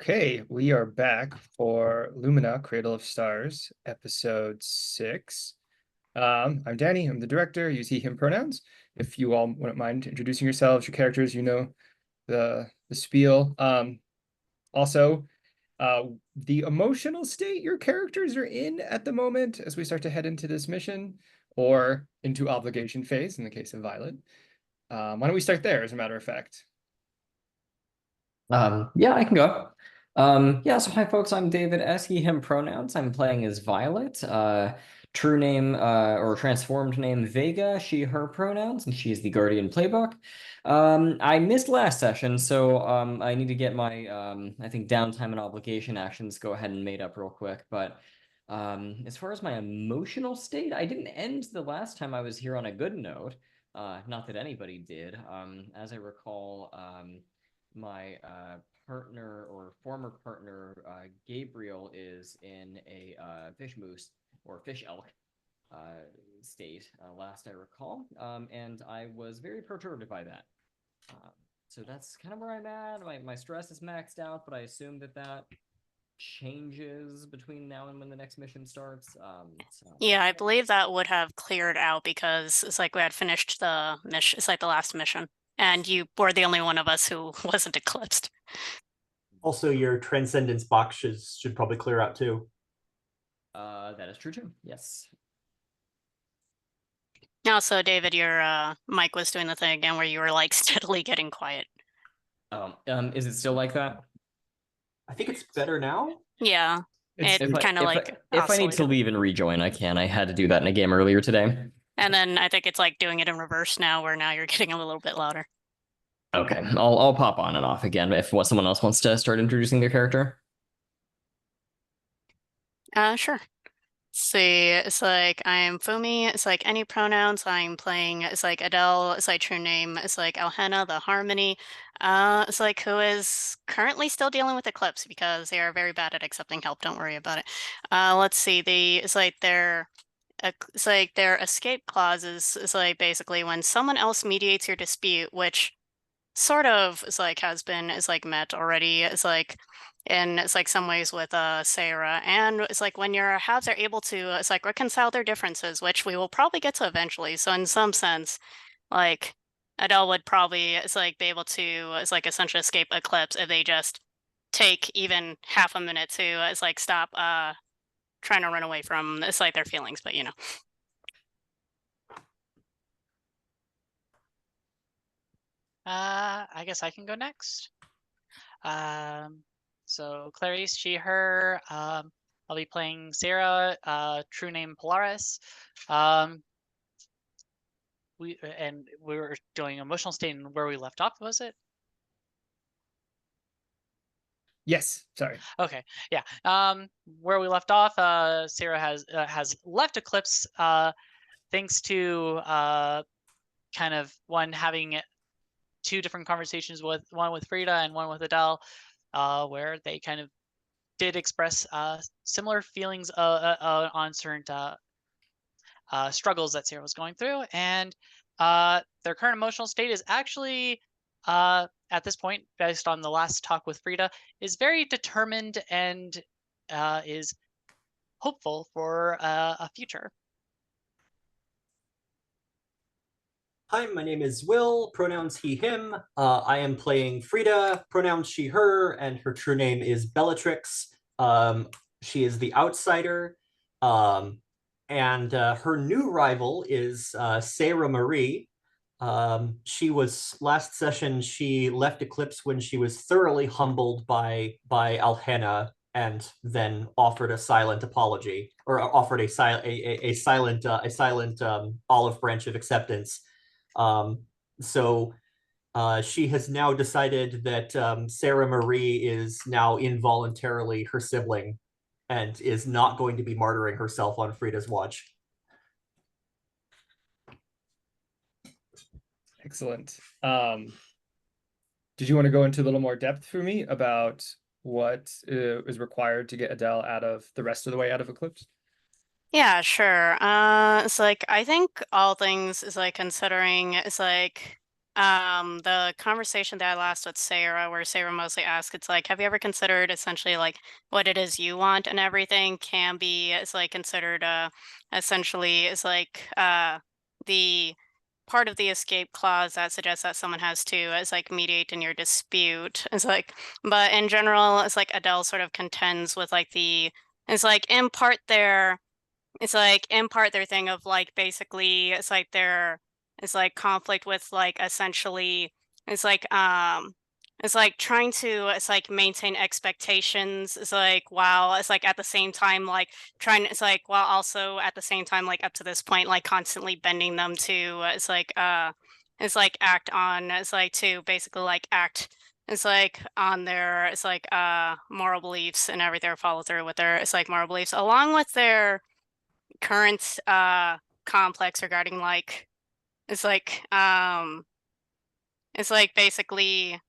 Okay, we are back for Lumina, Cradle of Stars, episode 6. I'm Danny, I'm the director, use he, him pronouns. If you all wouldn't mind introducing yourselves, your characters, you know the spiel. Also, the emotional state your characters are in at the moment as we start to head into this mission, or into obligation phase in the case of Violet. Why don't we start there, as a matter of fact? Yeah, I can go. Yeah, so hi folks, I'm David S. He, him pronouns. I'm playing as Violet. True name or transformed name Vega, she, her pronouns, and she is the Guardian playbook. I missed last session, so I need to get my I think downtime and obligation actions go ahead and made up real quick. But as far as my emotional state, I didn't end the last time I was here on a good note. Not that anybody did. As I recall, my partner or former partner Gabriel is in a fish moose or fish elk state, last I recall, and I was very perturbed by that. So that's kind of where I'm at. My stress is maxed out, but I assume that changes between now and when the next mission starts. Yeah, I believe that would have cleared out because it's like we had finished the mission. It's like the last mission, and you were the only one of us who wasn't eclipsed. Also, your transcendence box should probably clear out too. That is true too. Yes. Also, David, your mic was doing the thing again where you were like steadily getting quiet. Is it still like that? I think it's better now. Yeah, It's it kind of like if I need to oscillated. leave and rejoin, I can. I had to do that in a game earlier today. And then I think it's like doing it in reverse now, where now you're getting a little bit louder. Okay, I'll pop on and off again if someone else wants to start introducing their character. Sure. See, it's like I'm Fumi, it's like any pronouns I'm playing, it's like Adele, it's like true name, it's like Alhena, the Harmony. It's like who is currently still dealing with Eclipse because they are very bad at accepting help, don't worry about it. Let's see, it's like their escape clauses is like basically when someone else mediates your dispute, which sort of is like has been is like met already. It's like in it's like some ways with Sarah, and it's like when your halves are able to it's like reconcile their differences, which we will probably get to eventually. So in some sense, like Adele would probably it's like be able to it's like essentially escape Eclipse if they just take even half a minute to it's like stop trying to run away from it's like their feelings, but you know. I guess I can go next. So Clarice, she, her. I'll be playing Sarah, true name Polaris. We were doing emotional state and where we left off, was it? Yes, sorry. Okay, yeah. Where we left off, Sarah has left Eclipse, thanks to kind of one having two different conversations with one with Frida and one with Adele, where they kind of did express similar feelings on certain struggles that Sarah was going through, and their current emotional state is actually, at this point, based on the last talk with Frida, is very determined and is hopeful for a future. Hi, my name is Will, pronouns he, him. I am playing Frida, pronouns she, her, and her true name is Bellatrix. She is the outsider. And her new rival is Sarah Marie. She was last session, she left Eclipse when she was thoroughly humbled by Alhena and then offered a silent apology, or offered a silent olive branch of acceptance. So she has now decided that Sarah Marie is now involuntarily her sibling and is not going to be martyring herself on Frida's watch. Excellent. Did you want to go into a little more depth for me about what is required to get Adele out of the rest of the way out of Eclipse? Yeah, sure. It's like I think all things is like considering it's like the conversation that I last with Sarah, where Sarah mostly asked, it's like, have you ever considered essentially like what it is you want and everything can be is like considered essentially is like the part of the escape clause that suggests that someone has to is like mediate in your dispute. It's like, but in general, it's like Adele sort of contends with like it's like in part their thing of like basically it's like conflict with like essentially it's like it's like trying to it's like maintain expectations it's like while it's like at the same time like trying it's like while also at the same time like up to this point like constantly bending them to it's like act on it's like to basically like act it's like on their it's like moral beliefs and everything or follow through with their it's like moral beliefs along with their current complex regarding like it's like it's like basically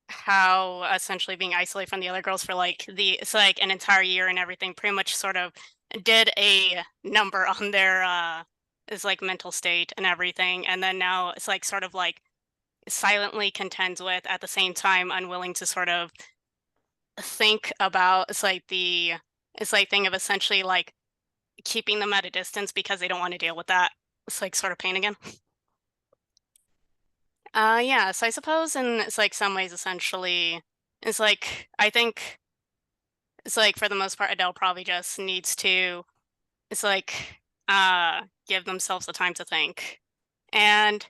how essentially being isolated from the other girls for like it's like an entire year and everything pretty much sort of did a number on their is like mental state and everything and then now it's like sort of like silently contends with at the same time unwilling to sort of think about it's like thing of essentially like keeping them at a distance because they don't want to deal with that. It's like sort of pain again. Yeah, so I suppose in it's like some ways essentially it's like I think it's like for the most part Adele probably just needs to it's like give themselves the time to think. And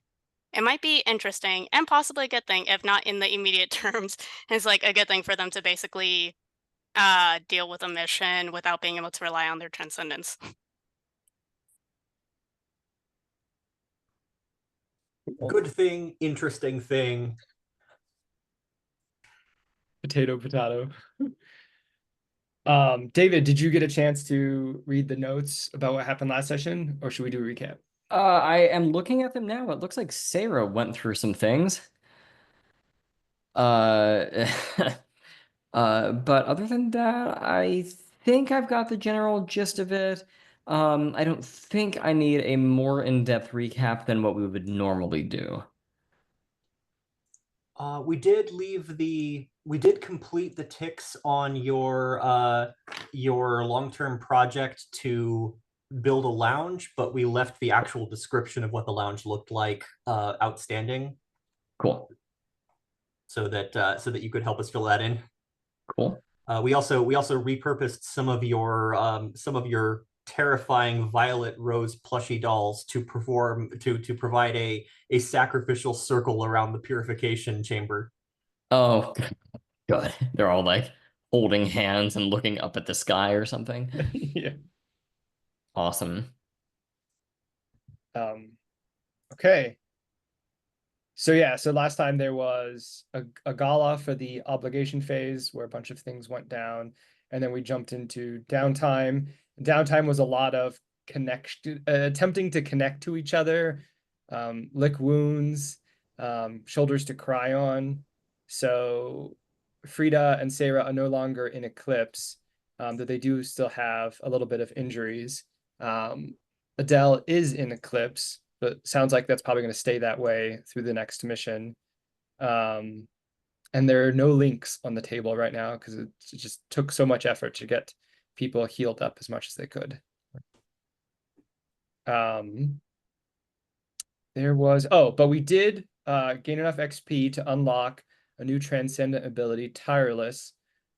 it might be interesting and possibly a good thing, if not in the immediate terms, it's like a good thing for them to basically deal with a mission without being able to rely on their transcendence. Good thing, interesting thing. Potato, potato. David, did you get a chance to read the notes about what happened last session, or should we do a recap? I am looking at them now. It looks like Sarah went through some things. But other than that, I think I've got the general gist of it. I don't think I need a more in-depth recap than what we would normally do. We did complete the ticks on your long-term project to build a lounge, but we left the actual description of what the lounge looked like outstanding. Cool. So that you could help us fill that in. Cool. We also repurposed some of your terrifying Violet Rose plushie dolls to provide a sacrificial circle around the purification chamber. Oh, good. They're all like holding hands and looking up at the sky or something. Yeah. Awesome. Okay. So yeah, so last time there was a gala for the obligation phase where a bunch of things went down, and then we jumped into downtime. Downtime was a lot of attempting to connect to each other, lick wounds, shoulders to cry on. So Frida and Sarah are no longer in Eclipse, though they do still have a little bit of injuries. Adele is in Eclipse, but sounds like that's probably going to stay that way through the next mission. And there are no links on the table right now because it just took so much effort to get people healed up as much as they could. But we did gain enough XP to unlock a new transcendent ability, Tireless,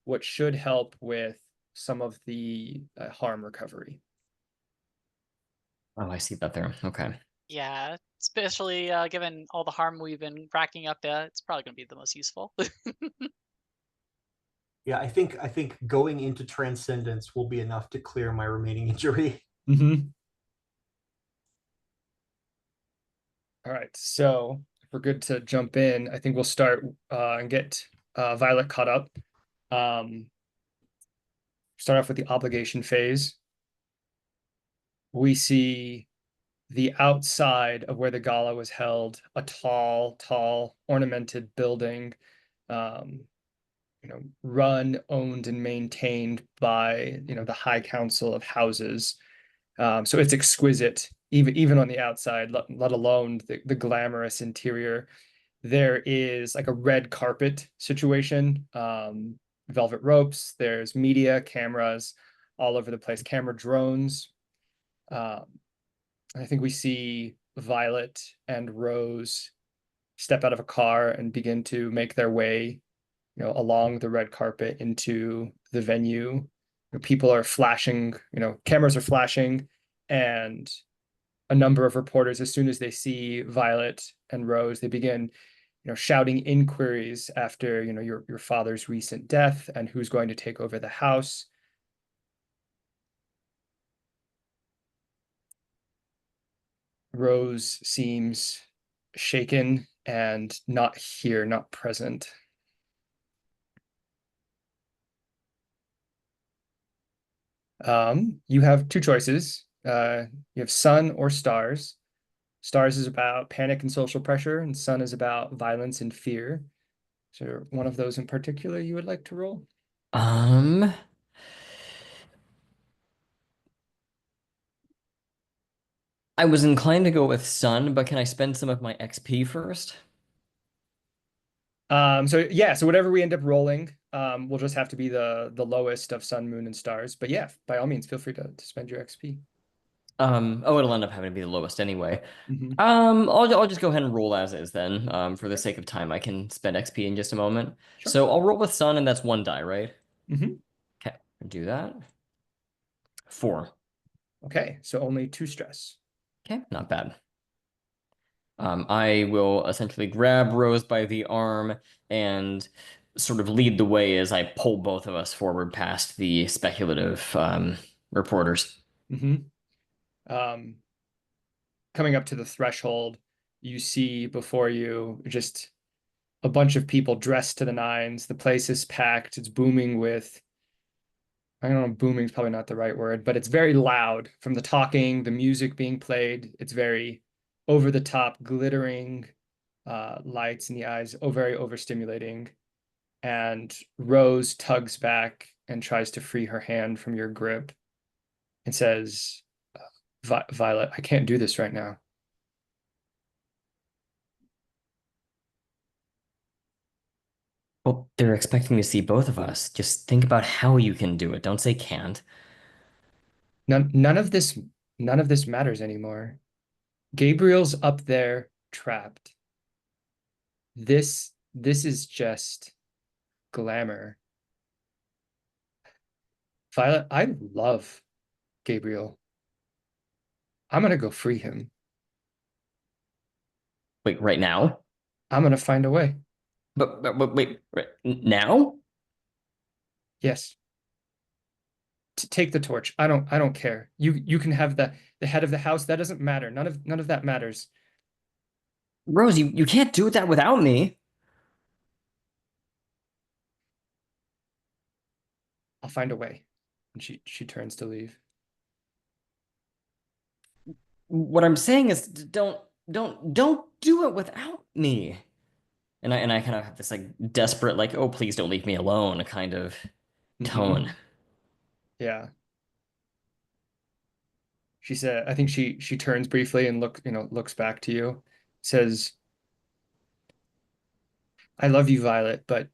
which should help with some of the harm recovery. Oh, I see that there. Okay. Yeah, especially given all the harm we've been racking up, it's probably going to be the most useful. Yeah, I think going into Transcendence will be enough to clear my remaining injury. Mm-hmm. All right, so if we're good to jump in, I think we'll start and get Violet caught up. Start off with the obligation phase. We see the outside of where the gala was held, a tall, ornamented building, run, owned, and maintained by, the High Council of Houses. So it's exquisite, even on the outside, let alone the glamorous interior. There is like a red carpet situation, velvet ropes. There's media, cameras all over the place, camera drones. I think we see Violet and Rose step out of a car and begin to make their way, along the red carpet into the venue. People are flashing, cameras are flashing, and a number of reporters, as soon as they see Violet and Rose, they begin, shouting inquiries after, your father's recent death and who's going to take over the house. Rose seems shaken and not here, not present. You have two choices. You have sun or stars. Stars is about panic and social pressure, and sun is about violence and fear. Is there one of those in particular you would like to roll? I was inclined to go with sun, but can I spend some of my XP first? So whatever we end up rolling, will just have to be the lowest of sun, moon, and stars. But yeah, by all means, feel free to spend your XP. It'll end up having to be the lowest anyway. Mm-hmm. I'll just go ahead and roll as is then. For the sake of time, I can spend XP in just a moment. Sure. So I'll roll with sun, and that's 1 die, right? Mm-hmm. Okay, do that. 4. Okay, so only 2 stress. Okay, not bad. I will essentially grab Rose by the arm and sort of lead the way as I pull both of us forward past the speculative reporters. Mm-hmm. Coming up to the threshold, you see before you just a bunch of people dressed to the nines. The place is packed. It's booming with, I don't know, booming is probably not the right word, but it's very loud from the talking, the music being played. It's very over the top, glittering lights in the eyes, very overstimulating. And Rose tugs back and tries to free her hand from your grip and says, Violet, I can't do this right now. Well, they're expecting to see both of us. Just think about how you can do it. Don't say can't. None of this matters anymore. Gabriel's up there trapped. This is just glamour. Violet, I love Gabriel. I'm gonna go free him. Wait, right now? I'm gonna find a way. But wait, right now? Yes. Take the torch. I don't care. You can have the head of the house. That doesn't matter. None of that matters. Rose, you can't do that without me. I'll find a way. And she turns to leave. What I'm saying is don't do it without me. And I kind of have this like desperate, like, oh, please don't leave me alone kind of tone. Yeah. She said, I think she turns briefly and looks back to you, says, I love you, Violet, but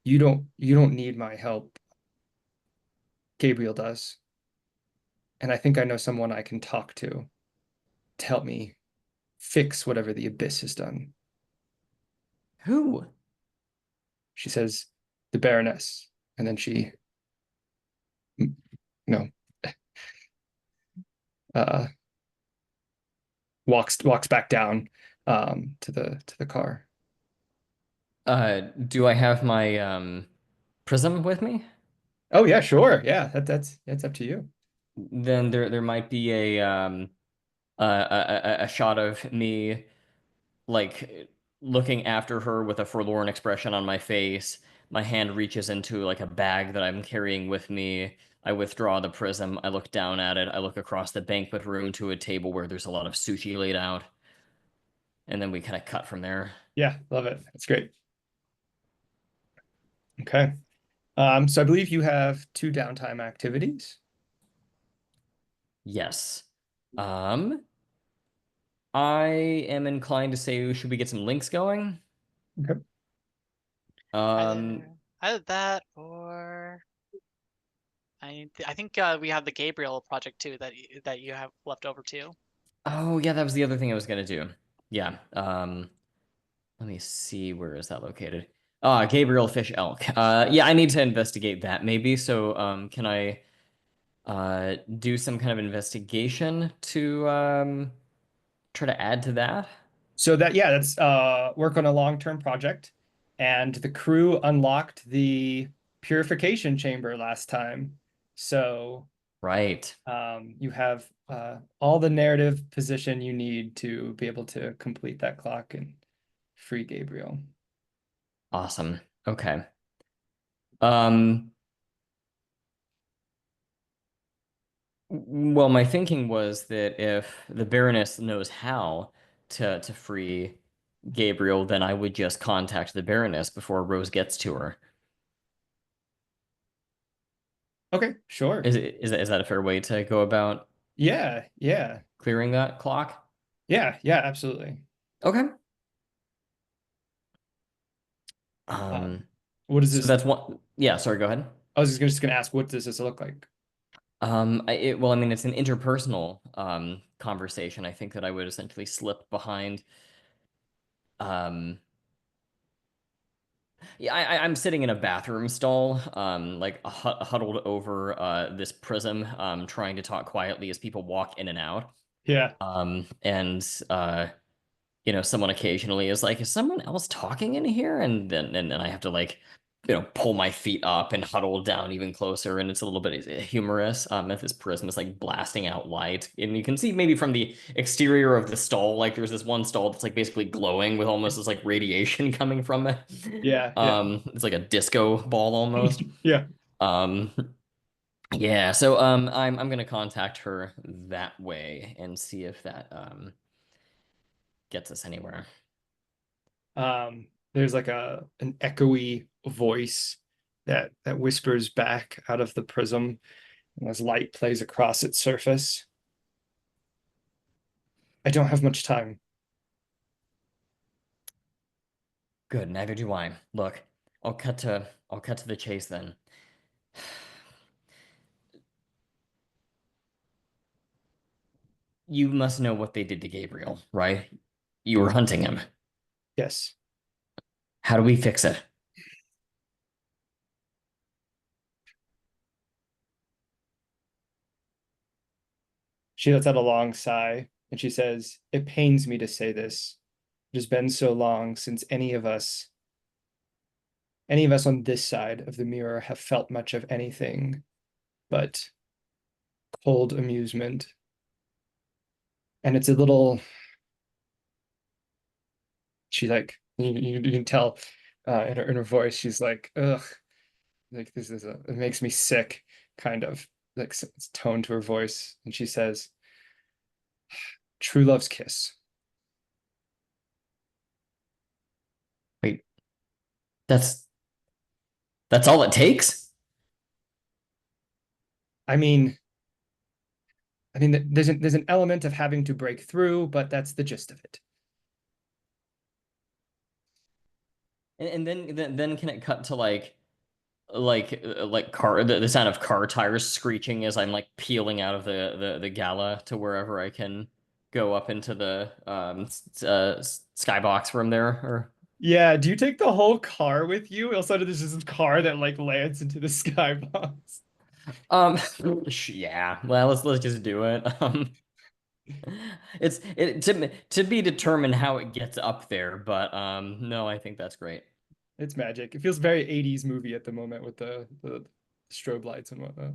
you don't need my help. Gabriel does. And I think I know someone I can talk to help me fix whatever the abyss has done. Who? She says, the Baroness. And then she no walks back down to the car. Do I have my prism with me? Oh yeah, sure. Yeah, that's up to you. Then there might be a shot of me like looking after her with a forlorn expression on my face. My hand reaches into like a bag that I'm carrying with me. I withdraw the prism. I look down at it. I look across the banquet room to a table where there's a lot of sushi laid out. And then we kind of cut from there. Yeah, love it. That's great. Okay. So I believe you have 2 downtime activities. Yes. I am inclined to say, should we get some links going? Um, Either that or I think we have the Gabriel project too that you have left over too. oh yeah, that was the other thing I was gonna do. Yeah. Let me see, where is that located? Gabriel Fish Elk. Yeah, I need to investigate that maybe. So, can I do some kind of investigation to try to add to that? So that's work on a long-term project, and the crew unlocked the purification chamber last time. So Right. you have all the narrative position you need to be able to complete that clock and free Gabriel. Awesome. Okay. Um, well, my thinking was that if the Baroness knows how to free Gabriel, then I would just contact the Baroness before Rose gets to her. Okay, sure. Is that a fair way to go about Yeah, clearing that clock? yeah, absolutely. Okay. What is So this? that's one. Yeah, sorry, go ahead. I was just gonna ask, what does this look like? Well, I mean, it's an interpersonal conversation. I think that I would essentially slip behind. Um, yeah, I'm sitting in a bathroom stall, like huddled over this prism, trying to talk quietly as people walk in and out. Yeah. And someone occasionally is like, "Is someone else talking in here?" And then I have to like, pull my feet up and huddle down even closer, and it's a little bit humorous. As this prism is like blasting out light, and you can see maybe from the exterior of the stall, like there's this one stall that's like basically glowing with almost this like radiation coming from it. Yeah. It's like a disco ball almost. Yeah. Um, yeah. So I'm gonna contact her that way and see if that gets us anywhere. There's like an echoey voice that whispers back out of the prism, and as light plays across its surface. I don't have much time. Good, neither do I. Look, I'll cut to the chase then. You must know what they did to Gabriel, right? You were hunting him. Yes. How do we fix it? She lets out a long sigh and she says, "It pains me to say this. It has been so long since any of us on this side of the mirror have felt much of anything but cold amusement. And it's a little, she like, you can tell in her voice, she's like, ugh, like it makes me sick, kind of like tone to her voice. And she says, true love's kiss. Wait, that's all it takes? I mean, there's an element of having to break through, but that's the gist of it. And then can it cut to like car the sound of car tires screeching as I'm like peeling out of the gala to wherever I can go up into the skybox from there, or Yeah, do you take the whole car with you? Also, there's just this car that like lands into the skybox. um yeah, well, let's just do it. It's to be determined how it gets up there, but no, I think that's great. It's magic. It feels very 80s movie at the moment with the strobe lights and whatnot.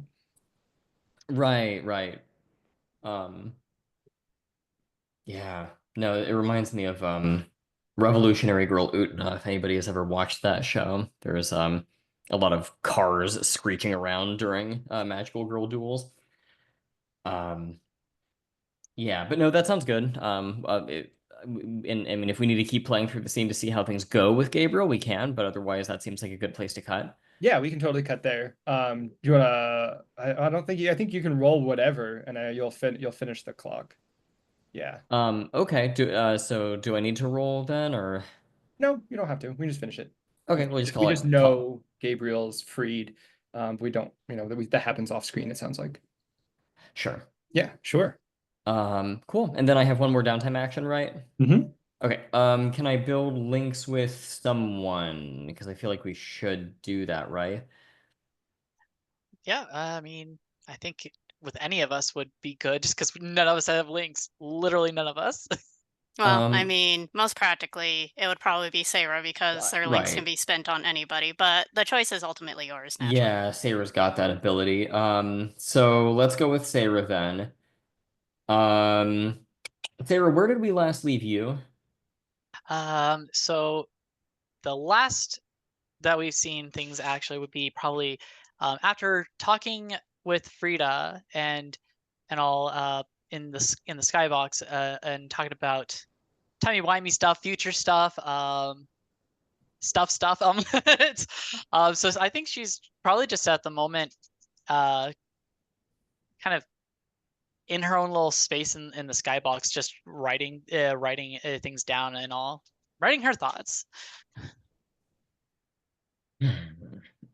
Right. Um, yeah. No, it reminds me of Revolutionary Girl Utna, if anybody has ever watched that show. There's a lot of cars screeching around during magical girl duels. Um, yeah, but no, that sounds good. And I mean, if we need to keep playing through the scene to see how things go with Gabriel, we can, but otherwise that seems like a good place to cut. Yeah, we can totally cut there. Do you wanna? I don't think you. I think you can roll whatever, and you'll finish the clock. Yeah. Okay. So do I need to roll then, or? No, you don't have to. We just finish it. Okay, we'll just call We it. just know Gabriel's freed. We don't, that happens off screen, it sounds like. Sure. Yeah, sure. Cool. And then I have one more downtime action, right? Mm-hmm. Okay. Can I build links with someone? Because I feel like we should do that, right? Yeah, I mean, I think with any of us would be good, just because none of us have links. Literally none of us. Well, I Um, mean, most practically, it would probably be Sarah because their links can right. be spent on anybody, but the choice is ultimately yours, naturally. Yeah, Sarah's got that ability. So let's go with Sarah then. Um, Sarah, where did we last leave you? So the last that we've seen things actually would be probably after talking with Frida and all in the skybox and talking about timey-wimey stuff, future stuff, stuff. It's, so I think she's probably just at the moment kind of in her own little space in the skybox, just writing things down and all, writing her thoughts.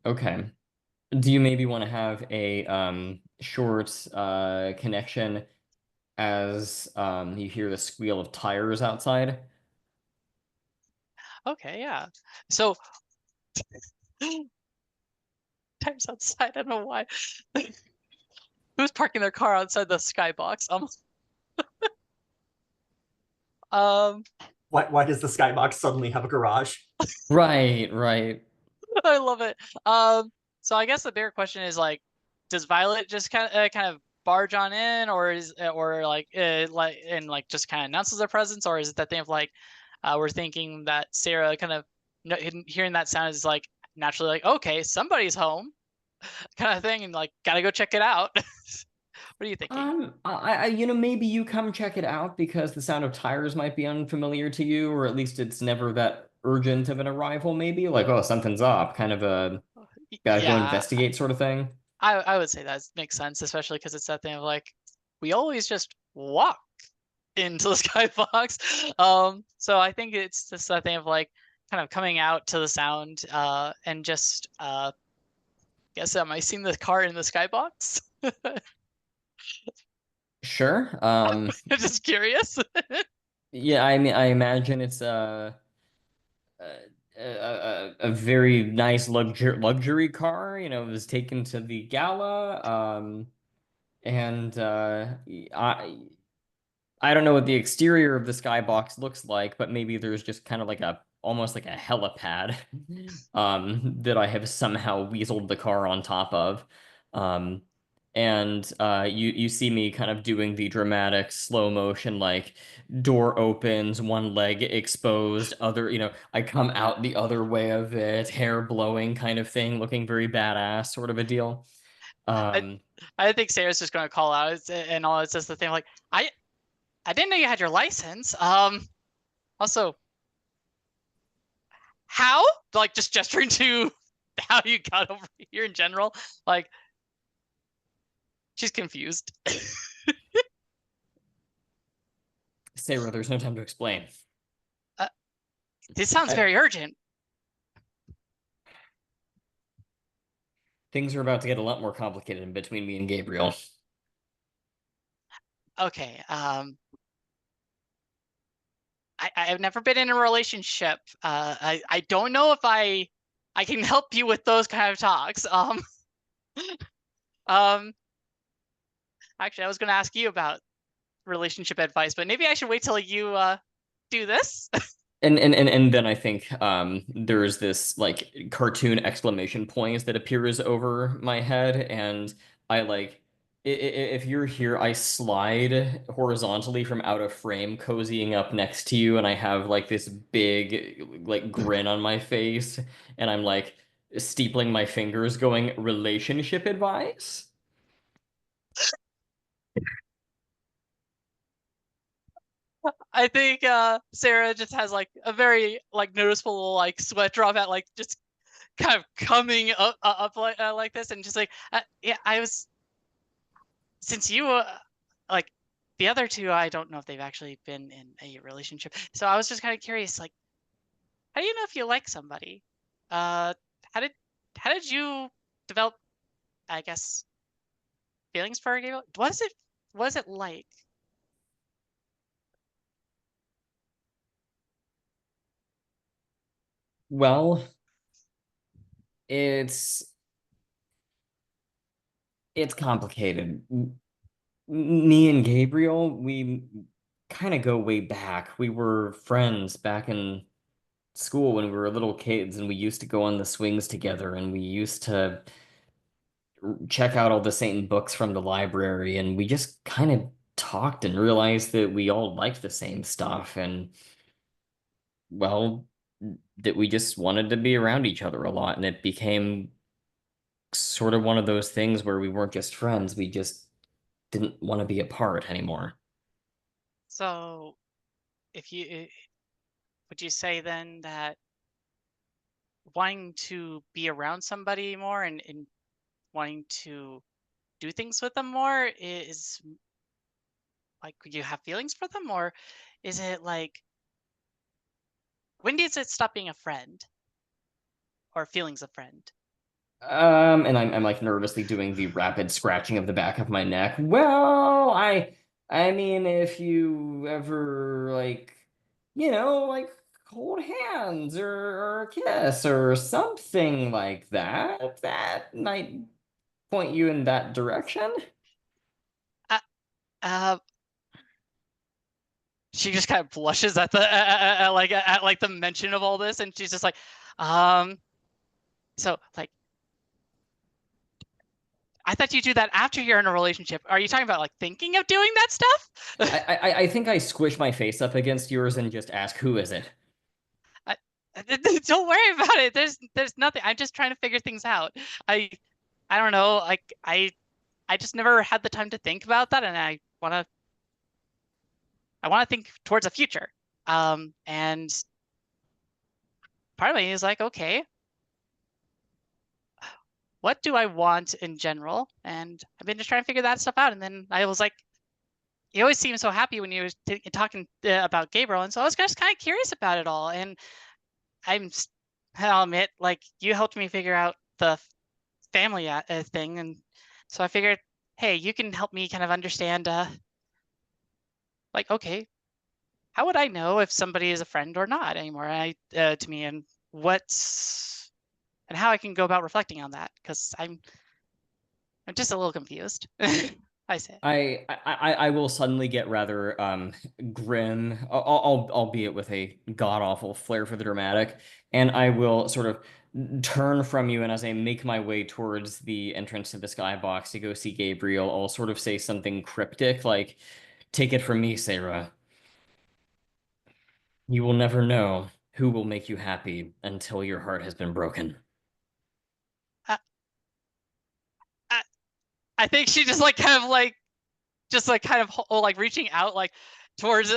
Okay. Do you maybe want to have a short connection as you hear the squeal of tires outside? Okay, yeah. So times outside, I don't know why. Who's parking their car outside the skybox? Um, Why does the skybox suddenly have a garage? Right, right. I love it. So I guess the bigger question is like, does Violet just kind of barge on in, or is or like just kind of announces their presence, or is it that thing of like, we're thinking that Sarah kind of hearing that sound is like naturally like, okay, somebody's home, kind of thing, and like gotta go check it out. What are you thinking? Maybe you come check it out because the sound of tires might be unfamiliar to you, or at least it's never that urgent of an arrival, maybe. Like, oh, something's up, kind of a gotta go Yeah, investigate sort of thing. I would say that makes sense, especially because it's that thing of like, we always just walk into the skybox. So I think it's just that thing of like kind of coming out to the sound and just guess am I seeing the car in the skybox? Sure. Just curious. Yeah, I mean, I imagine it's a very nice luxury car. You know, it was taken to the gala. And I don't know what the exterior of the skybox looks like, but maybe there's just kind of like almost like a helipad that I have somehow weaseled the car on top of. Um, and you see me kind of doing the dramatic slow motion, like door opens, one leg exposed, other, I come out the other way of it, hair blowing kind of thing, looking very badass, sort of a deal. I think Sarah's just gonna call out and all. It's just the thing like I didn't know you had your license. Also, how? Like just gesturing to how you got over here in general. Like she's confused. Sarah, there's no time to explain. This sounds very urgent. Things are about to get a lot more complicated in between me and Gabriel. Okay. I've never been in a relationship. I don't know if I can help you with those kind of talks. Um, actually, I was going to ask you about relationship advice, but maybe I should wait till you do this. And then I think there's this like cartoon exclamation point that appears over my head, and I like if you're here, I slide horizontally from out of frame, cozying up next to you, and I have like this big like grin on my face, and I'm like steepling my fingers, going relationship advice. I think Sarah just has like a very like noticeable like sweat drop at like just kind of coming up like this, and just like yeah, I was since you like the other two, I don't know if they've actually been in a relationship, so I was just kind of curious, like how do you know if you like somebody? How did you develop, I guess, feelings for Gabriel? What is it like? Well, it's complicated. Me and Gabriel, we kind of go way back. We were friends back in school when we were little kids, and we used to go on the swings together, and we used to check out all the Satan books from the library, and we just kind of talked and realized that we all liked the same stuff, and well, that we just wanted to be around each other a lot, and it became sort of one of those things where we weren't just friends, we just didn't want to be apart anymore. So, if you would you say then that wanting to be around somebody more and wanting to do things with them more is like you have feelings for them, or is it like when does it stop being a friend or feelings a friend? And I'm like nervously doing the rapid scratching of the back of my neck. Well, I mean, if you ever like, like hold hands or kiss or something like that, that might point you in that direction. Uh, she just kind of blushes at the at like the mention of all this, and she's just like, so like, I thought you do that after you're in a relationship. Are you talking about like thinking of doing that stuff? I think I squish my face up against yours and just ask, who is it? Don't worry about it. There's nothing. I'm just trying to figure things out. I don't know. Like I just never had the time to think about that, and I want to think towards the future. And part of me is like, okay, what do I want in general? And I've been just trying to figure that stuff out. And then I was like, you always seem so happy when you were talking about Gabriel, and so I was just kind of curious about it all. And I'll admit, like, you helped me figure out the family thing, and so I figured, hey, you can help me kind of understand, like, okay, how would I know if somebody is a friend or not anymore? To me, and how I can go about reflecting on that, because I'm just a little confused. I say. I will suddenly get rather grim, albeit with a god-awful flair for the dramatic, and I will sort of turn from you, and as I make my way towards the entrance to the skybox to go see Gabriel, I'll sort of say something cryptic like, "Take it from me, Sarah. You will never know who will make you happy until your heart has been broken." I, I think she just like kind of like kind of like reaching out like towards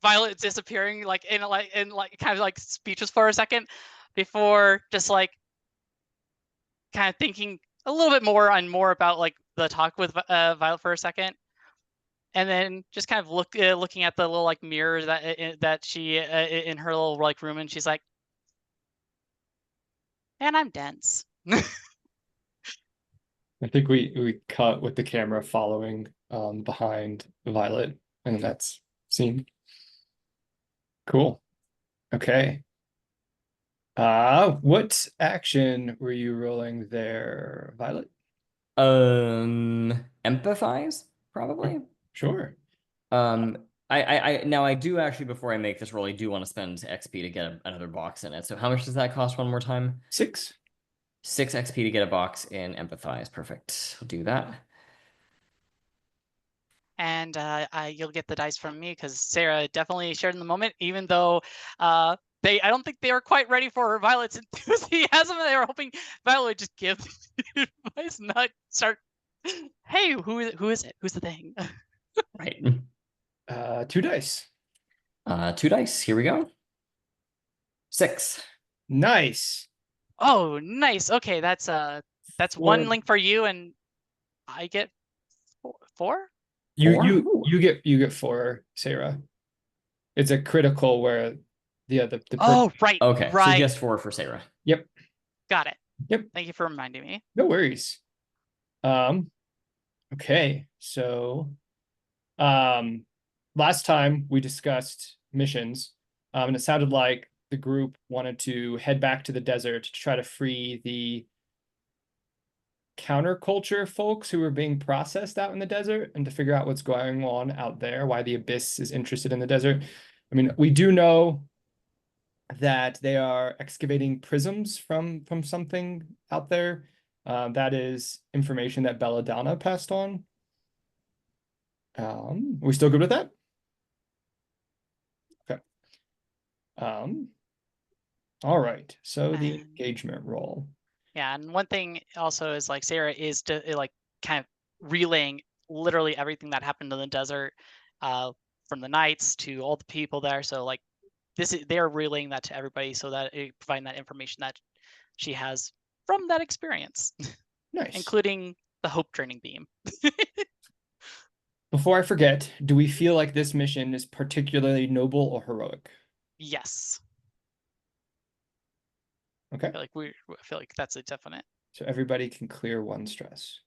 Violet disappearing like in kind of like speechless for a second before just like kind of thinking a little bit more about like the talk with Violet for a second, and then just kind of looking at the little like mirror that she in her little like room, and she's like, "Man, I'm dense." I think we cut with the camera following behind Violet, and that's scene. Cool. Okay. What action were you rolling there, Violet? Empathize, probably. Sure. Now I do actually, before I make this roll, I do want to spend XP to get another box in it. So how much does that cost one more time? 6. 6 XP to get a box in Empathize. Perfect. I'll do that. And you'll get the dice from me because Sarah definitely shared in the moment, even though I don't think they were quite ready for Violet's enthusiasm. They were hoping Violet would just give advice, not start, hey, who is it? Who's the thing? Right. 2 dice. 2 dice. Here we go. 6. Nice. Oh, nice. Okay, that's 1 Four. link for you, and I get 4? You Four? you you get 4, Sarah. It's a critical where Oh, right. Okay, so Right. just four for Sarah. Yep. Got it. Yep. Thank you for reminding me. No worries. Okay, so last time we discussed missions, and it sounded like the group wanted to head back to the desert to try to free the counterculture folks who were being processed out in the desert and to figure out what's going on out there, why the Abyss is interested in the desert. I mean, we do know that they are excavating prisms from something out there. That is information that Belladonna passed on. Are we still good with that? Okay. All right. So the And- engagement roll. Yeah, and one thing also is like Sarah is to like kind of relaying literally everything that happened in the desert, from the knights to all the people there. So like they're relaying that to everybody so that providing that information that she has from that experience, Nice. including the hope training beam. Before I forget, do we feel like this mission is particularly noble or heroic? Yes. Okay. I feel like that's a definite. So everybody can clear one stress.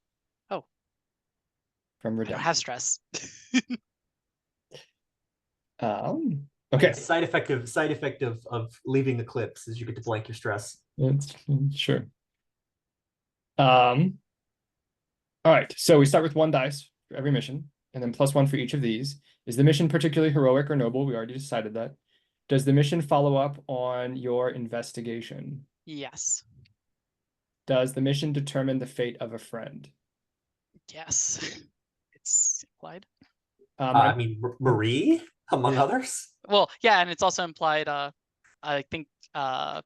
Oh. From I don't redemption. have stress. Okay. Side effect of leaving the clips is you get to blank your stress. That's sure. All right. So we start with 1 dice for every mission, and then +1 for each of these. Is the mission particularly heroic or noble? We already decided that. Does the mission follow up on your investigation? Yes. Does the mission determine the fate of a friend? Yes. It's implied. I mean, Marie, among others. Well, yeah, and it's also implied. I think I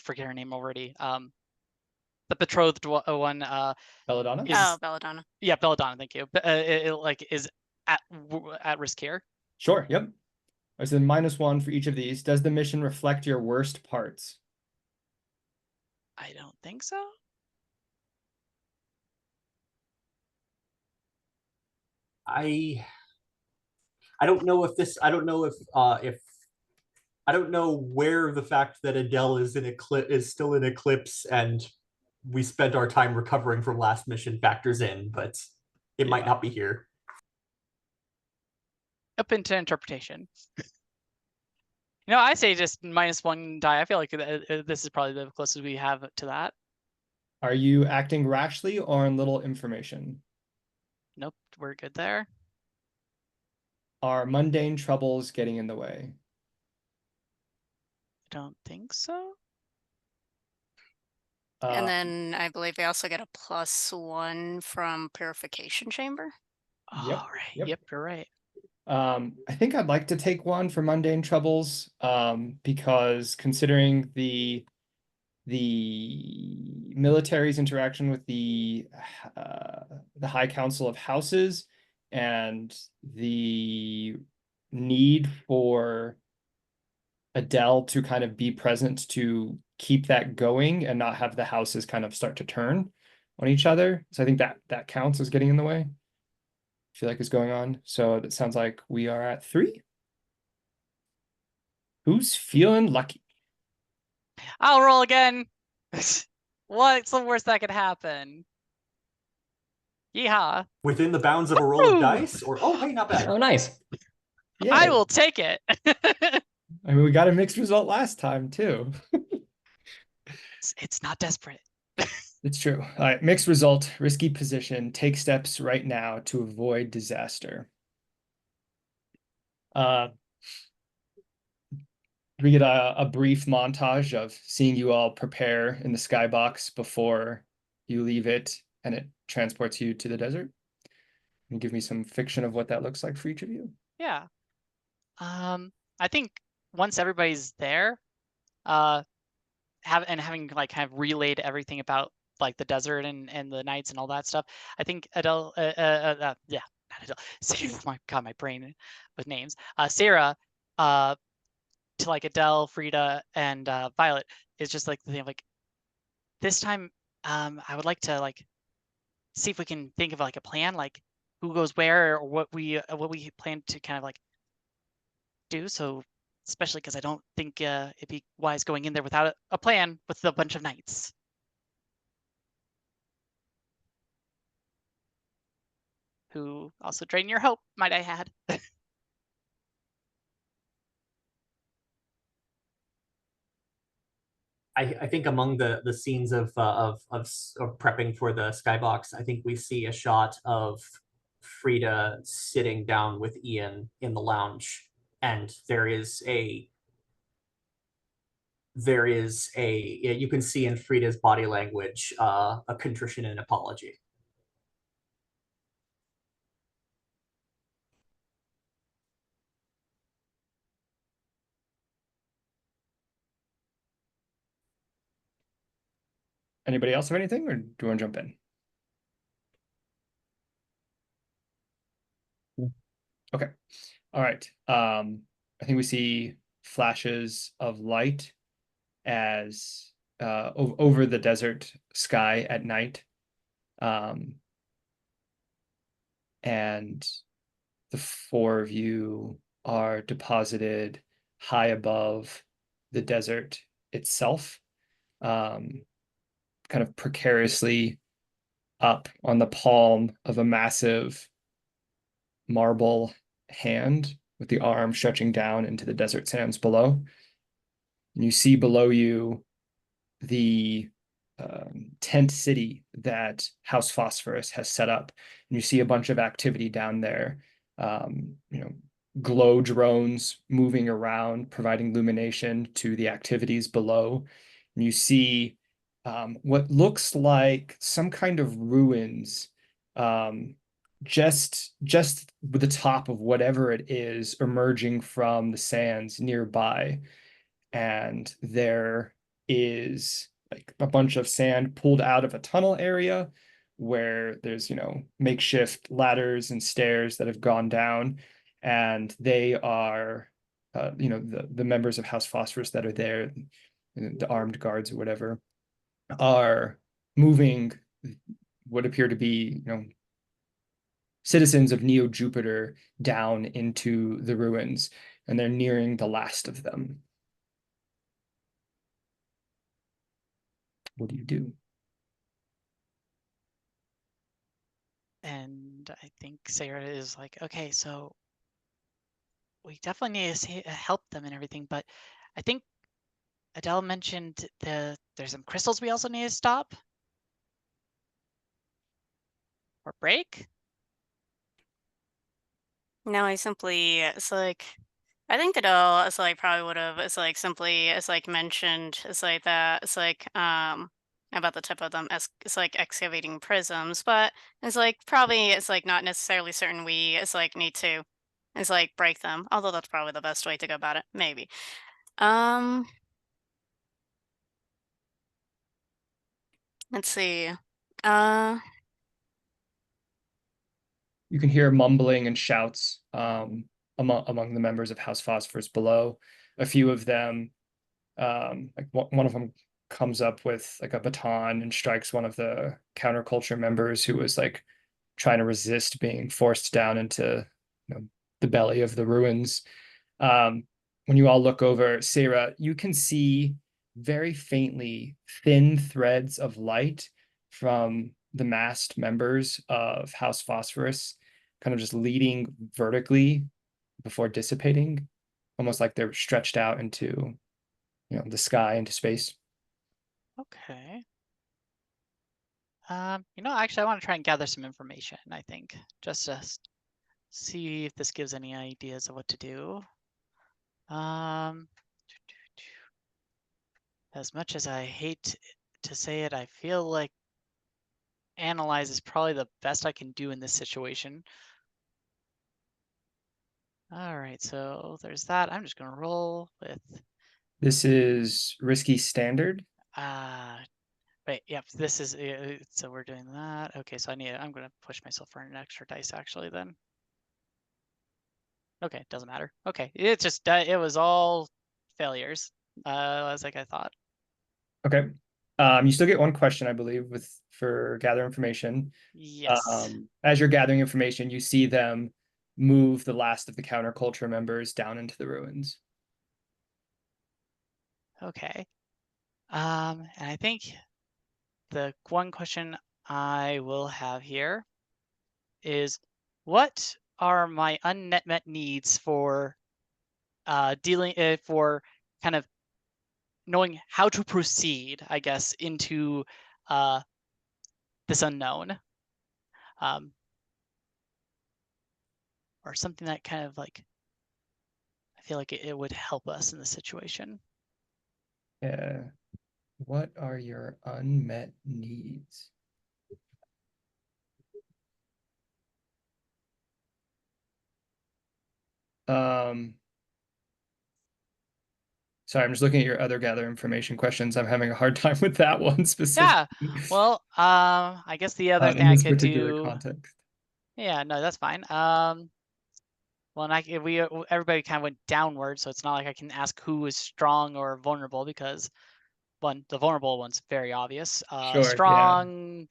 forget her name already. The betrothed one. Belladonna? Oh, Belladonna. Yeah, Belladonna. Thank you. But it like is at risk here. Sure. Yep. I said -1 for each of these. Does the mission reflect your worst parts? I don't think so. I don't know if this. I don't know if I don't know where the fact that Adele is still in Eclipse and we spent our time recovering from last mission factors in, but it might Yeah. not be here. Open to interpretation. I say just -1 die. I feel like this is probably the closest we have to that. Are you acting rashly or on little information? Nope, we're good there. Are mundane troubles getting in the way? I don't think so. And then I believe we also get a +1 from Purification Chamber. Yep, All right. yep. Yep, you're right. I think I'd like to take 1 for mundane troubles, because considering the military's interaction with the High Council of Houses and the need for Adele to kind of be present to keep that going and not have the houses kind of start to turn on each other. So I think that counts as getting in the way. I feel like is going on. So that sounds like we are at 3. Who's feeling lucky? I'll roll again. What's the worst that could happen? Yeehaw. Within the bounds of a roll of Woo! dice, or hey, not bad. Oh, nice. Yeah. I will take it. I mean, we got a mixed result last time too. It's not desperate. It's true. All right, mixed result, risky position. Take steps right now to avoid disaster. We get a brief montage of seeing you all prepare in the skybox before you leave it, and it transports you to the desert. And give me some fiction of what that looks like for each of you. Yeah. I think once everybody's there, having like kind of relayed everything about like the desert and the nights and all that stuff, I think Adele, not Adele. Sarah, my God, my brain with names. Sarah, to like Adele, Frida, and Violet is just like the thing of like this time. I would like to like see if we can think of like a plan, like who goes where or what we plan to kind of like do. So especially because I don't think it'd be wise going in there without a plan with a bunch of knights. Who also drain your hope, might I add. I think among the scenes of prepping for the skybox, I think we see a shot of Frida sitting down with Ian in the lounge, and you can see in Frida's body language a contrition and apology. Anybody else have anything, or do you want to jump in? Okay. All right. I think we see flashes of light as over the desert sky at night. And the four of you are deposited high above the desert itself, kind of precariously up on the palm of a massive marble hand with the arm stretching down into the desert sands below. And you see below you the tent city that House Phosphorus has set up. And you see a bunch of activity down there. Glow drones moving around, providing illumination to the activities below. And you see what looks like some kind of ruins, just with the top of whatever it is emerging from the sands nearby. And there is like a bunch of sand pulled out of a tunnel area where there's, makeshift ladders and stairs that have gone down, and they are, the members of House Phosphorus that are there, the armed guards or whatever, are moving what appear to be, citizens of Neo Jupiter down into the ruins, and they're nearing the last of them. What do you do? And I think Sarah is like, okay, so we definitely need to help them and everything, but I think Adele mentioned there's some crystals we also need to stop or break. No, I simply I think Adele probably would have simply mentioned that about the tip of them as excavating prisms, but probably not necessarily certain we need to break them, although that's probably the best way to go about it, maybe. Let's see. You can hear mumbling and shouts among the members of House Phosphorus below. A few of them, like one of them comes up with like a baton and strikes one of the counterculture members who was like trying to resist being forced down into the belly of the ruins. When you all look over, Sarah, you can see very faintly thin threads of light from the massed members of House Phosphorus, kind of just leading vertically before dissipating, almost like they're stretched out into, the sky, into space. Okay. Actually, I want to try and gather some information, I think, just to see if this gives any ideas of what to do. As much as I hate to say it, I feel like analyze is probably the best I can do in this situation. All right, so there's that. I'm just gonna roll with. This is risky standard. Wait, yep, this is, so we're doing that. Okay, so I'm gonna push myself for an extra dice actually then. Okay, doesn't matter. Okay, it just, it was all failures, as like I thought. Okay. You still get one question, I believe, for gather information. Yes. As you're gathering information, you see them move the last of the counterculture members down into the ruins. Okay. And I think the one question I will have here is, what are my unmet needs for dealing for kind of knowing how to proceed, I guess, into this unknown, or something that kind of like, I feel like it would help us in this situation. Yeah. What are your unmet needs? Sorry, I'm just looking at your other gather information questions. I'm having a hard time with that one specifically. Yeah. Well, I guess the other thing in I this could particular do. context. Yeah, no, that's fine. Well, and everybody kind of went downward, so it's not like I can ask who is strong or vulnerable, because one, the vulnerable one's very obvious. Sure, yeah. Strong,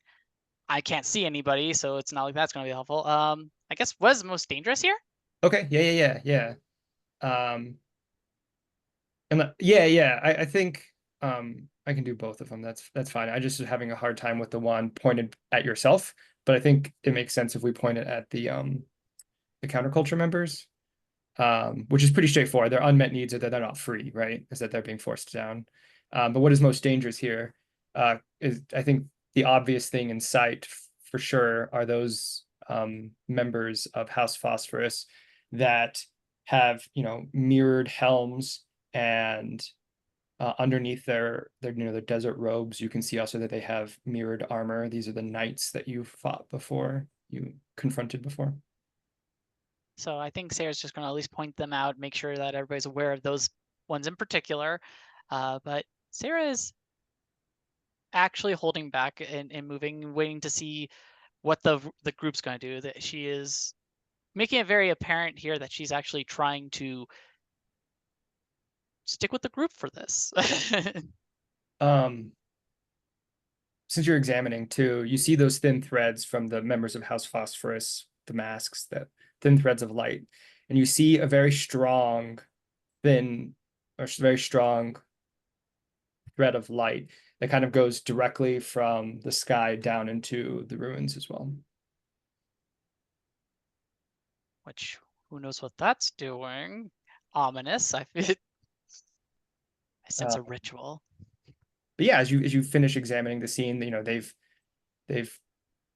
I can't see anybody, so it's not like that's going to be helpful. I guess what is the most dangerous here? Okay, yeah. I think I can do both of them. That's fine. I just having a hard time with the one pointed at yourself, but I think it makes sense if we point it at the counterculture members, which is pretty straightforward. Their unmet needs are that they're not free, right? Is that they're being forced down. But what is most dangerous here is, I think, the obvious thing in sight for sure are those members of House Phosphorus that have, mirrored helms, and underneath their desert robes, you can see also that they have mirrored armor. These are the knights that you fought before, you confronted before. So I think Sarah's just going to at least point them out, make sure that everybody's aware of those ones in particular. But Sarah is actually holding back and moving, waiting to see what the group's going to do. That she is making it very apparent here that she's actually trying to stick with the group for this. Since you're examining too, you see those thin threads from the members of House Phosphorus, the masks, that thin threads of light, and you see a very strong thread of light that kind of goes directly from the sky down into the ruins as well. Which, who knows what that's doing? Ominous. I sense a ritual. But yeah, as you finish examining the scene, they've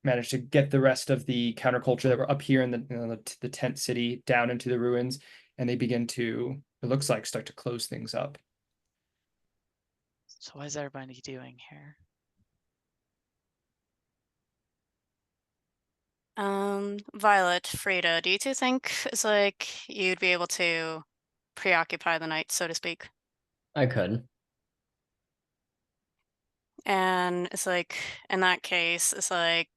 managed to get the rest of the counterculture that were up here in the tent city down into the ruins, and they begin to, it looks like, start to close things up. So what is everybody doing here? Violet, Frida, do you two think it's like you'd be able to preoccupy the night, so to speak? I could. And it's like, in that case, it's like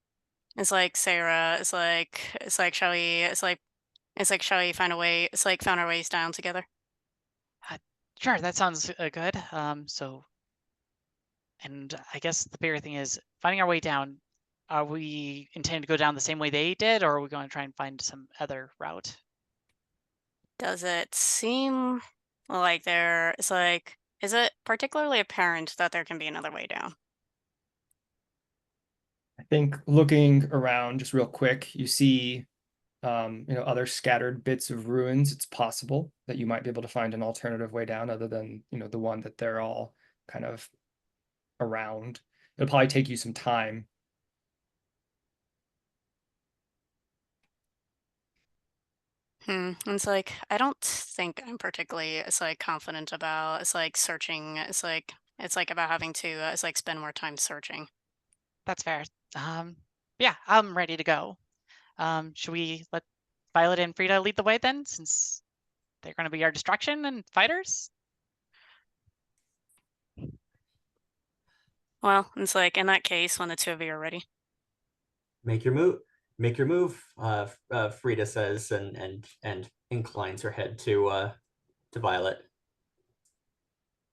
Sarah, shall we find a way, found our ways down together? Sure, that sounds good. And I guess the bigger thing is finding our way down. Are we intending to go down the same way they did, or are we going to try and find some other route? Does it seem like is it particularly apparent that there can be another way down? I think looking around just real quick, you see other scattered bits of ruins. It's possible that you might be able to find an alternative way down other than, the one that they're all kind of around. It'll probably take you some time. It's like, I don't think I'm particularly confident about searching. It's like about having to spend more time searching. That's fair. Yeah, I'm ready to go. Should we let Violet and Frida lead the way then, since they're going to be our distraction and fighters? Well, it's like, in that case, when the two of you are ready. Make your move. Make your move. Frida says, and inclines her head to Violet.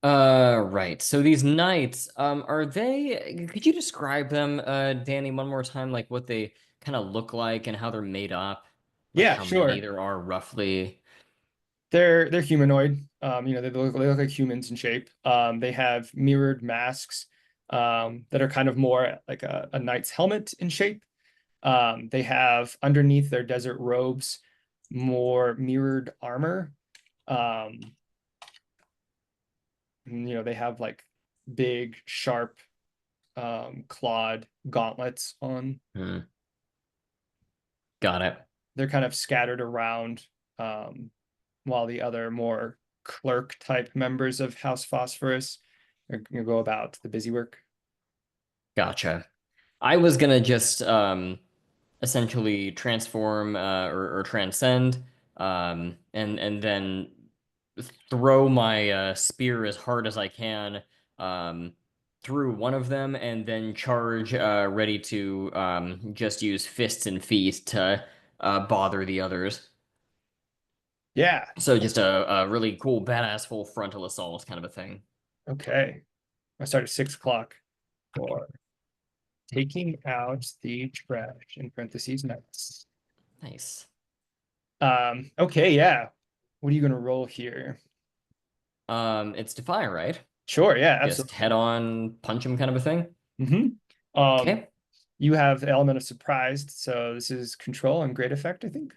Right. So these knights, are they? Could you describe them, Danny, one more time, like what they kind of look like and how they're made up? Like Yeah, how sure. many there are roughly. They're humanoid. They look like humans in shape. They have mirrored masks that are kind of more like a knight's helmet in shape. They have underneath their desert robes more mirrored armor. They have like big, sharp, clawed gauntlets on. Got it. They're kind of scattered around, while the other more clerk type members of House Phosphorus are gonna go about the busy work. Gotcha. I was gonna just essentially transform or transcend, and then throw my spear as hard as I can through one of them, and then charge, ready to just use fists and feet to bother the others. Yeah. So just a really cool, badass full frontal assault kind of a thing. Okay. I start at 6 o'clock for taking out the trash in parentheses nuts. Nice. Okay, yeah. What are you gonna roll here? It's Defy, right? Sure, yeah, Just absolutely. head on, punch him kind of a thing. Okay. You have the element of surprised, so this is control and great effect, I think.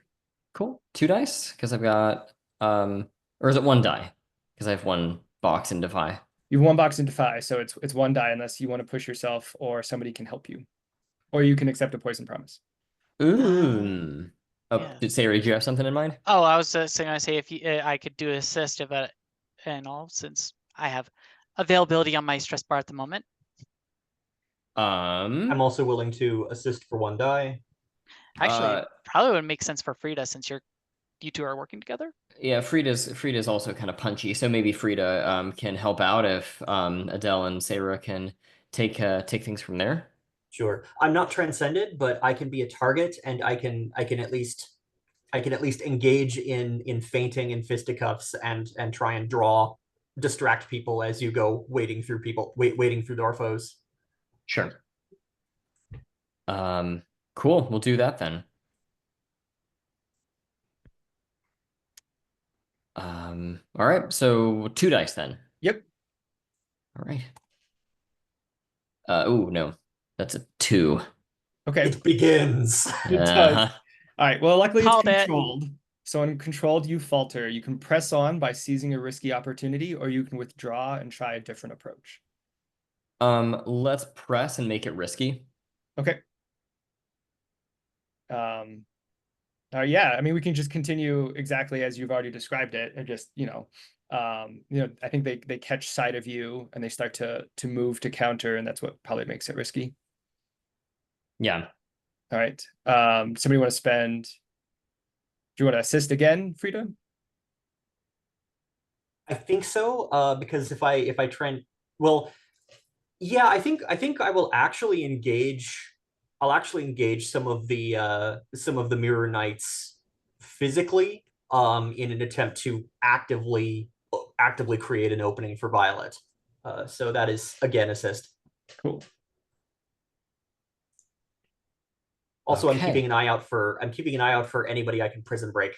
Cool. 2 dice, because I've got or is it 1 die? Because I have 1 box in Defy. You have 1 box in Defy, so it's 1 die unless you want to push yourself or somebody can help you. Or you can accept a poison promise. Ooh. Oh, yeah. did Sarah, did you have something in mind? Oh, I was just gonna say if I could do assist if and all, since I have availability on my stress bar at the moment. I'm also willing to assist for 1 die. Actually, probably would make sense for Frida since you two are working together. Yeah, Frida's also kind of punchy, so maybe Frida can help out if Adele and Sarah can take things from there. Sure. I'm not transcended, but I can be a target, and I can at least engage in feinting and fisticuffs and try and distract people as you go wading through Dorfos. Sure. Cool. We'll do that then. All right. So 2 dice then. Yep. All right. Oh no, that's a 2. Okay. It begins. It does. All right. Well, luckily it's Called it. controlled. So in controlled, you falter. You can press on by seizing a risky opportunity, or you can withdraw and try a different approach. Let's press and make it risky. Okay. Yeah, I mean, we can just continue exactly as you've already described it, and just, I think they catch sight of you and they start to move to counter, and that's what probably makes it risky. Yeah. All right. Somebody want to spend? Do you want to assist again, Frida? I think so, because if I try and, well, yeah, I think I will actually engage. I'll actually engage some of the Mirror Knights physically, in an attempt to actively create an opening for Violet. So that is again assist. Cool. Also, Okay. I'm keeping an eye out for anybody I can prison break.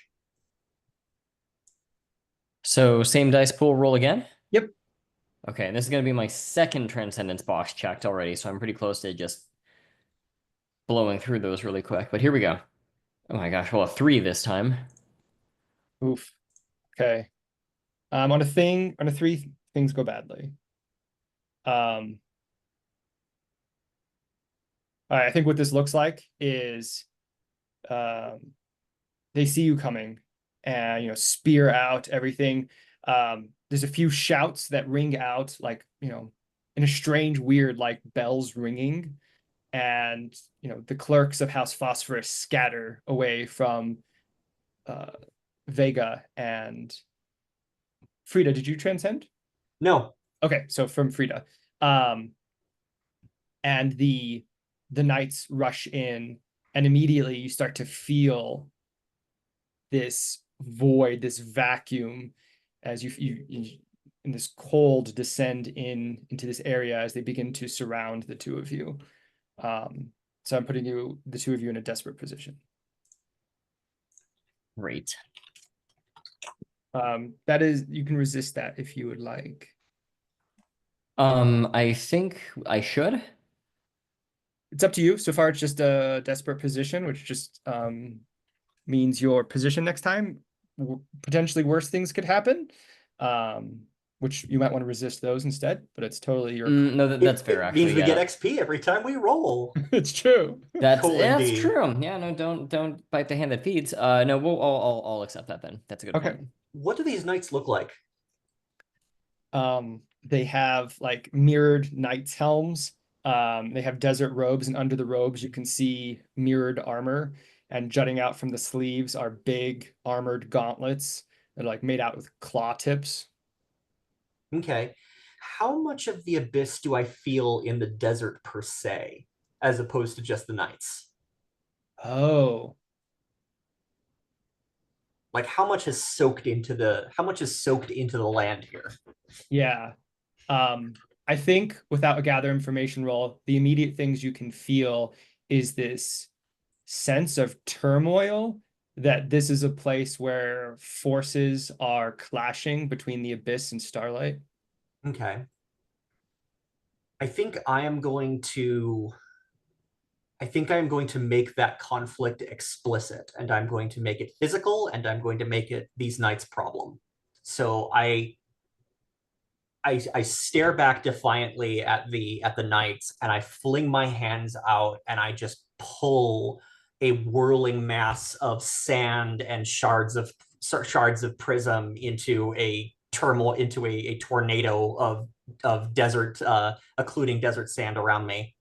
So same dice pool, roll again? Yep. Okay, and this is going to be my second Transcendence box checked already, so I'm pretty close to just blowing through those really quick. But here we go. Oh my gosh, well, a 3 this time. Oof. Okay. On a 3, things go badly. All right, I think what this looks like is they see you coming and spear out everything. There's a few shouts that ring out like in a strange, weird like bells ringing, and the clerks of House Phosphorus scatter away from Vega and Frida. Did you transcend? No. Okay, so from Frida. And the knights rush in, and immediately you start to feel this void, this vacuum, as you in this cold descend into this area as they begin to surround the two of you. So I'm putting the two of you in a desperate position. Great. That is, you can resist that if you would like. I think I should. It's up to you. So far, it's just a desperate position, which just means your position next time. Potentially worse things could happen, which you might want to resist those instead. But it's totally your. No, that's fair. It Actually, means we yeah, get XP every time we roll. It's true. that's Cool that's indeed. true. Yeah, no, don't bite the hand that feeds. No, I'll accept that then. That's a good Okay. point. What do these knights look like? They have like mirrored knights' helms. They have desert robes, and under the robes you can see mirrored armor. And jutting out from the sleeves are big armored gauntlets. They're like made out with claw tips. Okay. How much of the abyss do I feel in the desert per se, as opposed to just the knights? Oh, Like how much has soaked into the land here? yeah. I think without a gather information roll, the immediate things you can feel is this sense of turmoil, that this is a place where forces are clashing between the abyss and starlight. Okay. I think I am going to make that conflict explicit, and I'm going to make it physical, and I'm going to make it these knights' problem. So I stare back defiantly at the knights, and I fling my hands out, and I just pull a whirling mass of sand and shards of prism into a turmoil, into a tornado of desert, occluding desert sand around me.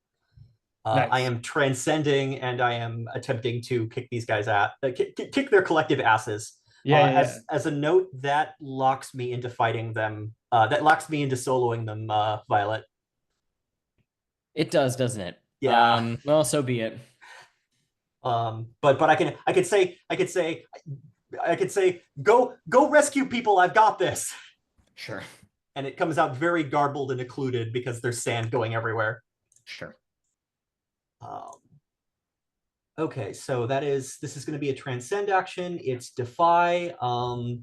Nice. I am transcending, and I am attempting to kick these guys kick their collective asses. Yeah. As a note, that locks me into fighting them. That locks me into soloing them, Violet. It does, doesn't it? Yeah. Well, so be it. But I could say, go rescue people. I've got this. Sure. And it comes out very garbled and occluded because there's sand going everywhere. Sure. Okay, so this is going to be a transcend action. It's defy. I'll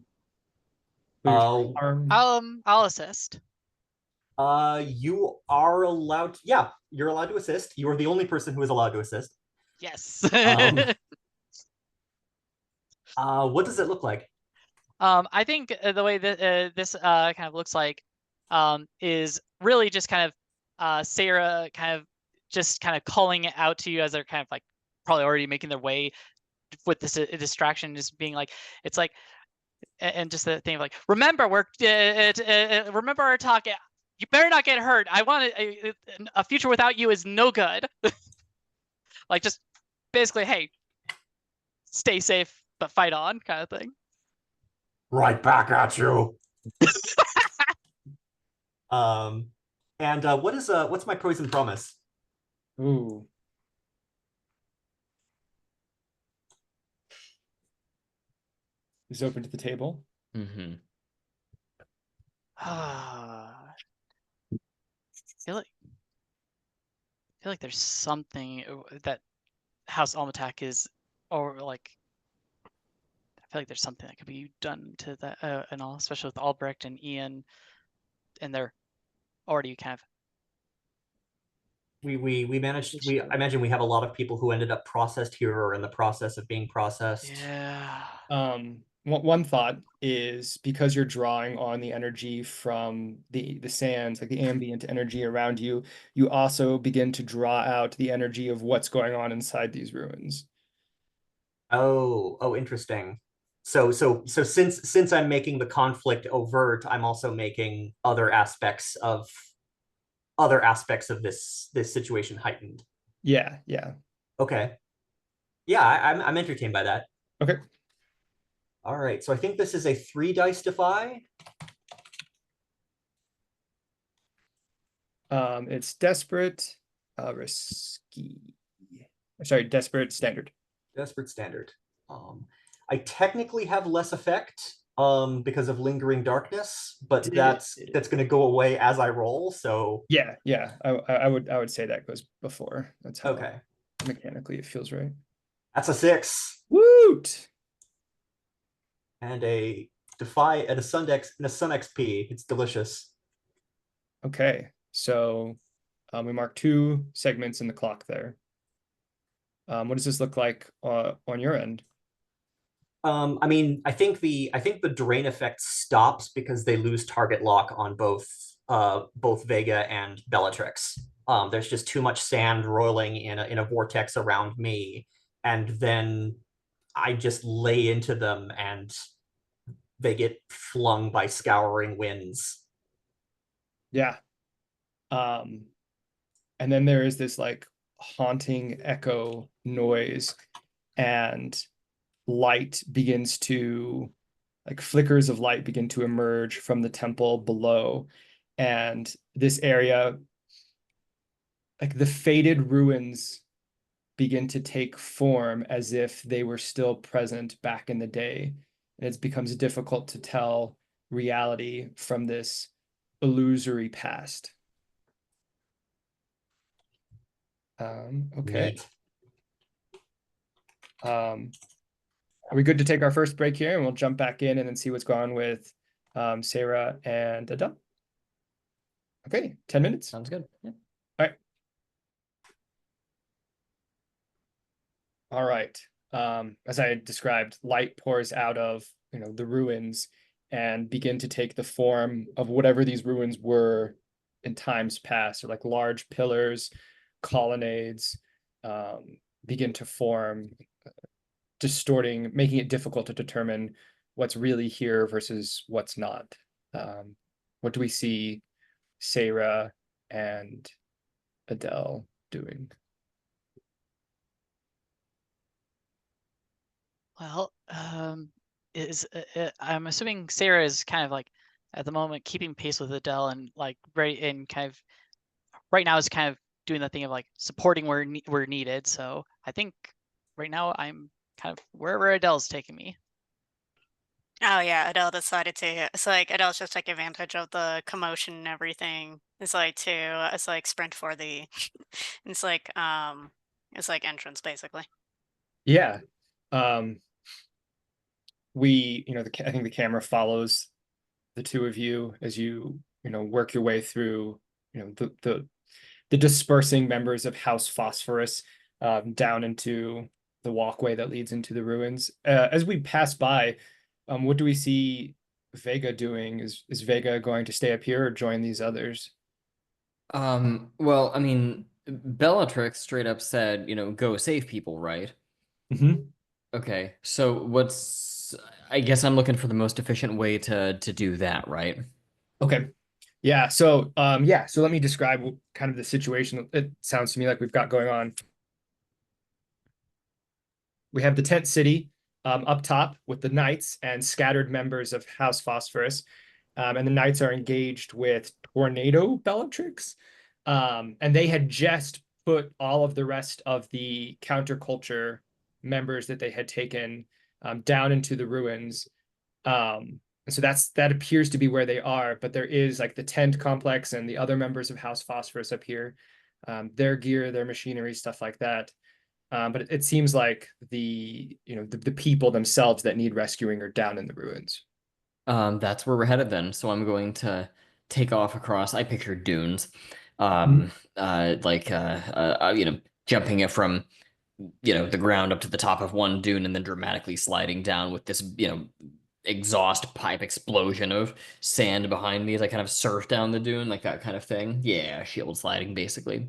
assist. You are allowed to, yeah, you're allowed to assist. You are the only person who is allowed to assist. Yes. What does it look like? I think the way that this kind of looks like is really just kind of Sarah kind of calling it out to you as they're kind of like probably already making their way with this distraction, just being like, it's like, and just the thing of like, remember remember our talk. You better not get hurt. I want a future without you is no good. Like, just basically, hey, stay safe but fight on, kind of thing. Right back at you. And what's my poison promise? Ooh. Is open to the table. Mm-hmm. I feel like there's something that House Almatak is, or like, I feel like there's something that could be done to that, and all, especially with Albrecht and Ian, and they're already kind of. I imagine we have a lot of people who ended up processed here or in the process of being processed. Yeah. One thought is, because you're drawing on the energy from the sands, like the ambient energy around you, you also begin to draw out the energy of what's going on inside these ruins. Oh, interesting. So since I'm making the conflict overt, I'm also making other aspects of this situation heightened. Yeah. Okay. Yeah, I'm entertained by that. Okay. All right, so I think this is a 3 dice defy. It's desperate, risky. Sorry, desperate standard. Desperate standard. I technically have less effect because of lingering darkness, but that's going to go away as I roll. So yeah, I would say that goes before. That's how okay. Mechanically it feels right. That's a 6. Woot! And a Defy at a Sun XP. It's delicious. Okay, so we mark 2 segments in the clock there. What does this look like on your end? I mean, I think the drain effect stops because they lose target lock on both Vega and Bellatrix. There's just too much sand rolling in a vortex around me, and then I just lay into them and they get flung by scouring winds. Yeah. And then there is this like haunting echo noise, and light begins to, like flickers of light begin to emerge from the temple below. And this area, like the faded ruins begin to take form as if they were still present back in the day. And it becomes difficult to tell reality from this illusory past. Okay. Neat. Are we good to take our first break here, and we'll jump back in and then see what's going on with Sarah and Adele? Okay, 10 minutes. Sounds good. Yeah. All right. As I described, light pours out of the ruins and begin to take the form of whatever these ruins were in times past, or like large pillars, colonnades, begin to form, distorting, making it difficult to determine what's really here versus what's not. What do we see Sarah and Adele doing? Well, I'm assuming Sarah is kind of like at the moment keeping pace with Adele and like kind of right now is kind of doing the thing of like supporting where needed. So I think right now I'm kind of wherever Adele's taking me. Oh yeah, Adele decided to. It's like Adele's just take advantage of the commotion and everything. It's like it's like sprint for the. It's like entrance basically. Yeah. I think the camera follows the two of you as you work your way through the dispersing members of House Phosphorus down into the walkway that leads into the ruins. As we pass by, what do we see Vega doing? Is Vega going to stay up here or join these others? Well, I mean, Bellatrix straight up said, go save people, right? Mm-hmm. Okay, so I guess I'm looking for the most efficient way to do that, right? Okay. Yeah. So let me describe kind of the situation it sounds to me like we've got going on. We have the tent city up top with the knights and scattered members of House Phosphorus. And the knights are engaged with Tornado Bellatrix. And they had just put all of the rest of the counterculture members that they had taken down into the ruins. And so that appears to be where they are, but there is like the tent complex and the other members of House Phosphorus up here, their gear, their machinery, stuff like that. But it seems like the people themselves that need rescuing are down in the ruins. That's where we're headed then. So I'm going to take off across. I picture dunes, jumping it from the ground up to the top of one dune and then dramatically sliding down with this exhaust pipe explosion of sand behind me as I kind of surf down the dune, like that kind of thing. Yeah, shield sliding basically.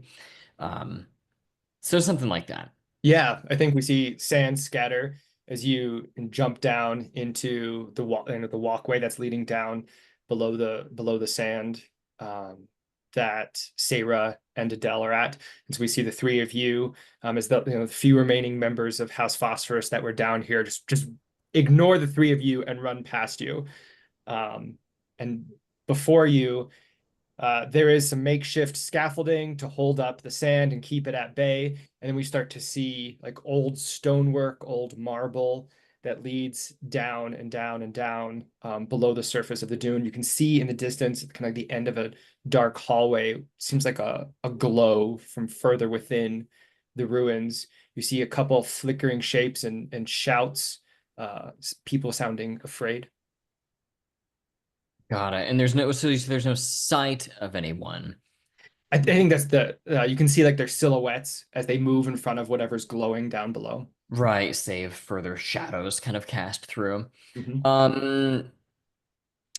So something like that. Yeah, I think we see sand scatter as you jump down into the walkway that's leading down below the sand that Sarah and Adele are at. And so we see the three of you as the few remaining members of House Phosphorus that were down here just ignore the three of you and run past you. And before you, there is some makeshift scaffolding to hold up the sand and keep it at bay. And then we start to see like old stonework, old marble that leads down and down and down below the surface of the dune. You can see in the distance, kind of like the end of a dark hallway, seems like a glow from further within the ruins. You see a couple flickering shapes and shouts, people sounding afraid. Got it. And there's no there's no sight of anyone. I think that's the you can see like their silhouettes as they move in front of whatever's glowing down below. Right, save further shadows kind of cast through. Mhm.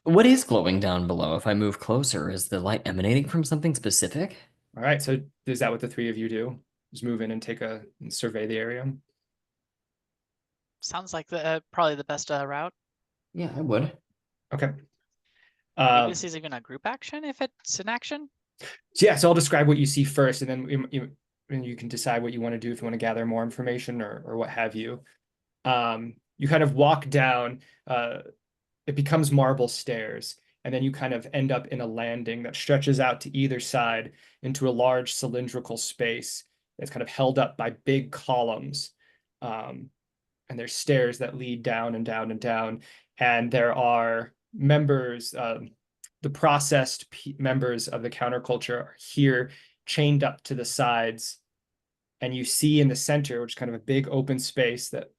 What is glowing down below? If I move closer, is the light emanating from something specific? All right, so is that what the three of you do? Just move in and survey the area. Sounds like the probably the best route. Yeah, I would. Okay. Maybe this is even a group action if it's an action. Yeah, so I'll describe what you see first, and then you can decide what you want to do if you want to gather more information or what have you. You kind of walk down, it becomes marble stairs, and then you kind of end up in a landing that stretches out to either side into a large cylindrical space that's kind of held up by big columns. And there's stairs that lead down and down and down, and there are members, the processed members of the counterculture are here chained up to the sides, and you see in the center, which is kind of a big open space that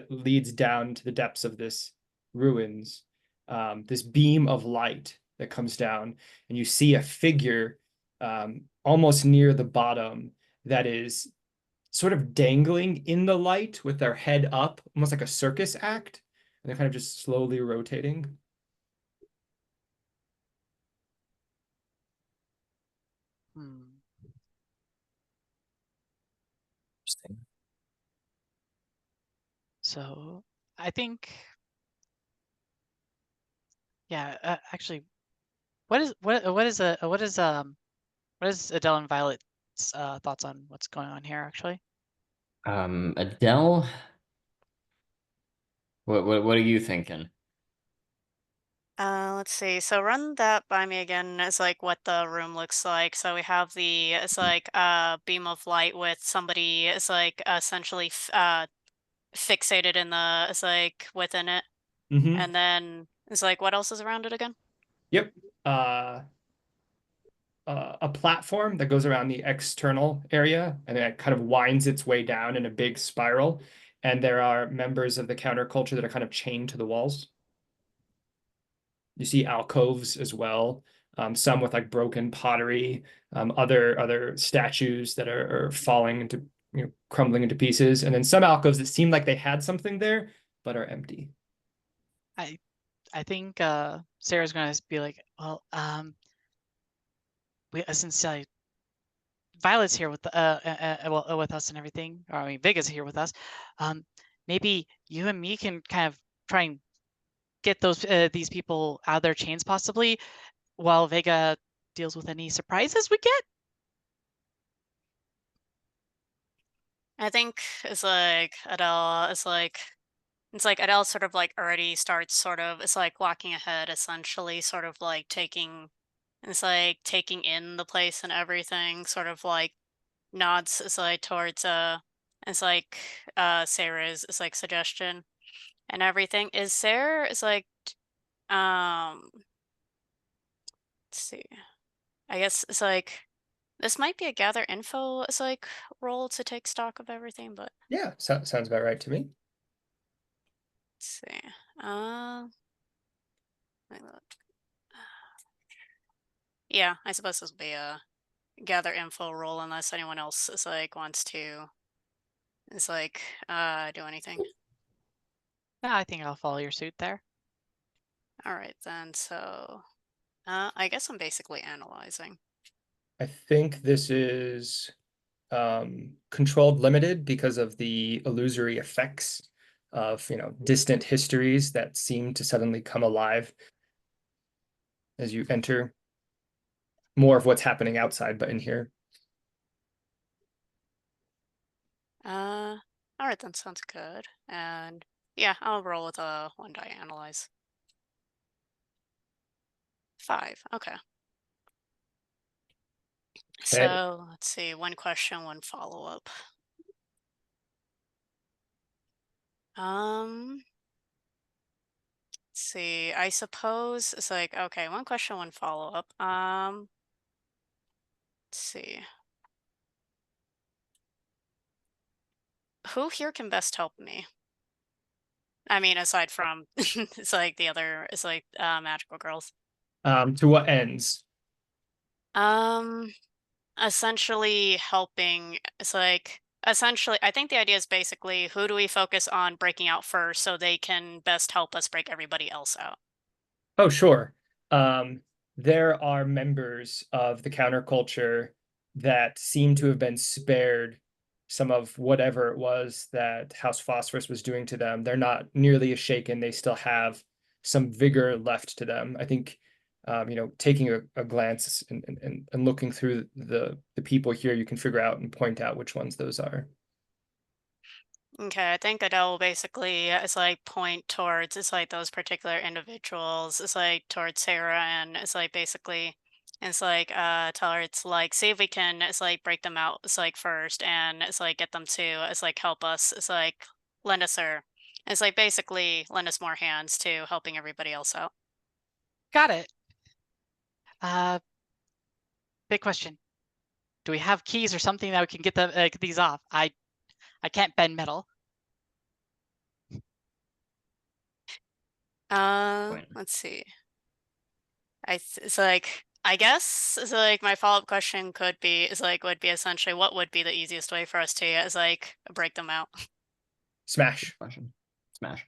leads down to the depths of this ruins, this beam of light that comes down, and you see a figure almost near the bottom that is sort of dangling in the light with their head up, almost like a circus act, and they're kind of just slowly rotating. Hmm. Interesting. So I think, yeah. Actually, what is Adele and Violet's thoughts on what's going on here? Actually, Adele, what are you thinking? Let's see. So run that by me again as like what the room looks like. So we have it's like beam of light with somebody is like essentially fixated in it's like within it. Mm-hmm. And then it's like what else is around it again? Yep. A platform that goes around the external area, and then it kind of winds its way down in a big spiral. And there are members of the counterculture that are kind of chained to the walls. You see alcoves as well, some with like broken pottery, other statues that are falling into, crumbling into pieces, and then some alcoves that seem like they had something there but are empty. I think Sarah's gonna be like, well, we since Violet's here with with us and everything, or I mean Vega's here with us. Maybe you and me can kind of try and get these people out of their chains possibly, while Vega deals with any surprises we get. I think it's like Adele sort of like already starts sort of it's like walking ahead essentially, sort of like taking in the place and everything, sort of like nods it's like towards it's like Sarah's it's like suggestion and everything. Is Sarah is like um let's see. I guess it's like this might be a gather info it's like role to take stock of everything, but Yeah, sounds about right to me. let's see. Uh let me look. Yeah, I suppose this will be a gather info role unless anyone else is like wants to is like do anything. Yeah, I think I'll follow your suit there. All right then. So I guess I'm basically analyzing. I think this is controlled limited because of the illusory effects of, distant histories that seem to suddenly come alive as you enter more of what's happening outside, but in here. All right then, sounds good. And yeah, I'll roll with a 1 die analyze. 5. Okay. So let's see. 1 question, 1 follow-up. Let's see. I suppose it's like okay, 1 question, 1 follow-up. Let's see. Who here can best help me? I mean, aside from it's like the other, it's like magical girls. To what ends? Um, essentially helping. It's like essentially, I think the idea is basically who do we focus on breaking out first so they can best help us break everybody else out. Oh, sure. There are members of the counterculture that seem to have been spared some of whatever it was that House Phosphorus was doing to them. They're not nearly as shaken. They still have some vigor left to them. I think, taking a glance and looking through the people here, you can figure out and point out which ones those are. Okay, I think Adele basically is like point towards it's like those particular individuals. It's like towards Sarah and it's like basically it's like tell her it's like see if we can it's like break them out it's like first and it's like get them to it's like help us it's like lend us her it's like basically lend us more hands to helping everybody else out. Got it. Big question. Do we have keys or something that we can get get these off? I can't bend metal. Let's see. It's like I guess it's like my follow-up question could be is like would be essentially what would be the easiest way for us to is like break them out. Smash. Question. Smash.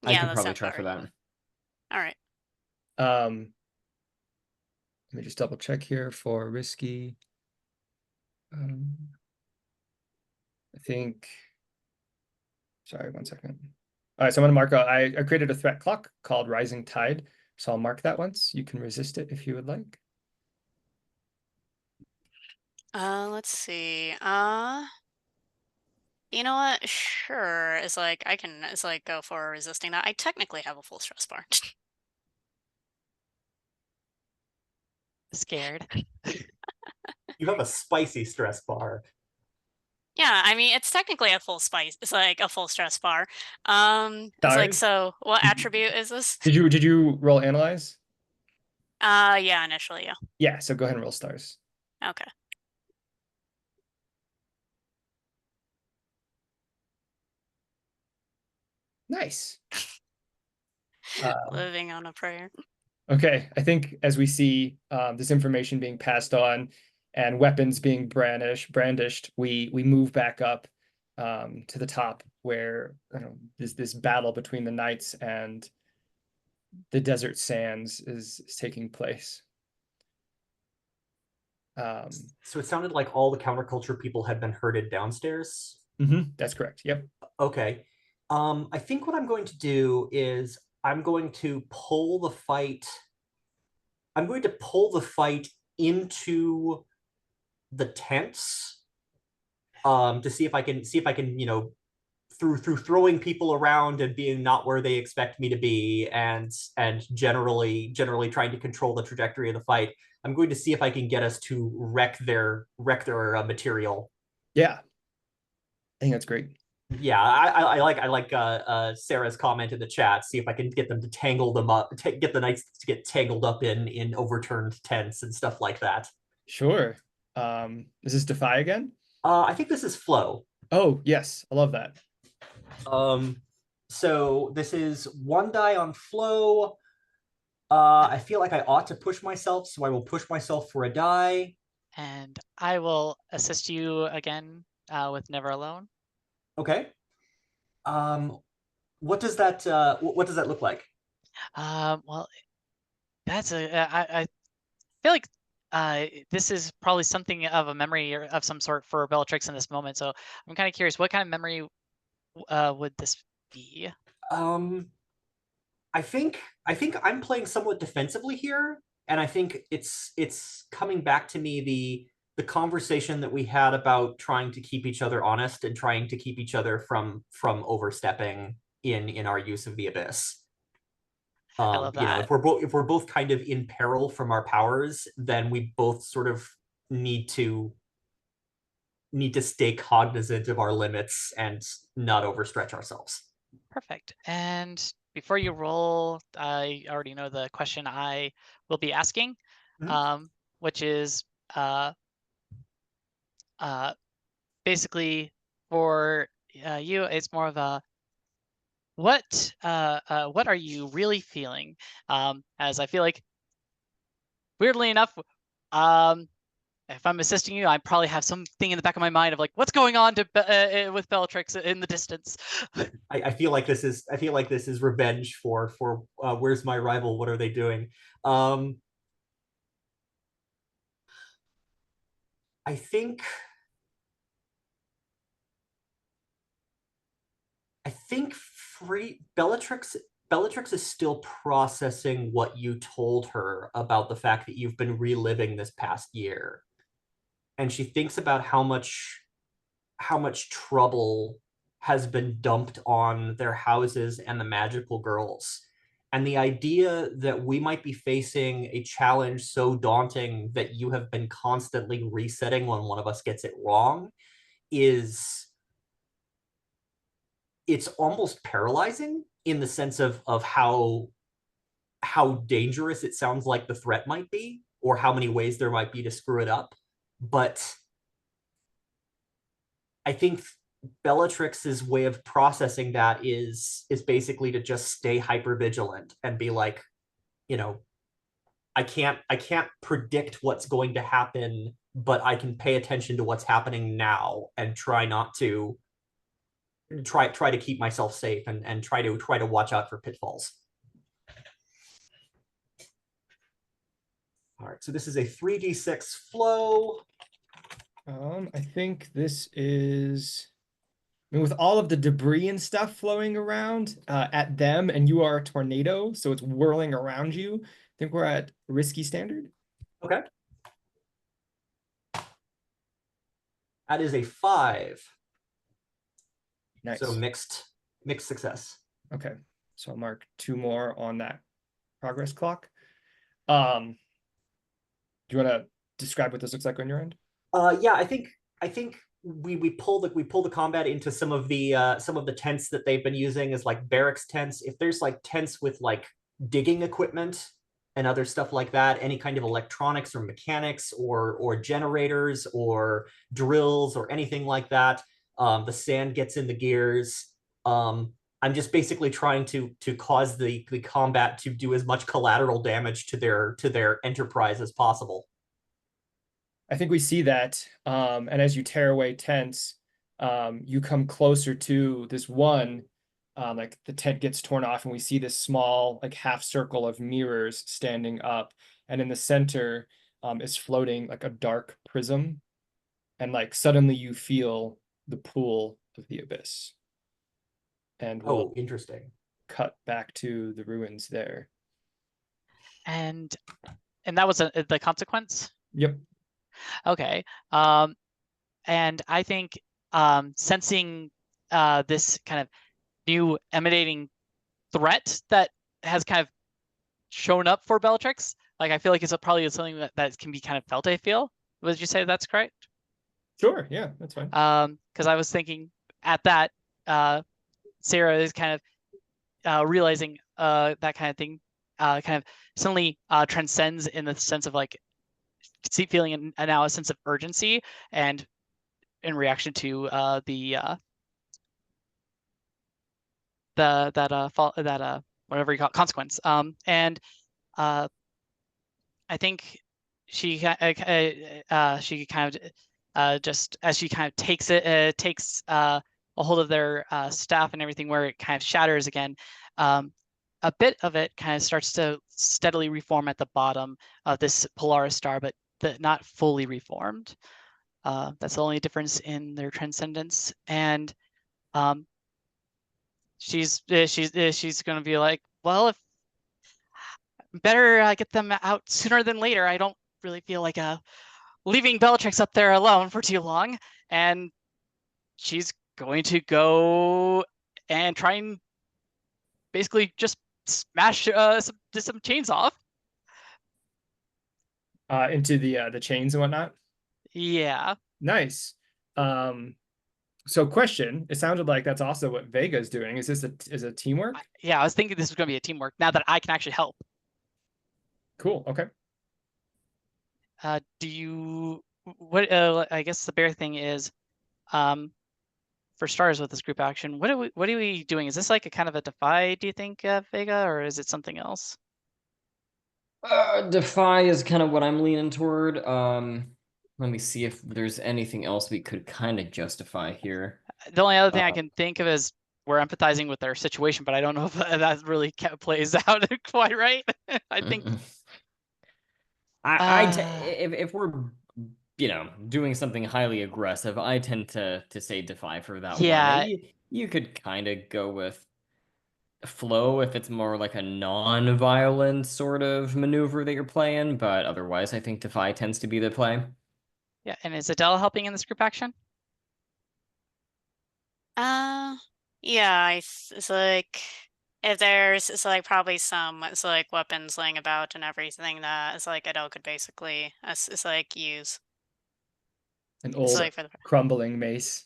I Yeah, can that probably sounds try about for right. that. All right. Let me just double check here for risky. I think. Sorry, 1 second. All right, so I'm gonna mark. I created a threat clock called Rising Tide, so I'll mark that once. You can resist it if you would like. Let's see. You know what? Sure. It's like I can it's like go for resisting that. I technically have a full stress bar. Scared. You have a spicy stress bar. Yeah, I mean it's technically a full spice. It's like a full stress bar. It's like Stars? so what attribute is this? Did you roll analyze? Yeah, initially, yeah. Yeah, so go ahead and roll stars. Okay. Nice. Living on a prayer. Okay, I think as we see this information being passed on and weapons being brandished, we move back up to the top where this battle between the knights and the desert sands is taking place. So it sounded like all the counterculture people had been herded downstairs. That's correct. Yep. Okay. I think what I'm going to do is I'm going to pull the fight. I'm going to pull the fight into the tents to see if I can through throwing people around and being not where they expect me to be and generally trying to control the trajectory of the fight. I'm going to see if I can get us to wreck their material. Yeah, I think that's great. Yeah, I like Sarah's comment in the chat. See if I can get them to tangle them up, get the knights to get tangled up in overturned tents and stuff like that. Sure. Is this Defy again? I think this is Flow. Oh yes, I love that. So this is 1 die on Flow. I feel like I ought to push myself, so I will push myself for a die. And I will assist you again with Never Alone. Okay. What does that look like? Well, that's I feel like this is probably something of a memory or of some sort for Bellatrix in this moment. So I'm kind of curious, what kind of memory would this be? I think I'm playing somewhat defensively here, and I think it's coming back to me the conversation that we had about trying to keep each other honest and trying to keep each other from overstepping in our use of the abyss. I love that. If we're both kind of in peril from our powers, then we both sort of need to stay cognizant of our limits and not overstretch ourselves. Perfect. And before you roll, I already know the question I will be asking, which is basically for you, it's more of a what are you really feeling? As I feel like, weirdly enough, if I'm assisting you, I probably have something in the back of my mind of like, what's going on with Bellatrix in the distance. I feel like this is revenge for where's my rival? What are they doing? I think Bellatrix is still processing what you told her about the fact that you've been reliving this past year. And she thinks about how much trouble has been dumped on their houses and the magical girls. And the idea that we might be facing a challenge so daunting that you have been constantly resetting when one of us gets it wrong is, it's almost paralyzing in the sense of how dangerous it sounds like the threat might be, or how many ways there might be to screw it up. But I think Bellatrix's way of processing that is basically to just stay hyper vigilant and be like, you know, I can't predict what's going to happen, but I can pay attention to what's happening now and try not to try to keep myself safe and try to watch out for pitfalls. All right, so this is a 3d6 flow. I think this is, I mean, with all of the debris and stuff flowing around at them, and you are a tornado, so it's whirling around you. I think we're at risky standard. Okay. That is a 5. Nice. So mixed success. Okay, so I'll mark 2 more on that progress clock. Do you want to describe what this looks like on your end? Yeah, I think we pull the combat into some of the tents that they've been using as like barracks tents. If there's like tents with like digging equipment and other stuff like that, any kind of electronics or mechanics or generators or drills or anything like that, the sand gets in the gears. I'm just basically trying to cause the combat to do as much collateral damage to their enterprise as possible. I think we see that. And as you tear away tents, you come closer to this one, like the tent gets torn off, and we see this small, like half circle of mirrors standing up. And in the center is floating like a dark prism. And like suddenly you feel the pool of the abyss. And we'll interesting. cut back to the ruins there. And that was the consequence? Yep. Okay. And I think sensing this kind of new emanating threat that has kind of shown up for Bellatrix, like I feel like it's probably something that can be kind of felt, I feel. Would you say that's correct? Sure, yeah, that's fine. Because I was thinking at that, Sarah is kind of realizing that kind of thing kind of suddenly transcends in the sense of like feeling now a sense of urgency, and in reaction to whatever you call it, consequence. And I think she kind of just as she kind of takes a hold of their staff and everything, where it kind of shatters again. A bit of it kind of starts to steadily reform at the bottom of this Polaris star, but not fully reformed. That's the only difference in their transcendence. And she's going to be like, well, if better get them out sooner than later. I don't really feel like leaving Bellatrix up there alone for too long. And she's going to go and try and basically just smash some chains off. Into the chains and whatnot. Yeah. Nice. So question, it sounded like that's also what Vega's doing. Is this a teamwork? Yeah, I was thinking this was going to be a teamwork now that I can actually help. Cool. Okay. Do you what I guess the bear thing is, for starters with this group action, what are we doing? Is this like a kind of a defy, do you think, Vega, or is it something else? Defy is kind of what I'm leaning toward. Let me see if there's anything else we could kind of justify here. The only other thing I can think of is we're empathizing with their situation, but I don't know if that really plays out quite right. I think if we're doing something highly aggressive, I tend to say defy for that Yeah. one. You could kind of go with flow if it's more like a non-violent sort of maneuver that you're playing, but otherwise I think defy tends to be the play. Yeah, and is Adele helping in this group action? Yeah, it's like if it's like probably some it's like weapons laying about and everything that it's like Adele could basically it's like use. An It's old like for the crumbling mace.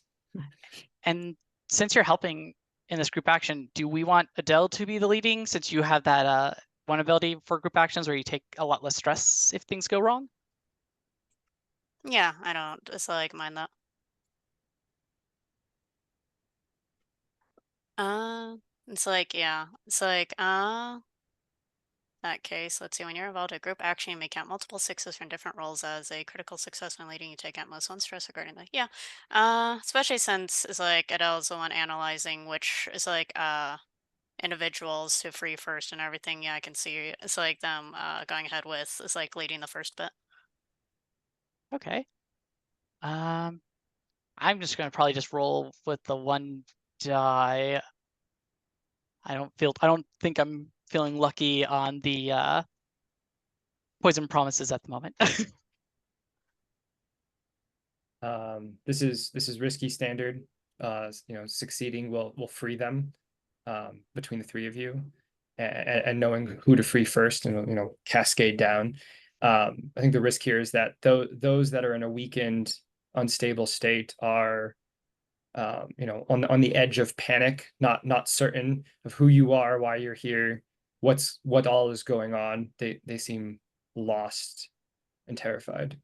And since you're helping in this group action, do we want Adele to be the leading since you have that one ability for group actions where you take a lot less stress if things go wrong? yeah, I don't it's like mind that. It's like yeah, it's like that case, let's see. When you're involved in group action, you may count multiple sixes from different rolls as a critical success when leading. You take at most one stress accordingly. Yeah. Especially since it's like Adele's the one analyzing which is like individuals to free first and everything. Yeah, I can see it's like them going ahead with it's like leading the first bit. Okay. I'm just gonna probably just roll with the one die. I don't think I'm feeling lucky on the poison promises at the moment. This is risky standard. Succeeding will free them between the three of you, and knowing who to free first and cascade down. I think the risk here is that those that are in a weakened, unstable state are on the edge of panic, not certain of who you are, why you're here, what all is going on. They seem lost and terrified.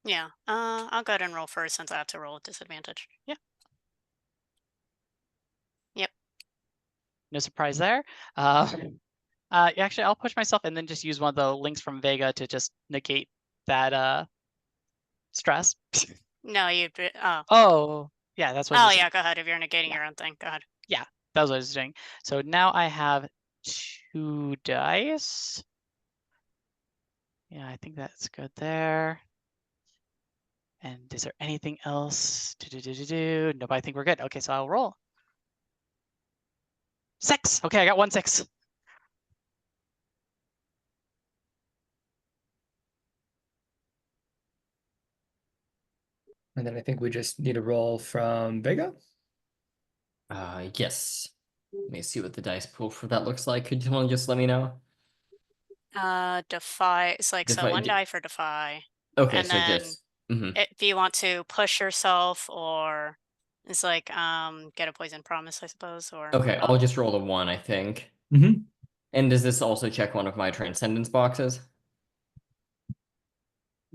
Yeah. I'll go ahead and roll first since I have to roll with disadvantage. Yeah. Yep. No surprise there. Actually, I'll push myself and then just use one of the links from Vega to just negate that stress. No, you. Oh, yeah, that's what. Oh yeah, go ahead. If you're negating your own thing, go ahead. Yeah, that was what I was doing. So now I have 2 dice. Yeah, I think that's good there. And is there anything else? Nope, I think we're good. Okay, so I'll roll. 6. Okay, I got 1 6. And then I think we just need a roll from Vega. Yes. Let me see what the dice pool for that looks like. Could you just let me know? Defy. It's like so Defy- one die for defy. Okay, And so then just if you want to push yourself or it's like get a poison promise, I suppose. Or okay, I'll just roll a 1, I think. Mm-hmm. And does this also check one of my transcendence boxes?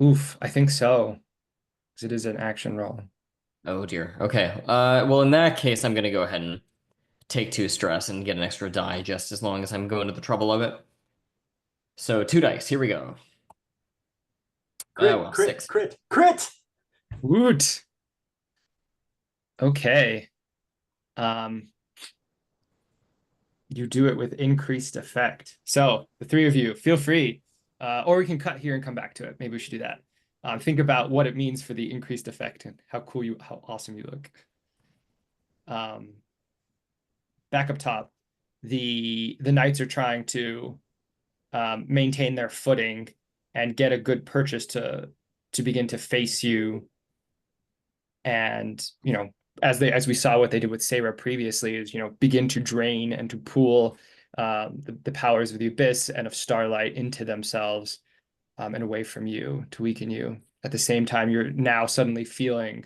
Oof, I think so. Because it is an action roll. Oh dear. Okay. Well, in that case, I'm gonna go ahead and take 2 stress and get an extra die just as long as I'm going to the trouble of it. So 2 dice. Here we go. Crit, well, crit, 6. crit. Woot. Okay. You do it with increased effect. So the three of you, feel free, or we can cut here and come back to it. Maybe we should do that. Think about what it means for the increased effect and how awesome you look. Back up top, the knights are trying to maintain their footing and get a good purchase to begin to face you. And as we saw what they did with Sarah previously, is begin to drain and to pool the powers of the abyss and of starlight into themselves and away from you to weaken you. At the same time, you're now suddenly feeling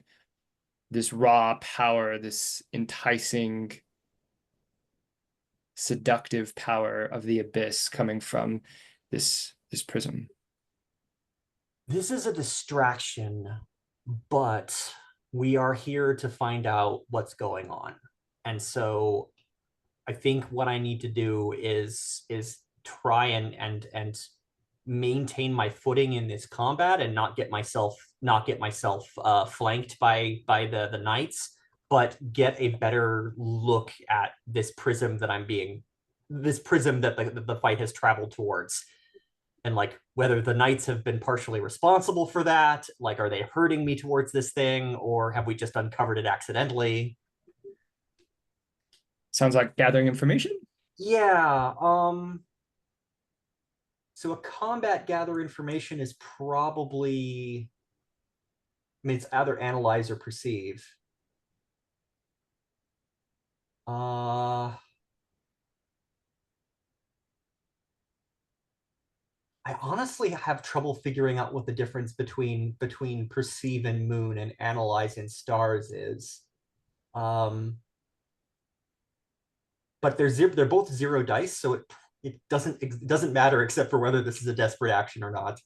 this raw power, this enticing, seductive power of the abyss coming from this prism. This is a distraction, but we are here to find out what's going on. And so I think what I need to do is try and maintain my footing in this combat and not get myself flanked by the knights, but get a better look at this prism that the fight has traveled towards. And like whether the knights have been partially responsible for that, like are they hurting me towards this thing, or have we just uncovered it accidentally? Sounds like gathering information. Yeah. So a combat gather information is probably, I mean, it's either analyze or perceive. I honestly have trouble figuring out what the difference between perceive and moon and analyze in stars is. But they're both 0 dice, so it doesn't matter except for whether this is a desperate action or not.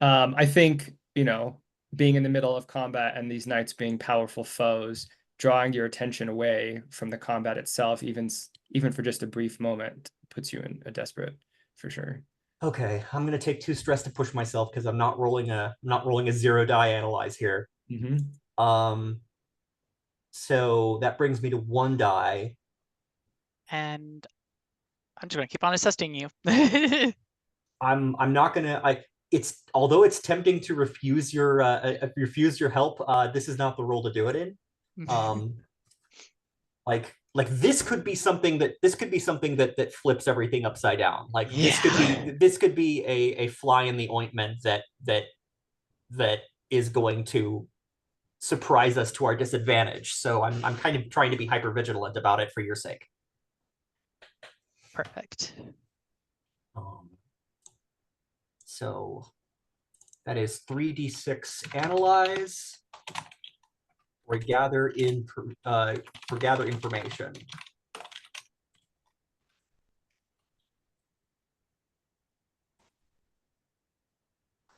I think, being in the middle of combat and these knights being powerful foes, drawing your attention away from the combat itself, even for just a brief moment, puts you in a desperate, for sure. Okay, I'm gonna take 2 stress to push myself because I'm not rolling a 0 die analyze here. So that brings me to 1 die. And I'm just gonna keep on assisting you. I'm not gonna although it's tempting to refuse your help, this is not the role to do it in. Like this could be something that flips everything upside down. Like this could be a fly in the ointment that is going to surprise us to our disadvantage. So I'm kind of trying to be hyper vigilant about it for your sake. Perfect. So that is 3d6 analyze or gather information.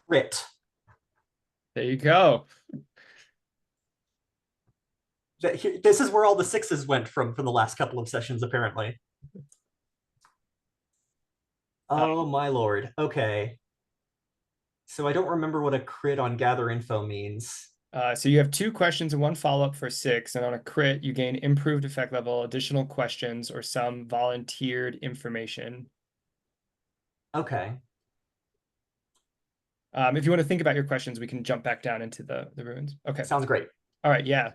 Crit. There you go. This is where all the 6s went from the last couple of sessions, apparently. Oh my lord. Okay. So I don't remember what a crit on gather info means. So you have 2 questions and 1 follow-up for 6, and on a crit, you gain improved effect level, additional questions, or some volunteered information. Okay. If you want to think about your questions, we can jump back down into the ruins. Okay. Sounds great. All right, yeah.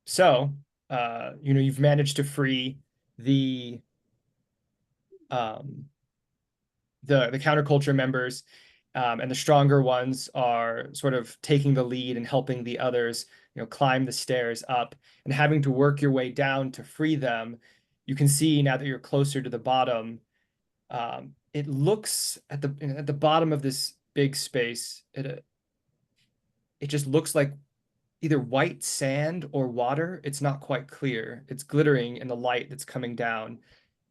So, you've managed to free the counterculture members, and the stronger ones are sort of taking the lead and helping the others, climb the stairs up, and having to work your way down to free them. You can see now that you're closer to the bottom, it looks at the bottom of this big space, it just looks like either white sand or water. It's not quite clear. It's glittering in the light that's coming down.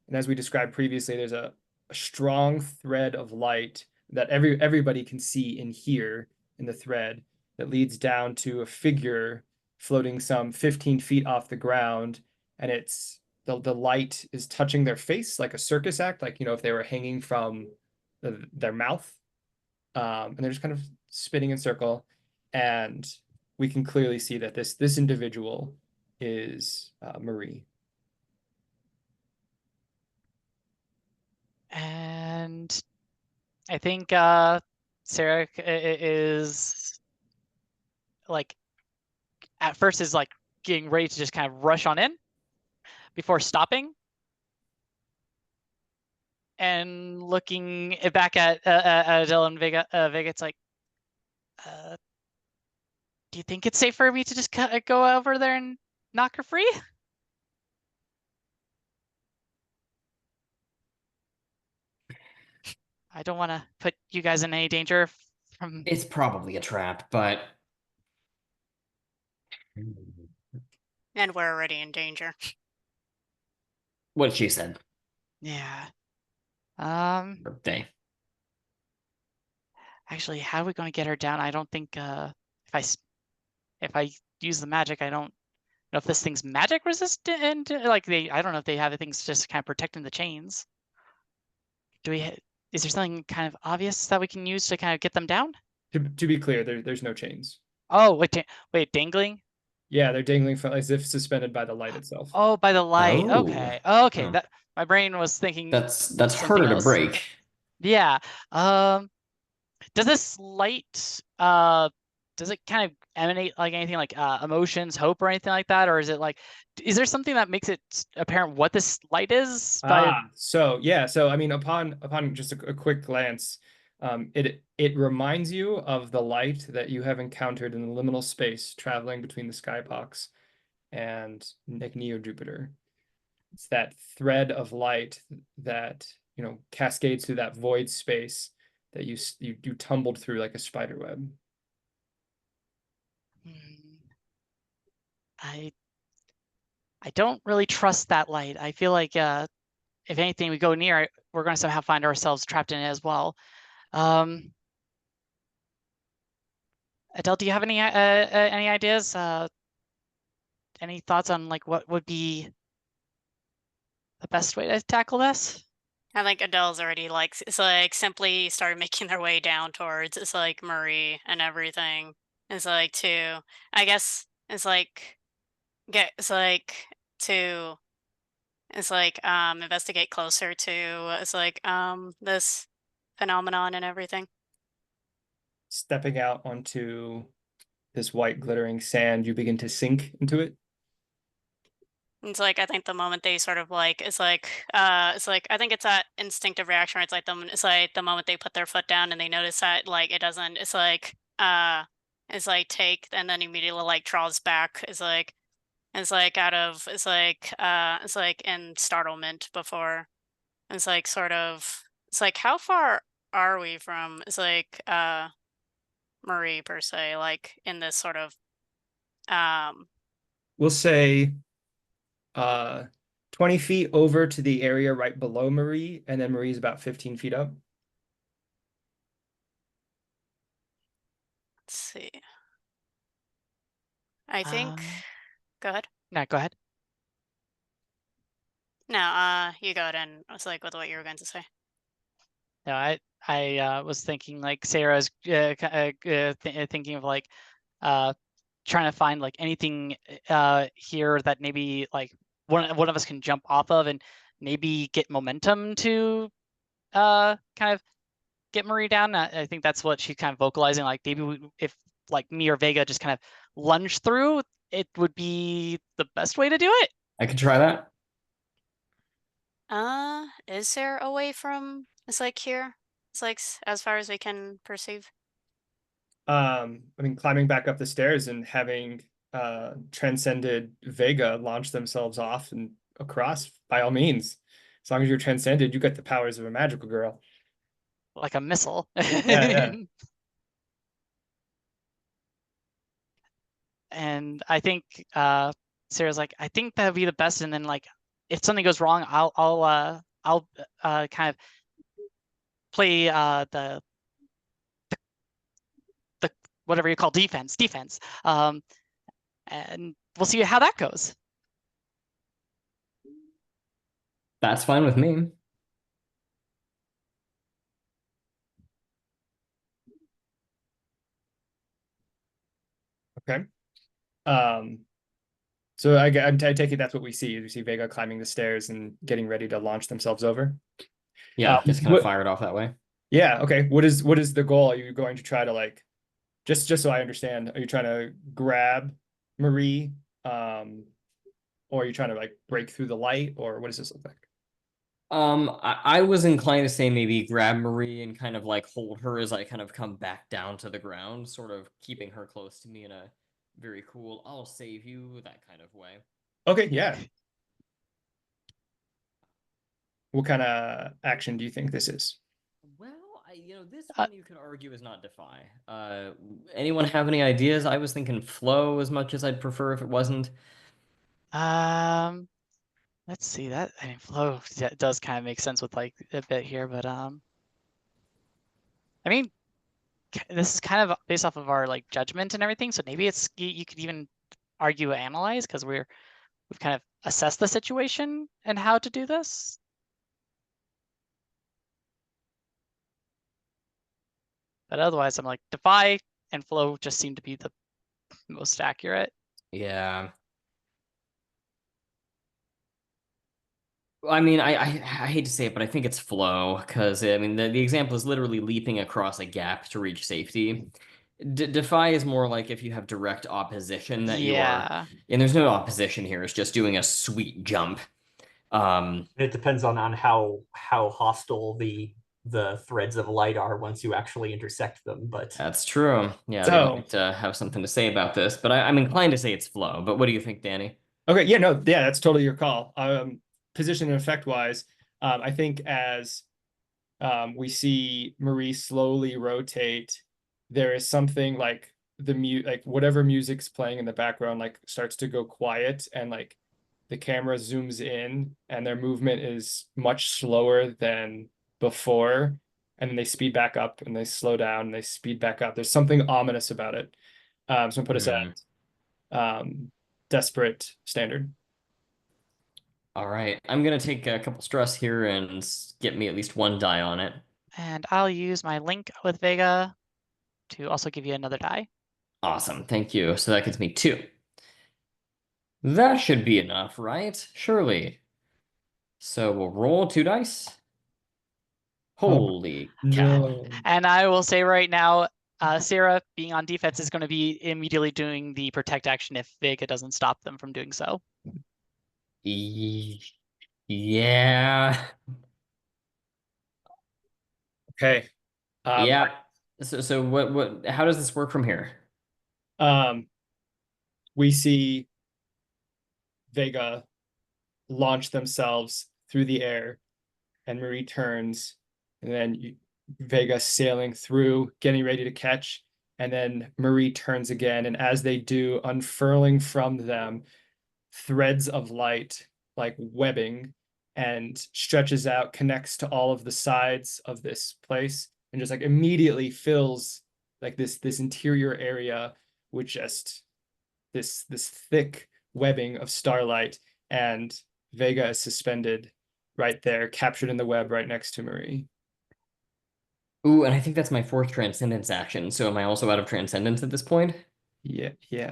And as we described previously, there's a strong thread of light that everybody can see in here in the thread that leads down to a figure floating some 15 feet off the ground. And it's the light is touching their face like a circus act, like, if they were hanging from their mouth. And they're just kind of spinning in circle. And we can clearly see that this individual is Marie. And I think Sarah is like at first is like getting ready to just kind of rush on in before stopping and looking back at Adele and Vega. Vega, it's like, do you think it's safe for me to just go over there and knock her free? I don't want to put you guys in any danger from... It's probably a trap, but... And we're already in danger. What she said. Yeah. Birthday. Actually, how are we going to get her down? I don't think if I use the magic, I don't know if this thing's magic resistant, and like I don't know if they have things just kind of protecting the chains. Is there something kind of obvious that we can use to kind of get them down? To be clear, there's no chains. Oh, wait, dangling? Yeah, they're dangling from as if suspended by the light itself. Oh, by the light. Oh. Okay. Okay. Oh. That my brain was thinking That's something harder to else. break. Yeah. Does this light does it kind of emanate like anything like emotions, hope, or anything like that? Or is it like is there something that makes it apparent what this light is by So yeah, so I mean upon just a quick glance, it reminds you of the light that you have encountered in the liminal space traveling between the skybox and Neo Jupiter. It's that thread of light that, you know, cascades through that void space that you tumbled through like a spider web. I don't really trust that light. I feel like if anything we go near it, we're going to somehow find ourselves trapped in it as well. Adele, do you have any ideas? Any thoughts on like what would be the best way to tackle this? I think Adele's already like it's like simply started making their way down towards it's like Marie and everything. It's like to I guess it's like to investigate closer to this phenomenon and everything. Stepping out onto this white glittering sand, you begin to sink into it. It's like I think the moment they sort of like it's like I think it's that instinctive reaction where it's like the moment they put their foot down and they notice that like it doesn't it's like take and then immediately like draws back it's like out of it's like in startlement before it's like sort of it's like how far are we from it's like Marie per se like in this sort of We'll say 20 feet over to the area right below Marie, and then Marie's about 15 feet up. let's see. I think go ahead. No, go ahead. No, you go ahead and it's like with what you were going to say. No, I was thinking like Sarah's thinking of like trying to find like anything here that maybe like one of us can jump off of and maybe get momentum to kind of get Marie down. I think that's what she's kind of vocalizing. Like maybe if like me or Vega just kind of lunge through, it would be the best way to do it. I could try that. Is there a way from it's like here? It's like as far as we can perceive. I mean, climbing back up the stairs and having transcended Vega launch themselves off and across, by all means. As long as you're transcended, you get the powers of a magical girl. Like a missile. Yeah. And I think Sarah's like, I think that'd be the best. And then like, if something goes wrong, I'll kind of play the whatever you call defense. And we'll see how that goes. That's fine with me. Okay. So I take it that's what we see. We see Vega climbing the stairs and getting ready to launch themselves over. Yeah, just kind of fire it off that way. Yeah, okay. What is the goal? Are you going to try to like just so I understand, are you trying to grab Marie? Or are you trying to like break through the light, or what does this look like? I was inclined to say maybe grab Marie and kind of like hold her as I kind of come back down to the ground, sort of keeping her close to me in a very cool, I'll save you, that kind of way. Okay, yeah. What kind of action do you think this is? Well, this one you could argue is not defy. Anyone have any ideas? I was thinking flow as much as I'd prefer if it wasn't. Let's see that. I mean, flow does kind of make sense with like a bit here, but I mean, this is kind of based off of our like judgment and everything. So maybe it's you could even argue analyze because we've kind of assessed the situation and how to do this. But otherwise, I'm like defy and flow just seem to be the most accurate. Yeah. I mean, I hate to say it, but I think it's flow because I mean the example is literally leaping across a gap to reach safety. Defy is more like if you have direct opposition that Yeah. and there's no opposition here. It's just doing a sweet jump. It depends on how hostile the threads of light are once you actually intersect them. But That's true. Yeah, they So- might have something to say about this, but I'm inclined to say it's flow. But what do you think, Danny? Okay, yeah, no, yeah, that's totally your call. Position and effect wise, I think as we see Marie slowly rotate, there is something like like whatever music's playing in the background like starts to go quiet, and like the camera zooms in and their movement is much slower than before, and then they speed back up and they slow down and they speed back up. There's something ominous about it. So I'm gonna put us at desperate standard. All right, I'm gonna take a couple stress here and get me at least one die on it. And I'll use my link with Vega to also give you another die. Awesome, thank you. So that gets me 2. That should be enough, right? Surely. So we'll roll 2 dice. Holy cow. No. And I will say right now, Sarah being on defense is going to be immediately doing the protect action if Vega doesn't stop them from doing so. Yeah. Okay. Yeah. So what how does this work from here? We see Vega launch themselves through the air, and Marie turns, and then Vega sailing through, getting ready to catch, and then Marie turns again, and as they do, unfurling from them threads of light like webbing, and stretches out, connects to all of the sides of this place, and just like immediately fills like this interior area with just this thick webbing of starlight, and Vega is suspended right there, captured in the web right next to Marie. Ooh, and I think that's my 4th transcendence action. So am I also out of transcendence at this point? Yeah.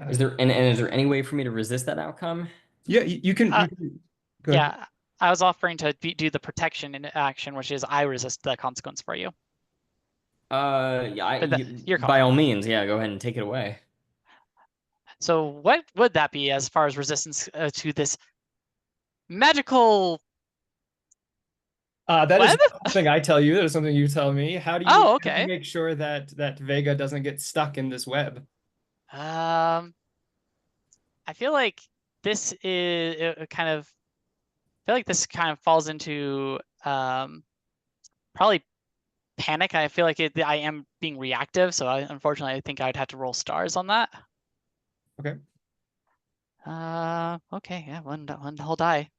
Is there and is there any way for me to resist that outcome? Yeah, you can go ahead. Yeah, I was offering to do the protection in action, which is I resist the consequence for you. Yeah, Your call. by all means, yeah, go ahead and take it away. So what would that be as far as resistance to this magical That is web? not something I tell you. That is something you tell me. How do you, Oh, how do okay. you make sure that Vega doesn't get stuck in this web? I feel like this is kind of. I feel like this kind of falls into probably panic. I feel like I am being reactive, so unfortunately I think I'd have to roll stars on that. Okay. Okay, yeah, one whole die.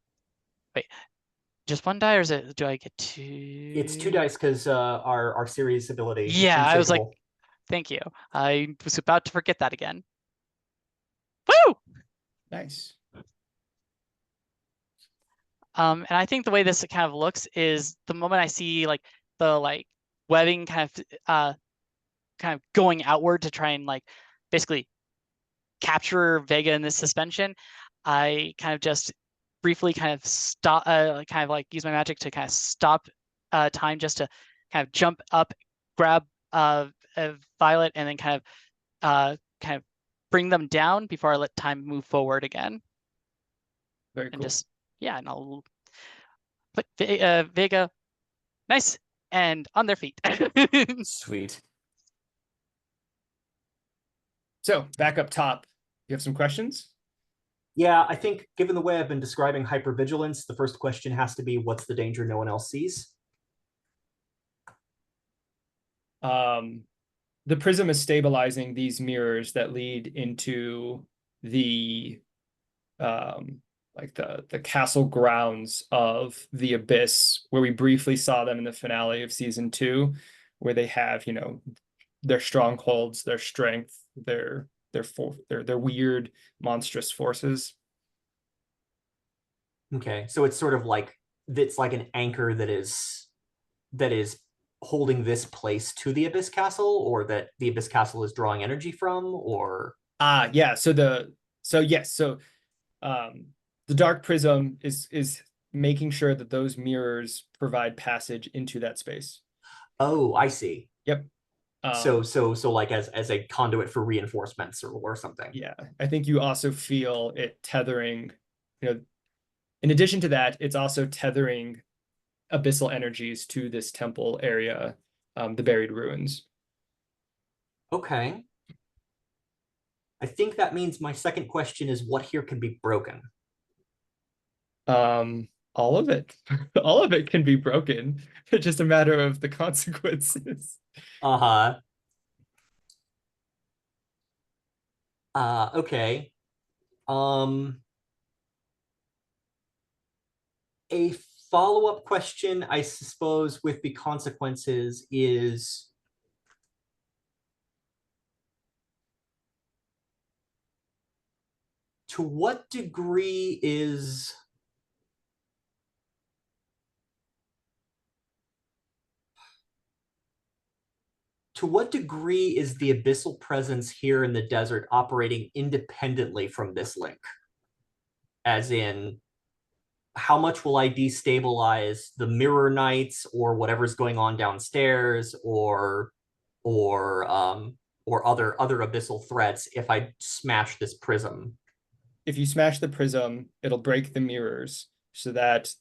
Wait, just one die, or do I get 2? it's 2 dice because our series ability. Yeah, I was like, Unshakable. thank you. I was about to forget that again. Woo! Nice. And I think the way this kind of looks is the moment I see like the webbing kind of going outward to try and like basically capture Vega in this suspension, I kind of just briefly kind of stop, kind of like use my magic to kind of stop time just to kind of jump up, grab Violet, and then kind of bring them down before I let time move forward again. Very And cool. just, yeah, and I'll put Vega nice and on their feet. Sweet. So back up top, you have some questions? Yeah, I think given the way I've been describing hypervigilance, the first question has to be, what's the danger no one else sees? The prism is stabilizing these mirrors that lead into the like the castle grounds of the Abyss, where we briefly saw them in the finale of season 2, where they have, their strongholds, their strength, their weird monstrous forces. Okay, so it's sort of like it's like an anchor that is holding this place to the Abyss Castle, or that the Abyss Castle is drawing energy from, or Yeah. So the Dark Prism is making sure that those mirrors provide passage into that space. oh, I see. Yep. So like as a conduit for reinforcements or something. Yeah, I think you also feel it tethering, in addition to that, it's also tethering abyssal energies to this temple area, the buried ruins. Okay. I think that means my second question is, what here can be broken? All of it. All of it can be broken. It's just a matter of the consequences. Uh-huh. Okay. A follow-up question, I suppose, with the consequences is, to what degree is the abyssal presence here in the desert operating independently from this link? As in, how much will I destabilize the mirror knights or whatever's going on downstairs, or other abyssal threats if I smash this prism? If you smash the prism, it'll break the mirrors so that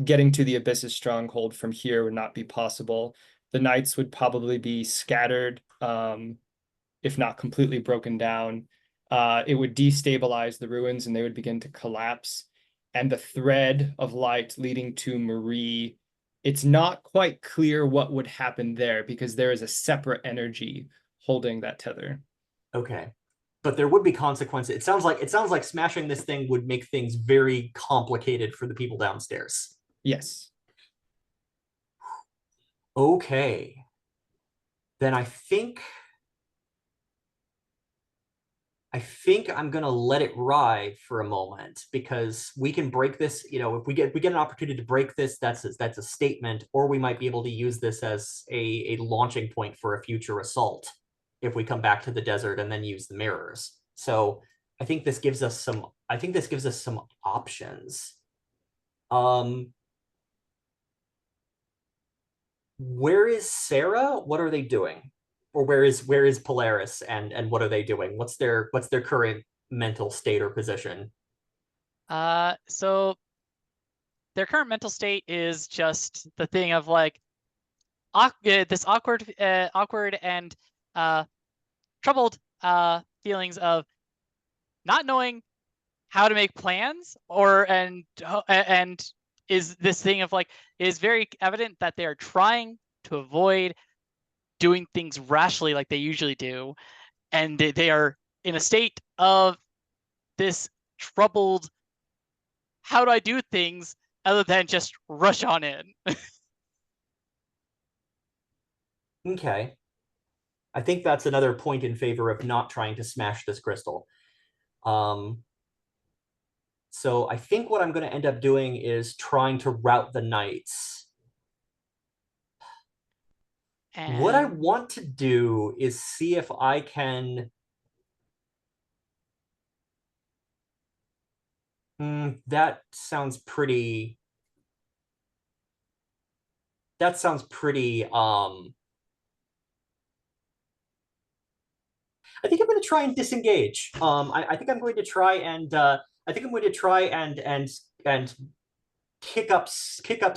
getting to the Abyss's stronghold from here would not be possible. The knights would probably be scattered, if not completely broken down. It would destabilize the ruins and they would begin to collapse. And the thread of light leading to Marie, it's not quite clear what would happen there because there is a separate energy holding that tether. Okay. But there would be consequences. It sounds like smashing this thing would make things very complicated for the people downstairs. Yes. Okay. Then I think I'm gonna let it ride for a moment, because we can break this. If we get an opportunity to break this, that's a statement, or we might be able to use this as a launching point for a future assault if we come back to the desert and then use the mirrors. So I think this gives us some options. Where is Sarah? What are they doing? Or where is Polaris, and what are they doing? What's their current mental state or position? So their current mental state is just the thing of like this awkward and troubled feelings of not knowing how to make plans, and is this thing of like, it is very evident that they are trying to avoid doing things rashly like they usually do, and they are in a state of this troubled, how do I do things other than just rush on in. Okay. I think that's another point in favor of not trying to smash this crystal. So I think what I'm going to end up doing is trying to route the knights. What I want to do is see if I can... that sounds pretty... I think I'm going to try and disengage. I think I'm going to try and kick up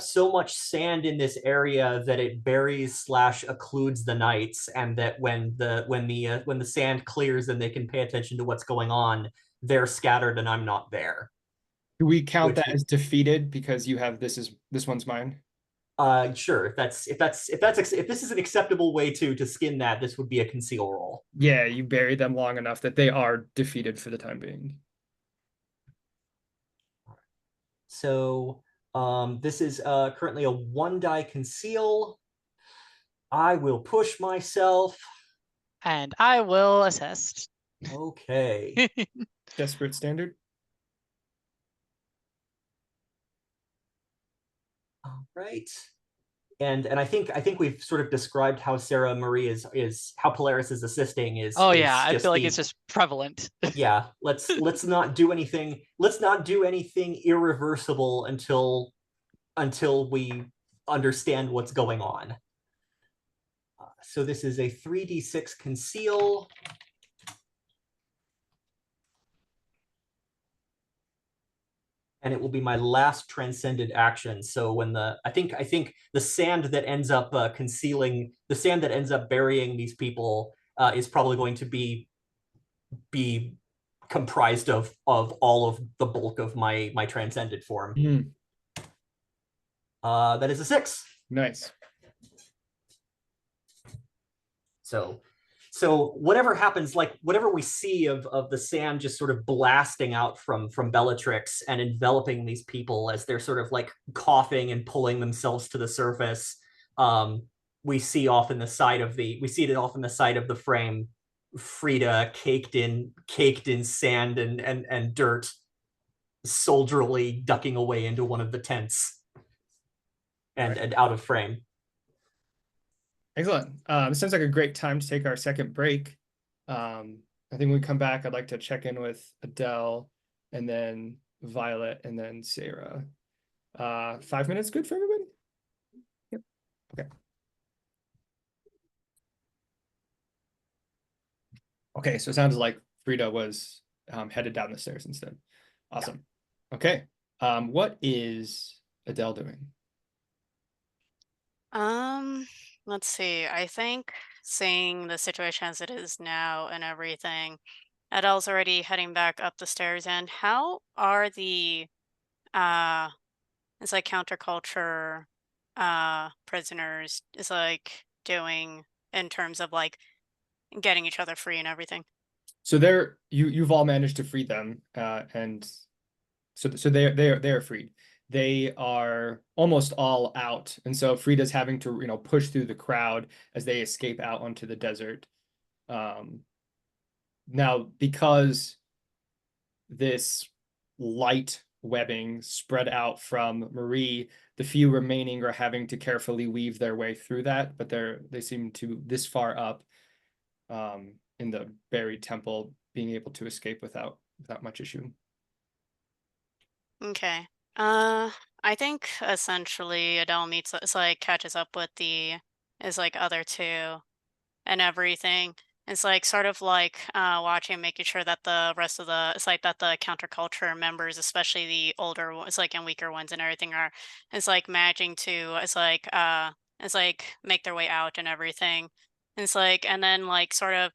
so much sand in this area that it buries / occludes the knights, and that when the sand clears and they can pay attention to what's going on, they're scattered and I'm not there. Do we count that as defeated because you have this one's mine? Sure. If this is an acceptable way to skin that, this would be a conceal roll. Yeah, you bury them long enough that they are defeated for the time being. So this is currently a 1-die conceal. I will push myself. And I will assist. Okay. Desperate standard. All right. And I think we've sort of described how Sarah Marie is how Polaris is assisting is Oh is yeah, I just feel like the it's just prevalent. yeah, let's not do anything. Let's not do anything irreversible until we understand what's going on. So this is a 3d6 conceal. And it will be my last transcended action. So when I think the sand that ends up concealing, the sand that ends up burying these people is probably going to be comprised of all of the bulk of my transcended form. Mhm. That is a 6. Nice. So whatever happens, like whatever we see of the sand just sort of blasting out from Bellatrix and enveloping these people as they're sort of like coughing and pulling themselves to the surface, we see it off in the side of the frame, Frida caked in sand and dirt, soldierly ducking away into one of the tents and out of frame. Excellent. It sounds like a great time to take our second break. I think when we come back, I'd like to check in with Adele and then Violet and then Sarah. 5 minutes good for everybody? Yep. Okay. Okay, so it sounds like Frida was headed down the stairs instead. Awesome. Okay. What is Adele doing? Let's see. I think seeing the situation as it is now and everything, Adele's already heading back up the stairs. And how are the uh it's like counterculture prisoners is like doing in terms of like getting each other free and everything? So you've all managed to free them, and so they're freed. They are almost all out, and so Frida's having to push through the crowd as they escape out onto the desert. Now, because this light webbing spread out from Marie, the few remaining are having to carefully weave their way through that, but they seem to this far up in the buried temple being able to escape without much issue. Okay. I think essentially Adele meets it's like catches up with the is like other two and everything. It's like sort of like watching, making sure that the rest of the it's like that the counterculture members, especially the older ones, like and weaker ones and everything, are it's like managing to it's like make their way out and everything. It's like and then like sort of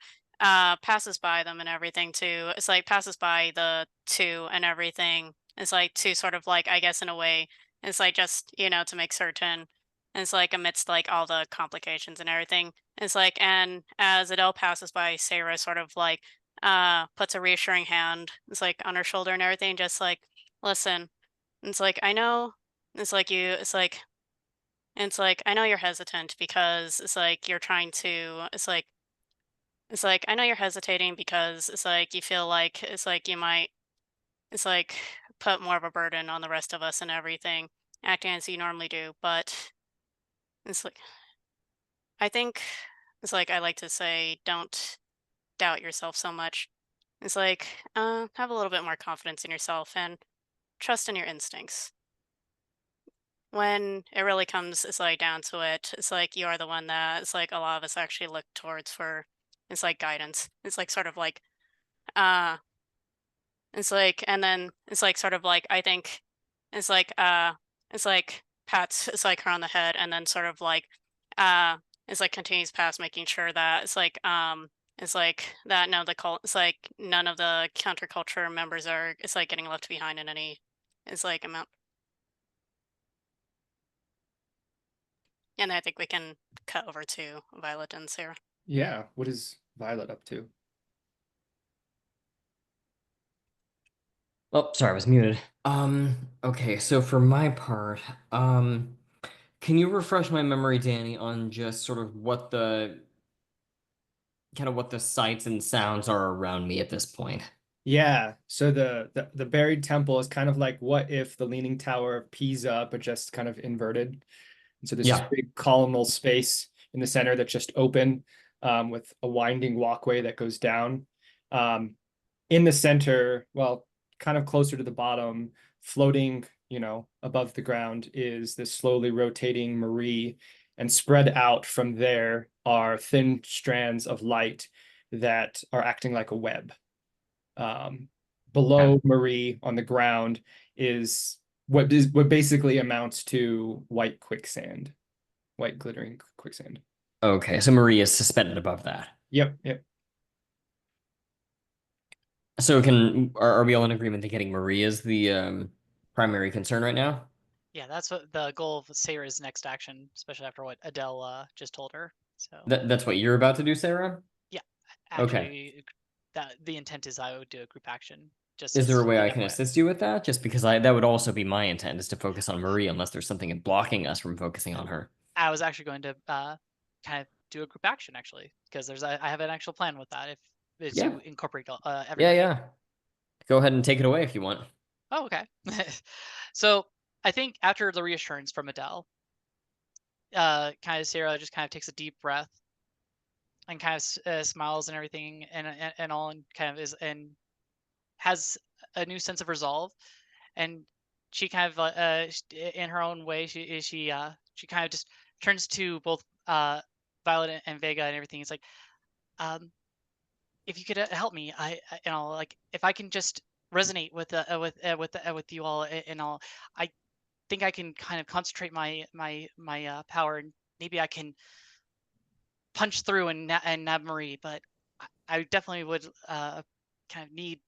passes by them and everything too. It's like passes by the two and everything. It's like to sort of like I guess in a way it's like just to make certain. It's like amidst like all the complications and everything. It's like, and as Adele passes by, Sarah sort of like puts a reassuring hand, it's like on her shoulder and everything, just like, listen. It's like I know it's like you it's like I know you're hesitant because it's like you're trying to it's like I know you're hesitating because it's like you feel like it's like you might it's like put more of a burden on the rest of us and everything, acting as you normally do, but it's like I think it's like I like to say, don't doubt yourself so much. It's like, have a little bit more confidence in yourself and trust in your instincts. When it really comes, it's like down to it. It's like you are the one that it's like a lot of us actually look towards for. It's like guidance. It's like sort of like, uh, it's like, and then it's like sort of like I think, it's like, it's like pats it's like her on the head, and then sort of like, uh, it's like continues past making sure that it's like that no the cult it's like none of the counterculture members are it's like getting left behind in any it's like amount. And I think we can cut over to Violet and Sarah. Yeah, what is Violet up to? Oh, sorry, I was muted. Okay, so for my part, can you refresh my memory, Danny, on just sort of what the kind of what the sights and sounds are around me at this point. Yeah, so the buried temple is kind of like what if the Leaning Tower of Pisa, but just kind of inverted. And so there's this Yeah. big columnal space in the center that's just open, with a winding walkway that goes down. In the center, well, kind of closer to the bottom, floating, above the ground is this slowly rotating Marie, and spread out from there are thin strands of light that are acting like a web. Below Marie on the ground is what basically amounts to white quicksand, white glittering quicksand. Okay, so Marie is suspended above that. Yep. So are we all in agreement that getting Marie is the primary concern right now? Yeah, that's what the goal of Sarah's next action, especially after what Adele just told her. So That's what you're about to do, Sarah? actually, that the intent is I would do a group action. Just Is there a way I yeah, can what- assist you with that? Just because that would also be my intent, is to focus on Marie unless there's something blocking us from focusing on her. I was actually going to kind of do a group action actually, because I have an actual plan with that. If Yeah. you incorporate everybody. Yeah. Go ahead and take it away if you want. Oh, okay. So I think after the reassurance from Adele, kind of Sarah just kind of takes a deep breath and kind of smiles and everything and all, and kind of is and has a new sense of resolve, and she kind of in her own way she kind of just turns to both Violet and Vega and everything. It's like, if you could help me, like if I can just resonate with you all and all, I think I can kind of concentrate my power, and maybe I can punch through and nab Marie. But I definitely would kind of need,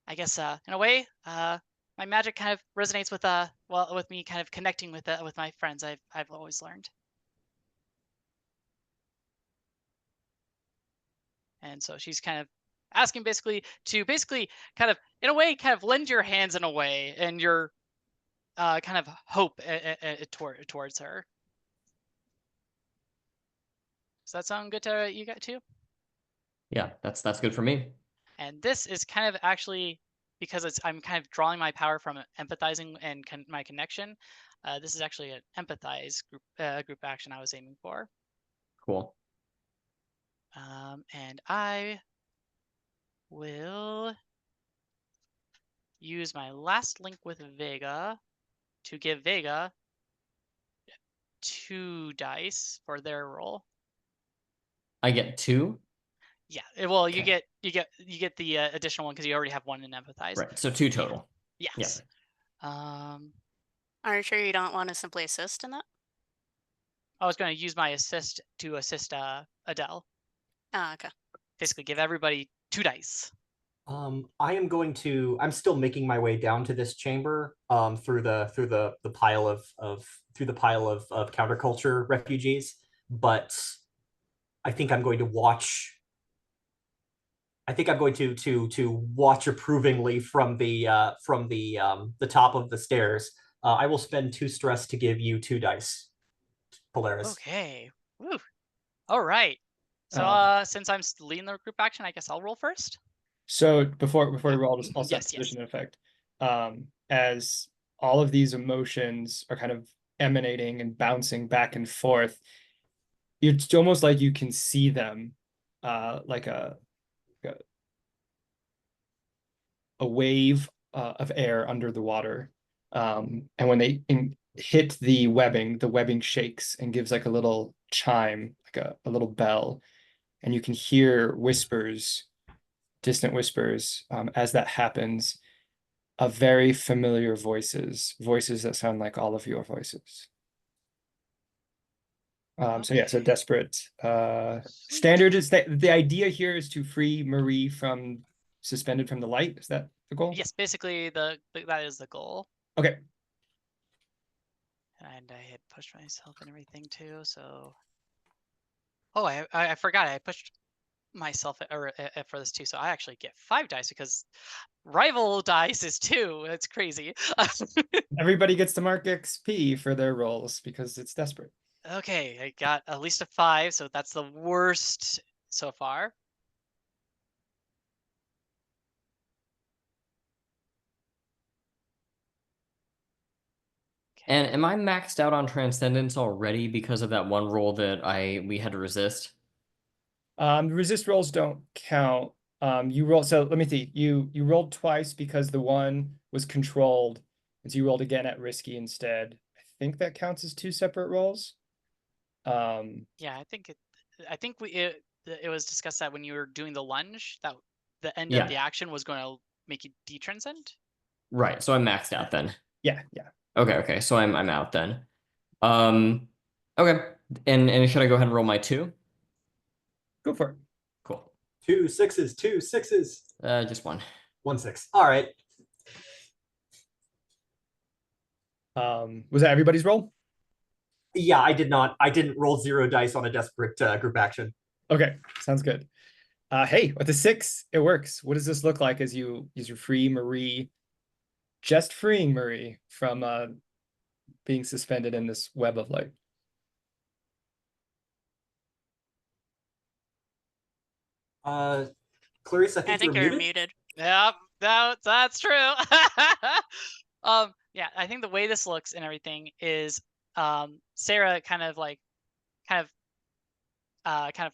I guess, in a way, my magic kind of resonates with with me kind of connecting with my friends. I've always learned. And so she's kind of asking to kind of in a way kind of lend your hands in a way, and your kind of hope towards her. Does that sound good to you guys too? Yeah, that's good for me. And this is kind of actually, because I'm kind of drawing my power from empathizing and my connection. This is actually an empathize group action I was aiming for. Cool. And I will use my last link with Vega to give Vega 2 dice for their roll. I get 2? Yeah, well, you Okay. get the additional one because you already have 1 in empathize. Right, so 2 total. Yes. Are you sure you don't want to simply assist in that? I was going to use my assist to assist Adele. Oh, okay. Basically, give everybody 2 dice. I'm still making my way down to this chamber through the pile of counterculture refugees, but I think I'm going to watch. I think I'm going to watch approvingly from the top of the stairs. I will spend 2 stress to give you 2 dice, Polaris. Okay. Woo. All right. So since I'm leading the group action, I guess I'll roll first. So before we roll, I'll set Yes, the position in effect. As all of these emotions are kind of emanating and bouncing back and forth, it's almost like you can see them, like a wave of air under the water. And when they hit the webbing shakes and gives like a little chime, like a little bell, and you can hear whispers, distant whispers, as that happens, of very familiar voices that sound like all of your voices. So yeah, so Okay. desperate. Standard is that the idea here is to free Marie from suspended from the light. Is that the goal? Yes, basically that is the goal. Okay. And I had pushed myself and everything too, so. Oh, I forgot I pushed myself for this too, so I actually get 5 dice because rival dice is 2. It's crazy. Everybody gets to mark XP for their rolls because it's desperate. Okay, I got at least a 5, so that's the worst so far. And am I maxed out on Transcendence already because of that one roll that we had to resist? Resist rolls don't count. You roll, so let me see. You rolled twice because the one was controlled, and so you rolled again at risky instead. I think that counts as 2 separate rolls. Yeah, I think it was discussed that when you were doing the lunge, that the end Yeah. of the action was going to make you detranscend. Right, so I'm maxed out then. Yeah. Okay, so I'm out then. Okay, and should I go ahead and roll my 2? Go for it. Cool. 2 6s, 2 6s. Just 1. 1 6. All right. Was that everybody's roll? Yeah, I didn't roll 0 dice on a desperate group action. Okay, sounds good. Hey, with a 6, it works. What does this look like as you free Marie, just freeing Marie from being suspended in this web of light? Clarice, I I think think you're you're muted. muted. Yep, that's true. Yeah, I think the way this looks and everything is Sarah kind of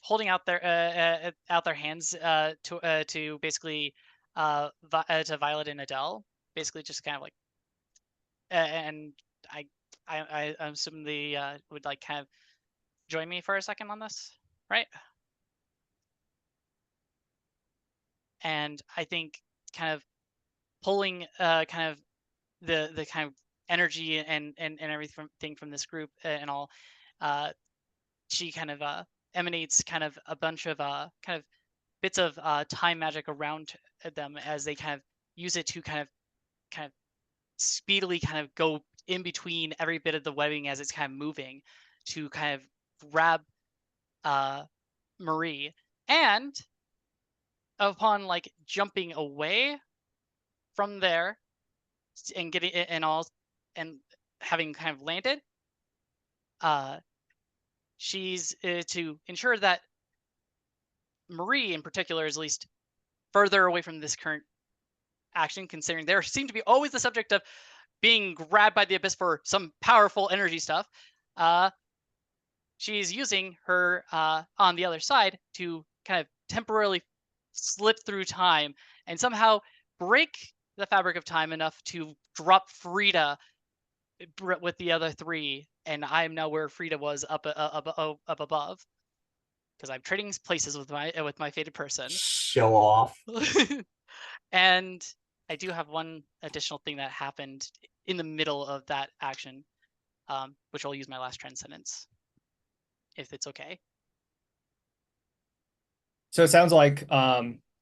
holding out their hands to basically to Violet and Adele, basically just kind of like and I'm assuming they would like kind of join me for a second on this, right? And I think kind of pulling kind of the kind of energy and everything from this group and all, she kind of emanates kind of a bunch of kind of bits of time magic around them as they kind of use it to kind of speedily kind of go in between every bit of the webbing as it's kind of moving to kind of grab Marie. And upon like jumping away from there and getting it and all and having kind of landed, she's to ensure that Marie in particular is at least further away from this current action, considering there seem to be always the subject of being grabbed by the abyss for some powerful energy stuff. She's using her on the other side to kind of temporarily slip through time and somehow break the fabric of time enough to drop Frida with the other 3, and I am now where Frida was up above, because I'm trading places with my fated person. Show off. And I do have one additional thing that happened in the middle of that action, which I'll use my last transcendence, if it's okay. So it sounds like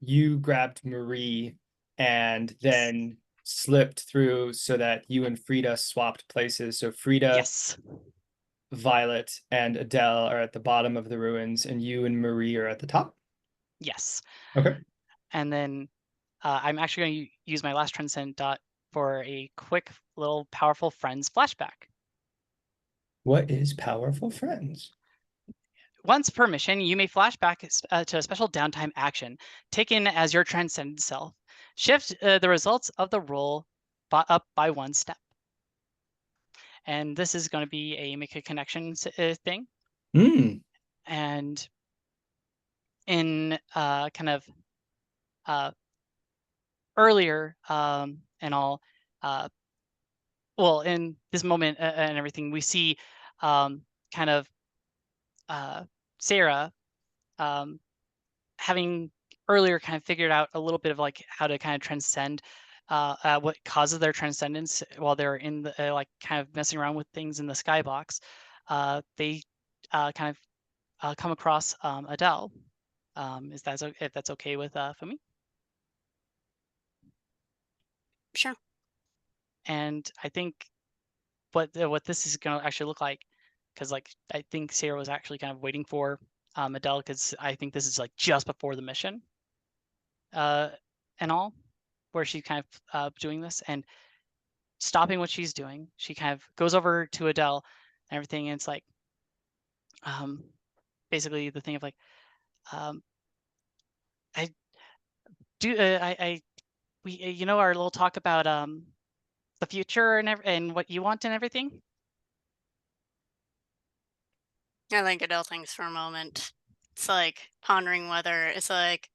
you grabbed Marie and then slipped through so that you and Frida swapped places. So Frida, Yes. Violet, and Adele are at the bottom of the ruins, and you and Marie are at the top. Yes. Okay. And then I'm actually going to use my last transcend dot for a quick little powerful friends flashback. What is Powerful Friends? Once per mission, you may flash back to a special downtime action taken as your transcended self. Shift the results of the roll up by 1 step. And this is going to be a make a connection thing. And in kind of earlier and all, well, in this moment and everything, we see kind of Sarah having earlier kind of figured out a little bit of like how to kind of transcend what causes their transcendence while they're in the like kind of messing around with things in the skybox. They kind of come across Adele. If that's okay with for me? Sure. And I think what this is going to actually look like, because like I think Sarah was actually kind of waiting for Adele, because I think this is like just before the mission and all, where she's kind of doing this and stopping what she's doing. She kind of goes over to Adele and everything, and it's like basically the thing of like, I do. We our little talk about the future and what you want and everything. I think Adele thinks for a moment. It's like pondering whether it's like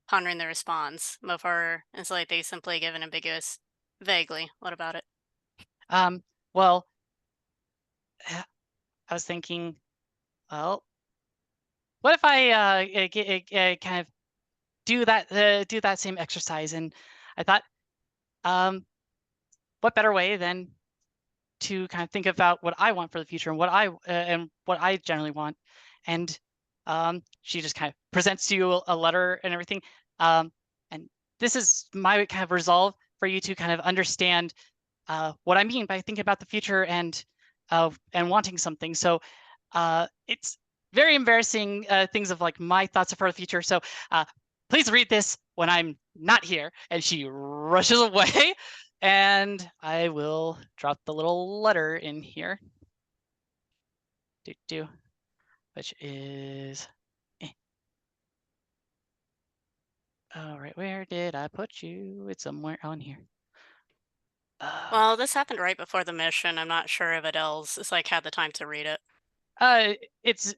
pondering the response before it's like they simply give an ambiguous vaguely. What about it? Well, I was thinking, well, what if I kind of do that same exercise? And I thought, what better way than to kind of think about what I want for the future and what I generally want. And she just kind of presents you a letter and everything. And this is my kind of resolve for you to kind of understand what I mean by thinking about the future and wanting something. So it's very embarrassing things of like my thoughts for the future. So please read this when I'm not here. And she rushes away. And I will drop the little letter in here. Which is. All right, where did I put you? It's somewhere on here. Well, this happened right before the mission. I'm not sure if Adele's it's like had the time to read it. It's.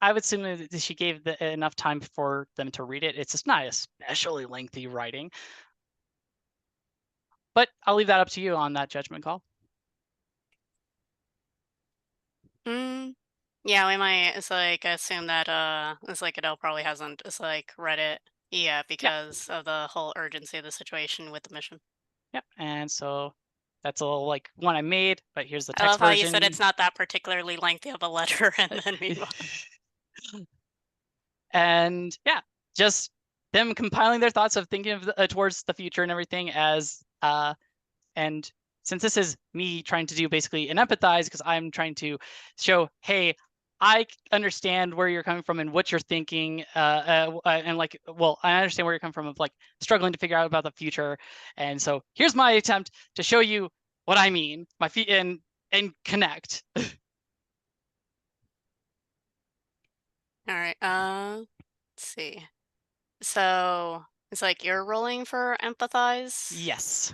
I would assume that she gave enough time for them to read it. It's just not especially lengthy writing. But I'll leave that up to you on that judgment call. Yeah, we might it's like assume that it's like Adele probably hasn't it's like read it yet because of the whole urgency of the situation with the mission. Yep, and so that's a little like one I made, but here's the I text love how version. you said it's not that particularly lengthy of a letter and then move on. And yeah, just them compiling their thoughts of thinking of towards the future and everything as and since this is me trying to do basically an empathize because I'm trying to show, hey, I understand where you're coming from and what you're thinking, and like, well, I understand where you're coming from of like struggling to figure out about the future, and so here's my attempt to show you what I mean, my feet and connect. All right. Let's see. So it's like you're rolling for empathize. Yes.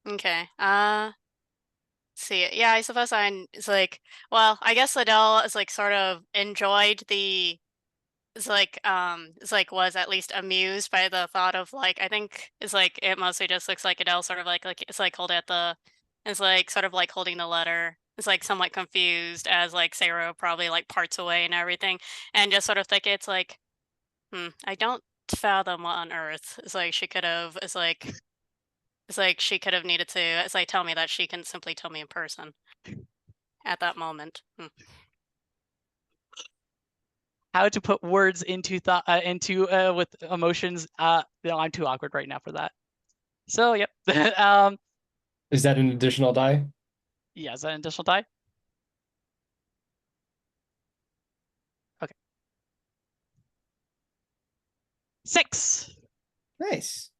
Okay. See, yeah, I suppose it's like, well, I guess Adele is like sort of enjoyed it's like was at least amused by the thought of like I think it's like it mostly just looks like Adele sort of like it's like it's like sort of like holding the letter. It's like somewhat confused as like Sarah probably like parts away and everything, and just sort of think it's like, I don't fathom what on earth. It's like she could have. It's like she could have needed to. It's like tell me that she can simply tell me in person at that moment. How to put words into thought with emotions. No, I'm too awkward right now for that. So yep. Is that an additional die? Yeah, is that an additional die? Okay. 6. Nice.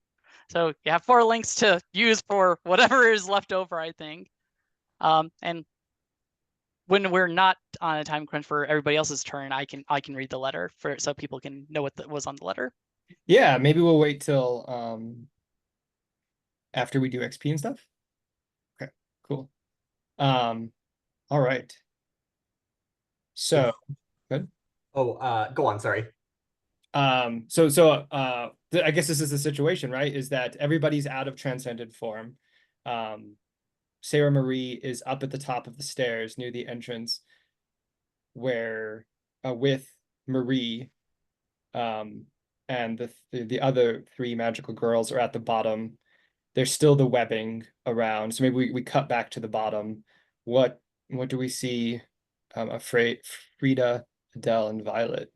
So you have 4 links to use for whatever is left over, I think. And when we're not on a time crunch for everybody else's turn, I can read the letter so people can know what was on the letter. Yeah, maybe we'll wait till after we do XP and stuff. Okay, cool. All right. So good. Oh, go on, sorry. I guess this is the situation, right? Is that everybody's out of transcended form. Sarah Marie is up at the top of the stairs near the entrance where with Marie and the other 3 magical girls are at the bottom. There's still the webbing around, so maybe we cut back to the bottom. What do we see? Frida, Adele, and Violet.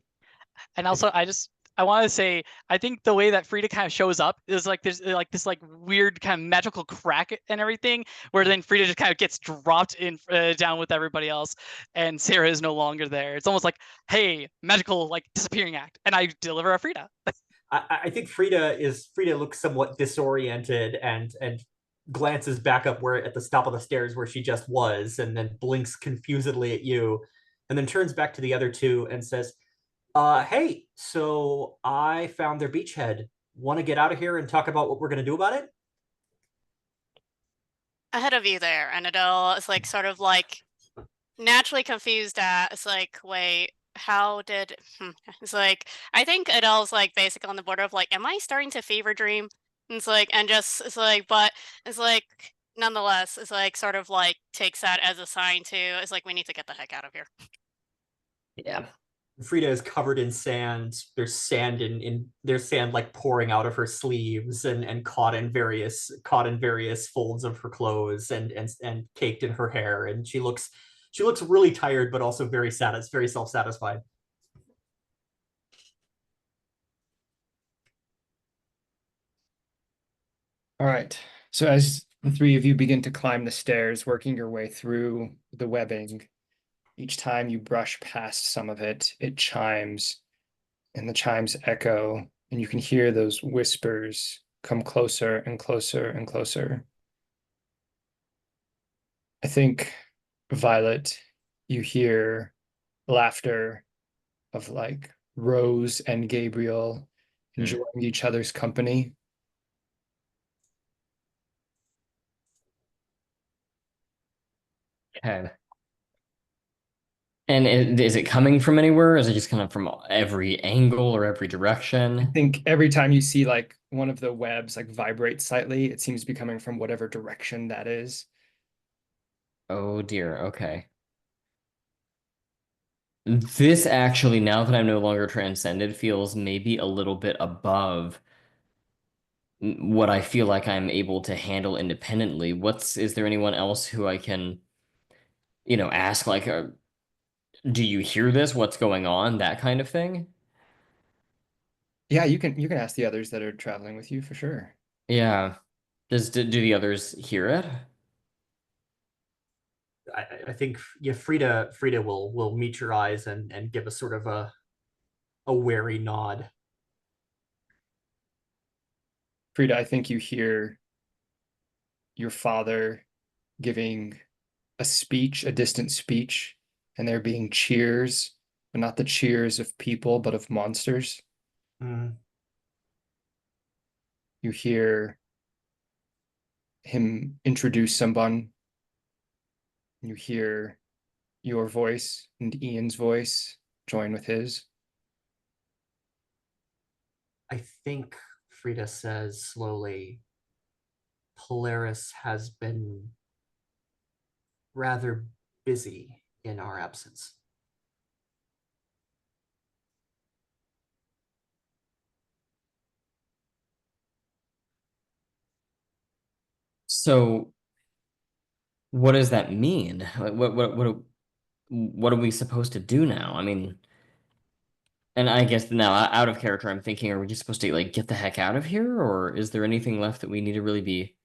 And also, I want to say, I think the way that Frida kind of shows up is like there's like this like weird kind of magical crack and everything, where then Frida just kind of gets dropped in down with everybody else, and Sarah is no longer there. It's almost like, hey, magical like disappearing act, and I deliver a Frida. I think Frida looks somewhat disoriented and glances back up where at the top of the stairs where she just was, and then blinks confusedly at you. and then turns back to the other two and says, hey, so I found their beachhead. Want to get out of here and talk about what we're going to do about it? Ahead of you there, and Adele is like sort of like naturally confused at it's like, wait, how did it's like I think Adele's like basically on the border of like, am I starting to fever dream? And it's like, and just it's like, but it's like nonetheless, it's like sort of like takes that as a sign to it's like we need to get the heck out of here. Yeah. Frida is covered in sand. There's sand there's sand like pouring out of her sleeves and caught in various folds of her clothes and caked in her hair. And she looks really tired, but also very very self-satisfied. All right. So as the three of you begin to climb the stairs, working your way through the webbing, each time you brush past some of it, it chimes, and the chimes echo, and you can hear those whispers come closer and closer and closer. I think, Violet, you hear laughter of like Rose and Gabriel enjoying each other's company. Okay. And is it coming from anywhere? Or is it just kind of from every angle or every I direction? think every time you see like one of the webs like vibrate slightly, it seems to be coming from whatever direction that is. Oh dear. Okay. This actually, now that I'm no longer transcended, feels maybe a little bit above what I feel like I'm able to handle independently. Is there anyone else who I can, ask like, do you hear this? What's going on? That kind of thing. Yeah, you can ask the others that are traveling with you for sure. Yeah. Do the others hear it? I think Frida will meet your eyes and give a sort of a wary nod. Frida, I think you hear your father giving a speech, a distant speech, and there being cheers, but not the cheers of people, but of monsters. Mm. You hear him introduce someone. You hear your voice and Ian's voice join with his. I think Frida says slowly, Polaris has been rather busy in our absence. So what does that mean? Like, what are we supposed to do now? I mean, and I guess now out of character, I'm thinking, are we just supposed to like get the heck out of here, or is there anything left that we need to really be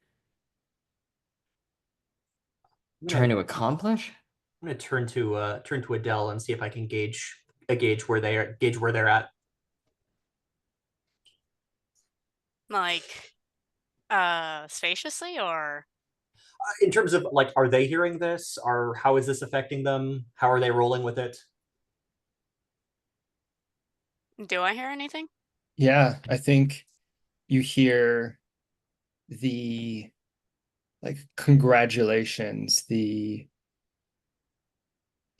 trying to accomplish? I'm gonna turn to Adele and see if I can gauge where they're at. Like spaciously or In terms of like, are they hearing this? Or how is this affecting them? How are they rolling with it? do I hear anything? Yeah, I think you hear the like congratulations, the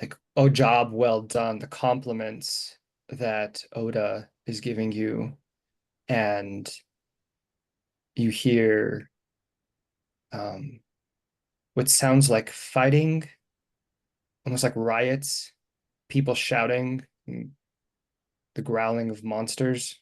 like, oh, job well done, the compliments that Oda is giving you, and you hear what sounds like fighting, almost like riots, people shouting, and the growling of monsters.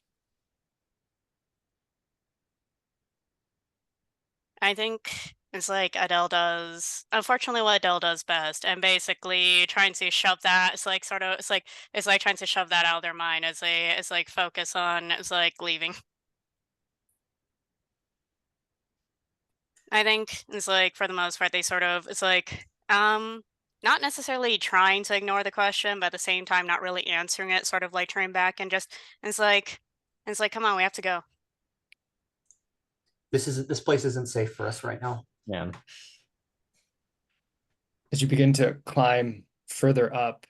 I think it's like Adele does, unfortunately, what Adele does best, and basically trying to shove that. It's like sort of, it's like trying to shove that out of their mind as it's like focus on, it's like leaving. I think it's like for the most part, they sort of, it's like, not necessarily trying to ignore the question, but at the same time, not really answering it, sort of like turning back and just, it's like, come on, we have to go. This place isn't safe for us right now. Yeah. As you begin to climb further up,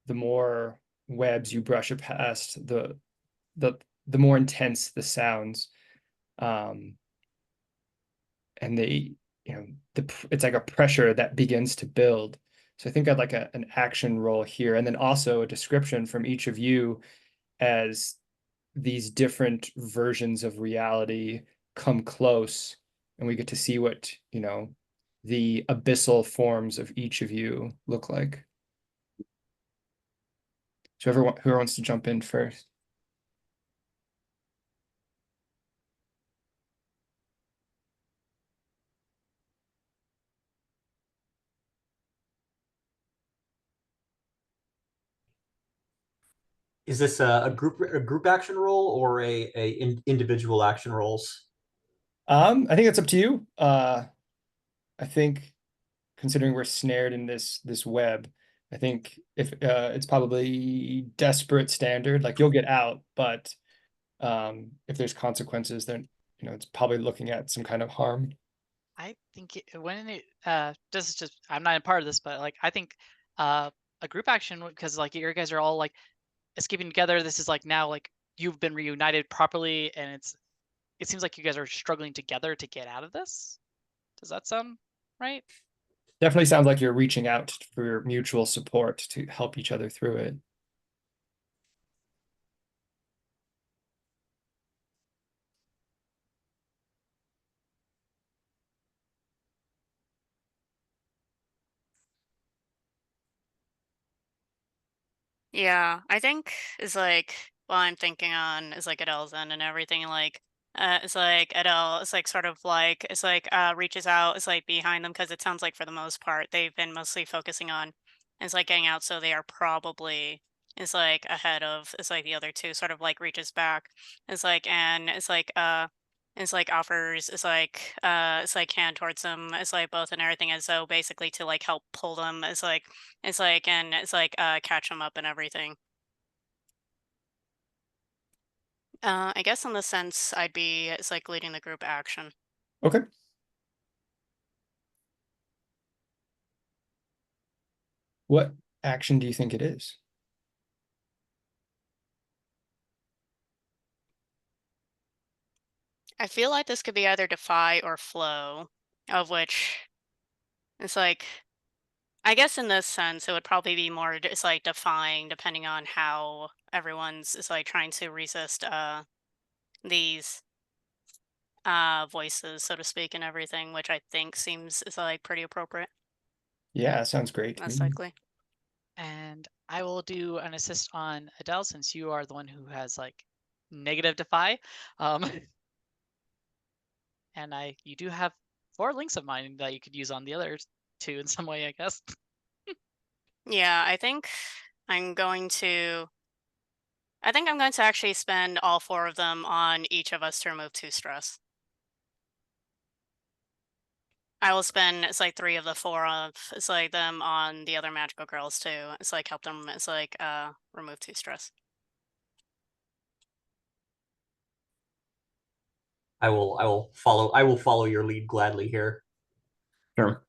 the more webs you brush past, the more intense the sounds. And they, it's like a pressure that begins to build. So I think I'd like an action roll here, and then also a description from each of you as these different versions of reality come close, and we get to see what, the abyssal forms of each of you look like. So whoever wants to jump in first. Is this a group action roll or individual action rolls? I think it's up to you. I think considering we're snared in this web, I think if it's probably desperate standard, like you'll get out, but if there's consequences, then it's probably looking at some kind of harm. I think this is just, I'm not a part of this, but like I think a group action, because like you guys are all like escaping together. This is like now like you've been reunited properly, and it seems like you guys are struggling together to get out of this. Does that sound right? Definitely sounds like you're reaching out for mutual support to help each other through it. Yeah, I think is like while I'm thinking on is like Adele's end and everything, like it's like Adele is like sort of like it's like reaches out, it's like behind them because it sounds like for the most part they've been mostly focusing on it's like getting out, so they are probably is like ahead of it's like the other two, sort of like reaches back. It's like and it's like offers it's like hand towards them, it's like both and everything as though basically to like help pull them. Catch them up and everything. I guess in the sense I'd be it's like leading the group action. Okay. What action do you think it is? I feel like this could be either defy or flow, of which it's like I guess in this sense it would probably be more it's like defying depending on how everyone's is like trying to resist these voices, so to speak, and everything, which I think seems is like pretty appropriate. Yeah, sounds great to Most me. likely. And I will do an assist on Adele since you are the one who has like negative defy. And you do have 4 links of mine that you could use on the other 2 in some way, I guess. Yeah, I think I'm going to actually spend all 4 of them on each of us to remove 2 stress. I will spend it's like 3 of the 4 of it's like them on the other magical girls too. It's like help them it's like remove 2 stress. I will follow your lead gladly here. Sure.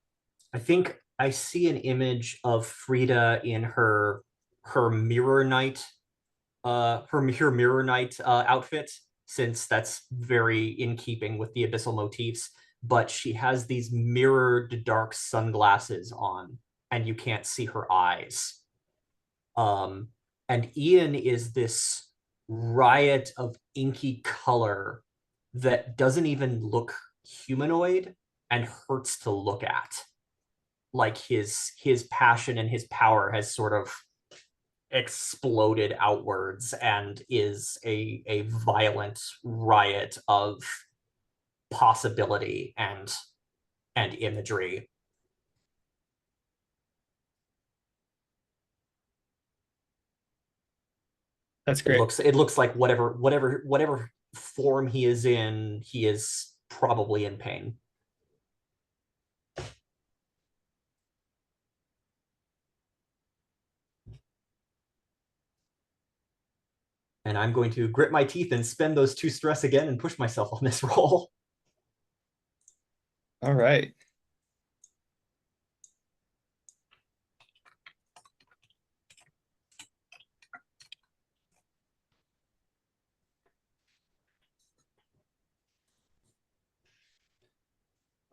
I think I see an image of Frida in her mirror knight her mirror knight outfit, since that's very in keeping with the abyssal motifs, but she has these mirrored dark sunglasses on and you can't see her eyes. And Ian is this riot of inky color that doesn't even look humanoid and hurts to look at. Like his passion and his power has sort of exploded outwards and is a violent riot of possibility and imagery. That's great. It looks like whatever form he is in, he is probably in pain. And I'm going to grit my teeth and spend those 2 stress again and push myself on this roll. All right.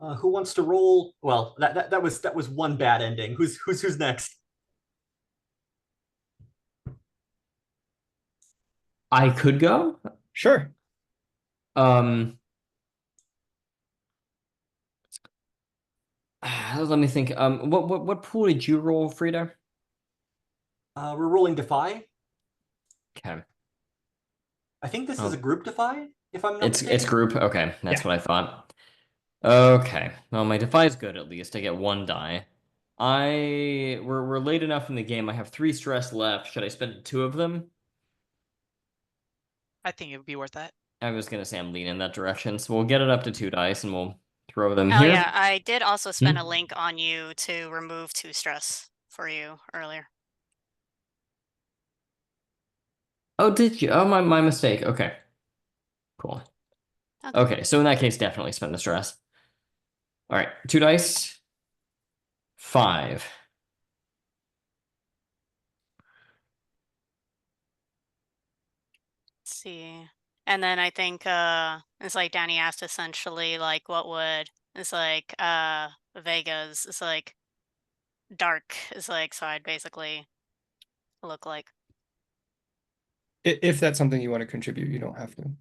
Who wants to roll? Well, that was one bad ending. Who's next? I could go. Sure. Let me think. What pool did you roll, Frida? We're rolling Defy. Okay. I think this Oh. is a group Defy, if I'm not It's mistaken. group. Okay, that's Yeah. what I thought. Okay. Well, my Defy is good at least. I get 1 die. We're late enough in the game. I have 3 stress left. Should I spend 2 of them? I think it would be worth that. I was gonna say I'm leaning in that direction, so we'll get it up to 2 dice and we'll throw them Oh here. yeah, I did also spend Hmm? a link on you to remove 2 stress for you earlier. Oh, did you? Oh, my mistake. Okay. Cool. Okay, so in that case, definitely spend the stress. All right, 2 dice. 5. Let's see. And then I think it's like Danny asked essentially like what would it's like Vega's it's like dark is like side basically look like. If that's something you want to contribute, you don't have to.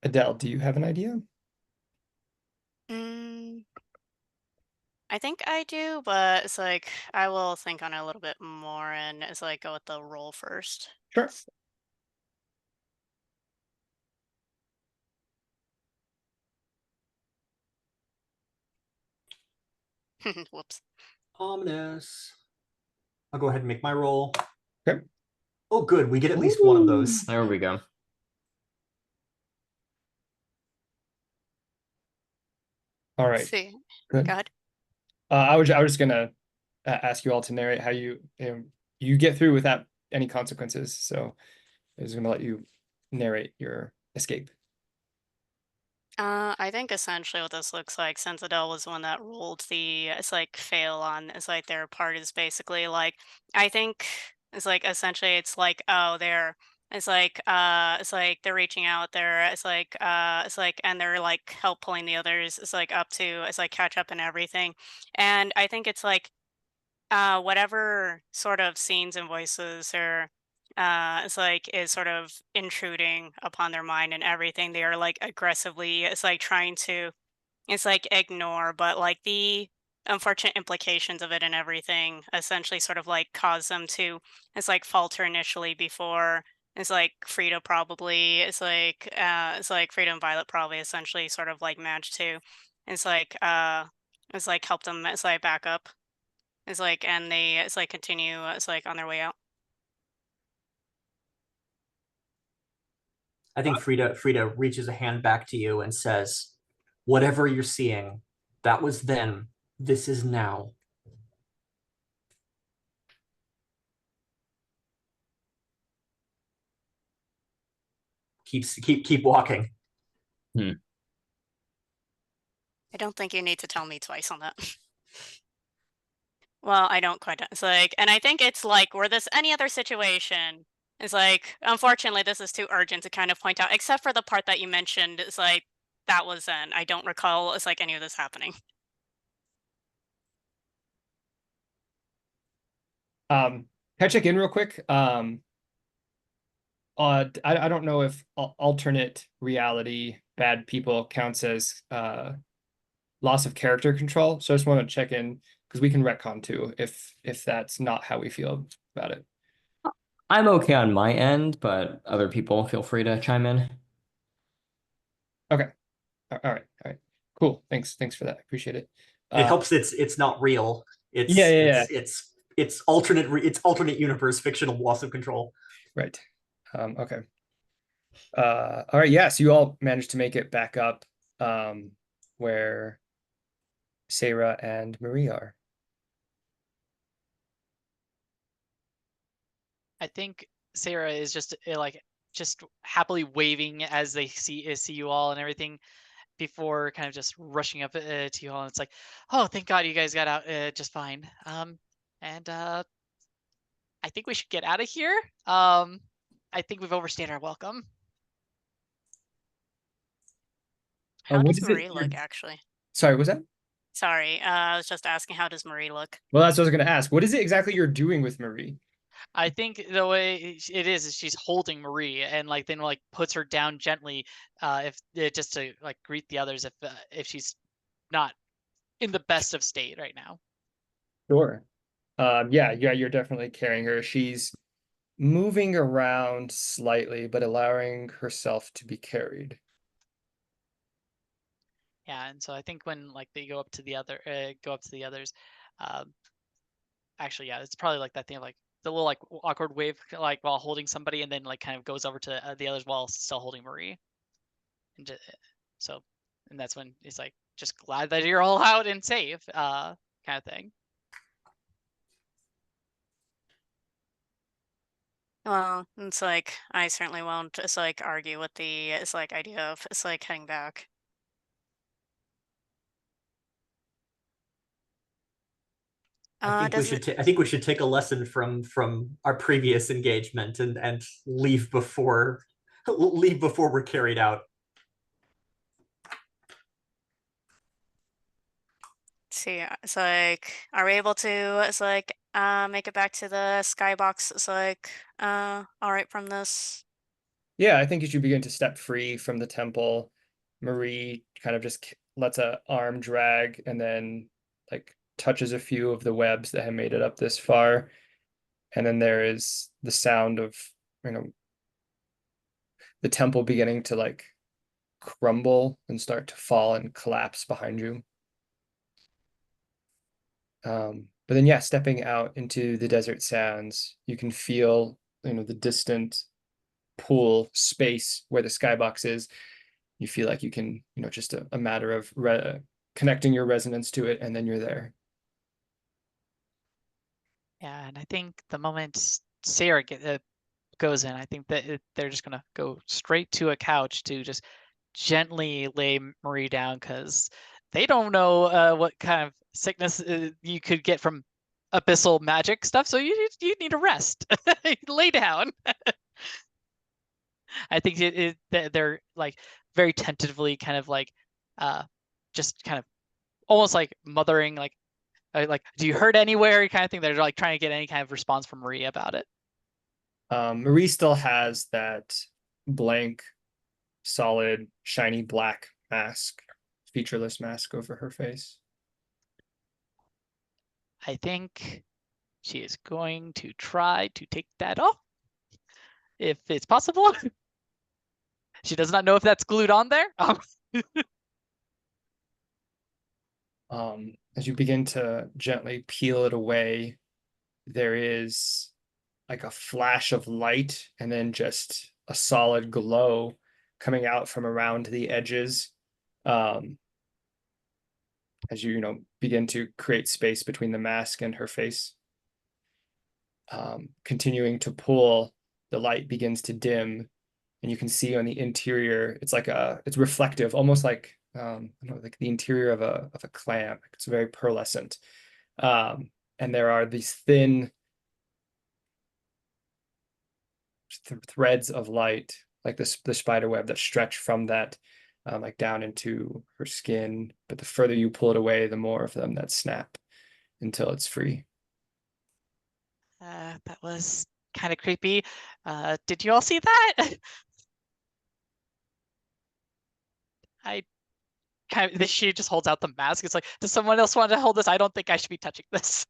Adele, do you have an idea? I think I do, but it's like I will think on it a little bit more and it's like go with the roll first. Sure. Whoops. Ominous. I'll go ahead and make my roll. Okay. Oh, good. We get at least one of those. There we go. All Let's right. see. Good. Go ahead. I was just gonna ask you all to narrate how you get through without any consequences. So I was gonna let you narrate your escape. I think essentially what this looks like, since Adele was the one that rolled the it's like fail on it's like their part is basically like I think it's like essentially it's like oh they're it's like they're reaching out there it's like and they're like help pulling the others it's like up to it's like catch up and everything. And I think it's like whatever sort of scenes and voices are it's like is sort of intruding upon their mind and everything they are like aggressively it's like trying to it's like ignore but like the unfortunate implications of it and everything essentially sort of like cause them to it's like falter initially before it's like Frida probably it's like Frida and Violet probably essentially sort of like managed to it's like help them it's like back up it's like and they it's like continue it's like on their way out. I think Frida reaches a hand back to you and says, "Whatever you're seeing, that was then. This is now." Keep walking. I don't think you need to tell me twice on that. Well, I don't quite it's like and I think it's like were this any other situation it's like unfortunately this is too urgent to kind of point out except for the part that you mentioned it's like that was then I don't recall it's like any of this happening. Can I check in real quick? I don't know if alternate reality bad people counts as loss of character control. So I just want to check in because we can retcon too if that's not how we feel about it. I'm okay on my end, but other people feel free to chime in. Okay. All right. Cool. Thanks for that. Appreciate it. It helps. It's not real. Yeah. It's alternate universe fictional loss of control. Right. Okay. All right. Yeah. So you all managed to make it back up where Sarah and Marie are. I think Sarah is just like just happily waving as they see you all and everything. before kind of just rushing up to you all. And it's like, oh, thank God you guys got out just fine. And I think we should get out of here. I think we've overstayed our welcome. How what does is it Marie you're- look, actually? Sorry, was that? Sorry, I was just asking, how does Marie look? Well, that's what I was going to ask. What is it exactly you're doing with Marie? I think the way it is she's holding Marie and like then like puts her down gently, if just to like greet the others if she's not in the best of state right now. Sure. Yeah, you're definitely carrying her. She's moving around slightly, but allowing herself to be carried. Yeah, and so I think when like they go up to the others, actually, yeah, it's probably like that thing of, like the little like awkward wave like while holding somebody and then like kind of goes over to the others while still holding Marie. And so, and that's when it's like, just glad that you're all out and safe, kind of thing. Well, it's like, I certainly won't, it's like, argue with the, it's like, idea of, it's like, heading back. I think we should take a lesson from our previous engagement and leave before we're carried out. See, it's like, are we able to, it's like, make it back to the skybox, it's like, all right from this? Yeah, I think as you begin to step free from the temple, Marie kind of just lets a arm drag and then like touches a few of the webs that have made it up this far. And then there is the sound of, the temple beginning to like crumble and start to fall and collapse behind you. But then, yeah, stepping out into the desert sands, you can feel, the distant pool space where the skybox is. You feel like you can, just a matter of connecting your resonance to it, and then you're there. Yeah, and I think the moment Sarah goes in, I think that they're just gonna go straight to a couch to just gently lay Marie down because they don't know what kind of sickness you could get from abyssal magic stuff. So you need a rest. Lay down. I think they're like very tentatively kind of like just kind of almost like mothering, like do you hurt anywhere kind of thing. They're like trying to get any kind of response from Marie about it. Marie still has that blank, solid, shiny black mask, featureless mask over her face. I think she is going to try to take that off if it's possible. She does not know if that's glued on there. As you begin to gently peel it away, there is like a flash of light and then just a solid glow coming out from around the edges. As you, begin to create space between the mask and her face. Continuing to pull, the light begins to dim, and you can see on the interior, it's reflective, almost like like the interior of a clam. It's very pearlescent. And there are these thin threads of light, like the spider web that stretch from that like down into her skin. But the further you pull it away, the more of them that snap until it's free. That was kind of creepy. Did you all see that? She just holds out the mask. It's like, does someone else want to hold this? I don't think I should be touching this.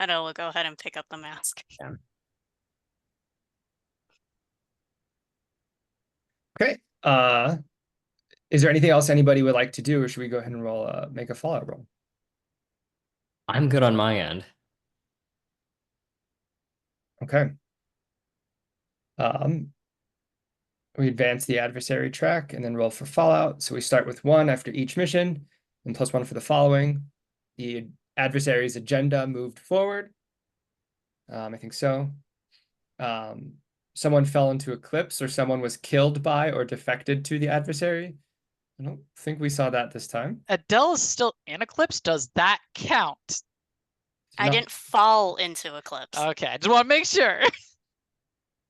Edo will go ahead and pick up the mask. Yeah. Okay. Is there anything else anybody would like to do, or should we go ahead and roll make a Fallout roll? I'm good on my end. Okay. We advance the adversary track and then roll for Fallout. So we start with 1 after each mission and +1 for the following. The adversary's agenda moved forward. I think so. someone fell into Eclipse or someone was killed by or defected to the adversary. I don't think we saw that this time. Adele is still in Eclipse. Does that count? I didn't fall into Eclipse. Okay, I just want to make sure.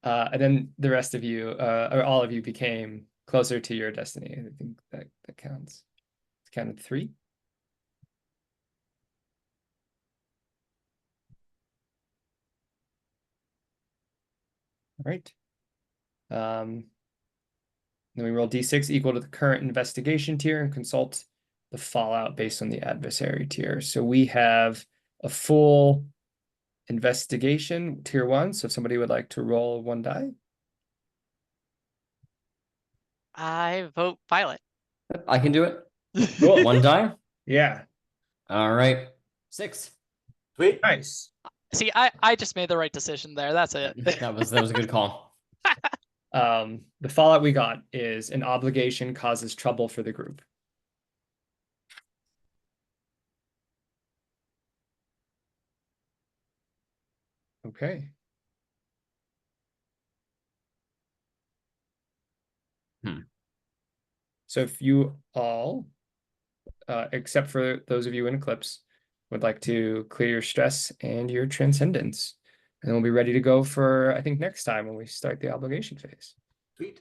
And then the rest of you, or all of you, became closer to your destiny. I think that counts. It's counted 3. All right. Then we roll d6 equal to the current investigation tier and consult the fallout based on the adversary tier. So we have a full investigation tier 1. So if somebody would like to roll 1 die. I vote Violet. I can do it. Cool. 1 die. Yeah. All right. 6. Sweet. Nice. See, I just made the right decision there. That's it. That was a good call. The fallout we got is an obligation causes trouble for the group. Okay. So if you all, except for those of you in Eclipse, would like to clear your stress and your transcendence, and then we'll be ready to go for, I think, next time when we start the obligation phase. Sweet.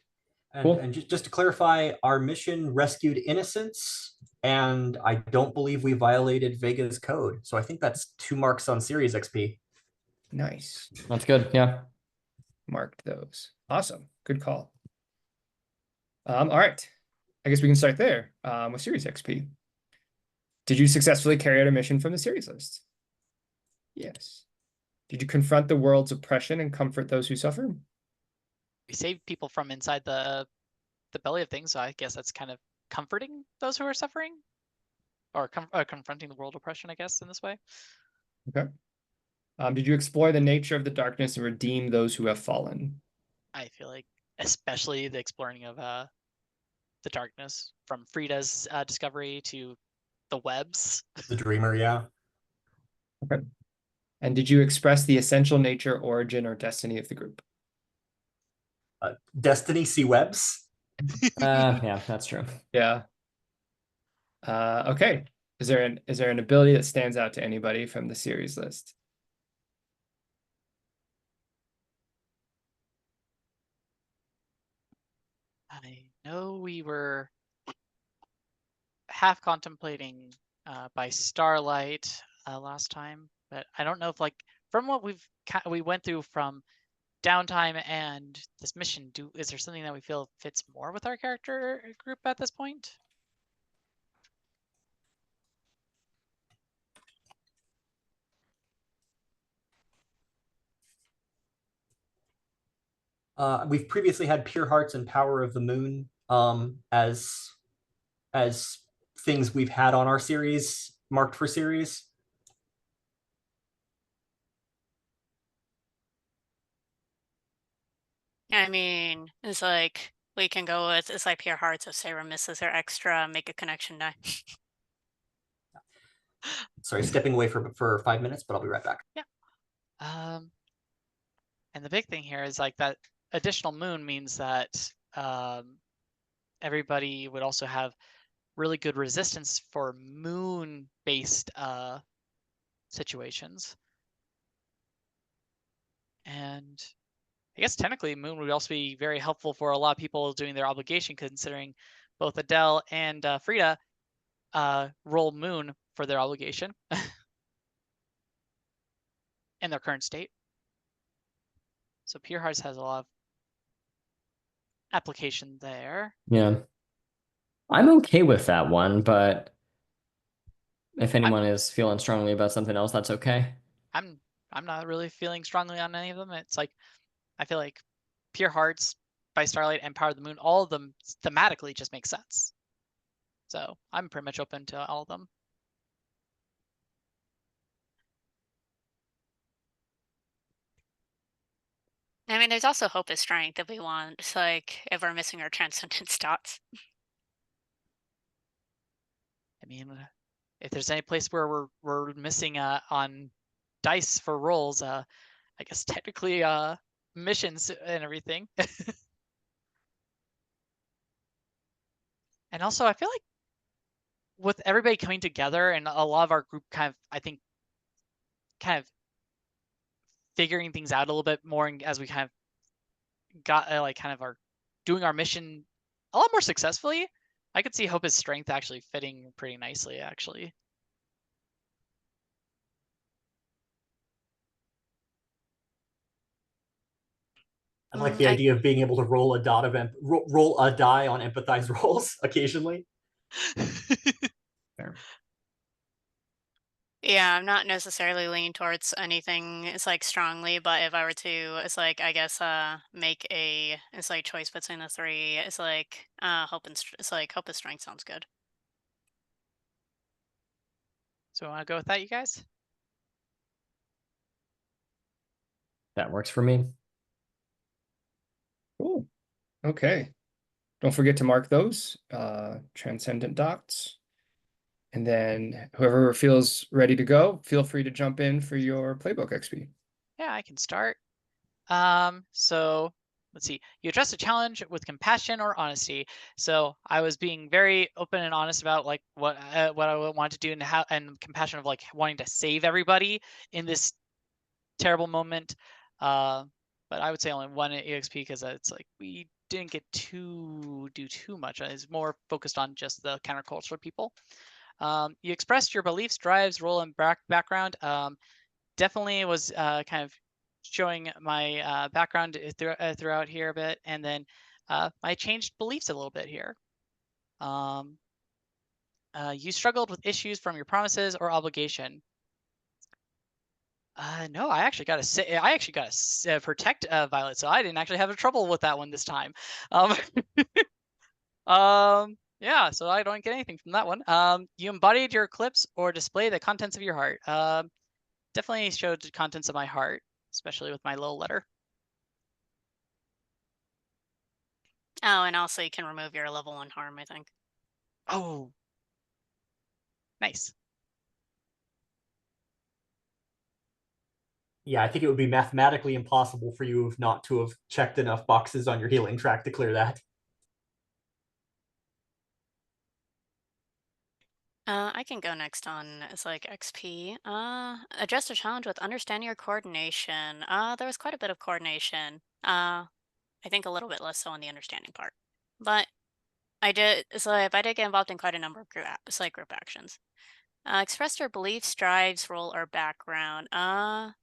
And, Cool. and just to clarify, our mission rescued innocents, and I don't believe we violated Vega's code. So I think that's 2 marks on series XP. Nice. That's good. Yeah. Marked those. Awesome. Good call. All right. I guess we can start there with series XP. Did you successfully carry out a mission from the series list? Yes. Did you confront the world's oppression and comfort those who suffer? We save people from inside the belly of things, so I guess that's kind of comforting those who are suffering, or confronting the world oppression, I guess, in this way. Okay. Did you explore the nature of the darkness and redeem those who have fallen? I feel like, especially the exploring of the darkness, from Frida's discovery to the webs. The Dreamer, yeah. Okay. And did you express the essential nature, origin, or destiny of the group? Destiny see webs. Yeah, that's true. Yeah. Okay. Is there an ability that stands out to anybody from the series list? I know we were half contemplating by starlight last time, but I don't know if, like, from what we went through from downtime and this mission, is there something that we feel fits more with our character group at this point? We've previously had Pure Hearts and Power of the Moon as things we've had on our series, marked for series. I mean, it's like we can go with it's like Pure Hearts if Sarah misses her extra make a connection die. Sorry, stepping away for 5 minutes, but I'll be right back. And the big thing here is like that additional moon means that everybody would also have really good resistance for moon-based situations. And I guess technically moon would also be very helpful for a lot of people doing their obligation, considering both Adele and Frida roll moon for their obligation in their current state. So Pure Hearts has a lot of application there. Yeah. I'm okay with that one, but if anyone is feeling strongly about something else, that's okay. I'm not really feeling strongly on any of them. It's like I feel like Pure Hearts, by Starlight, and Power of the Moon, all of them thematically just make sense. So I'm pretty much open to all of them. I mean, there's also hope is strength if we want. It's like if we're missing our transcendence dots. I mean, if there's any place where we're missing on dice for rolls, I guess technically missions and everything. And also, I feel like with everybody coming together and a lot of our group kind of, I think, kind of figuring things out a little bit more as we kind of got like kind of are doing our mission a lot more successfully. I could see Hope's strength actually fitting pretty nicely, actually. I like the idea of being able to roll a dot of roll a die on empathize rolls occasionally. Fair. Yeah, I'm not necessarily leaning towards anything it's like strongly, but if I were to, it's like I guess make a it's like choice between the three. It's like it's like hope and strength sounds good. So I want to go with that, you guys? That works for me. Cool. Okay. Don't forget to mark those transcendent dots. And then whoever feels ready to go, feel free to jump in for your playbook XP. Yeah, I can start. So let's see. You address a challenge with compassion or honesty. So I was being very open and honest about like what I wanted to do and compassion of like wanting to save everybody in this terrible moment. But I would say only one EXP because it's like we didn't get to do too much. It's more focused on just the counterculture people. You expressed your beliefs, drives, role, and background. Definitely was kind of showing my background throughout here a bit, and then I changed beliefs a little bit here. You struggled with issues from your promises or obligation. No, I actually got to protect Violet, so I didn't actually have trouble with that one this time. Yeah, so I don't get anything from that one. You embodied your eclipse or display the contents of your heart. Definitely showed the contents of my heart, especially with my little letter. Oh, and also you can remove your level 1 harm, I think. Oh, nice. Yeah, I think it would be mathematically impossible for you not to have checked enough boxes on your healing track to clear that. I can go next on it's like XP. Address a challenge with understanding your coordination. There was quite a bit of coordination. I think a little bit less so on the understanding part. But I did get involved in quite a number of group actions. Express your beliefs, drives, role, or background.